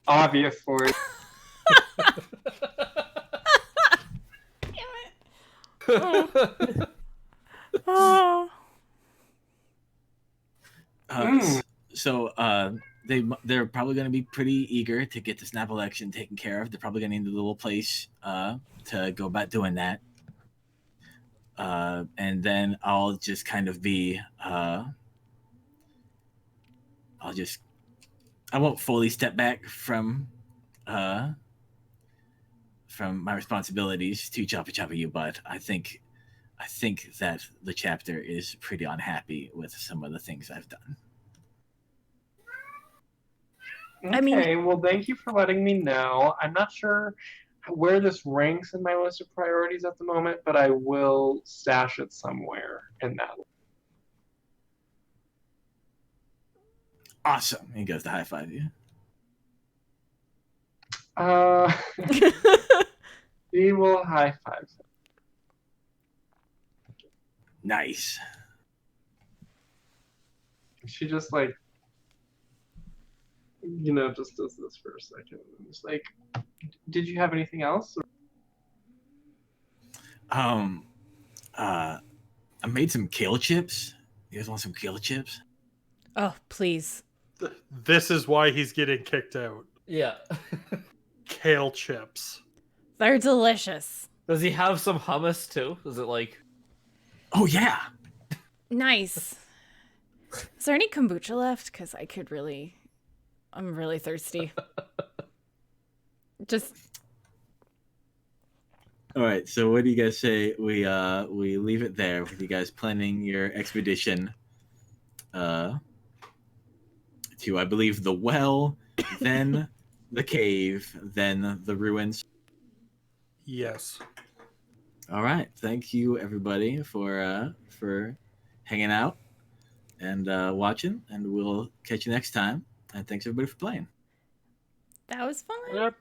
Obvious for it. Oh. So they're probably going to be pretty eager to get the snap election taken care of. They're probably going to need a little place to go about doing that. And then I'll just kind of be I won't fully step back from my responsibilities to Choppa you, but I think that the chapter is pretty unhappy with some of the things I've done. Okay, I mean- well, thank you for letting me know. I'm not sure where this ranks in my list of priorities at the moment, but I will stash it somewhere in that. Awesome. He goes to high five you. We will high five. Nice. She just like, just does this for a second. It's like, did you have anything else? I made some kale chips. You guys want some kale chips? Oh, please. This is why he's getting kicked out. Yeah. Kale chips. They're delicious. Does he have some hummus too? Is it like... Oh yeah. Nice. Is there any kombucha left? Because I'm really thirsty. Just... All right. So what do you guys say we leave it there with you guys planning your expedition to, I believe, the well, then the cave, then the ruins. Yes. All right. Thank you, everybody, for hanging out and watching, and we'll catch you next time. And thanks, everybody, for playing. That was fun. Yep.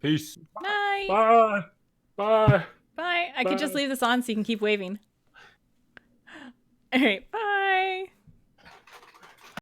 Peace. Bye. Bye. Bye. Bye. I could just leave this on so you can keep waving. All right. Bye.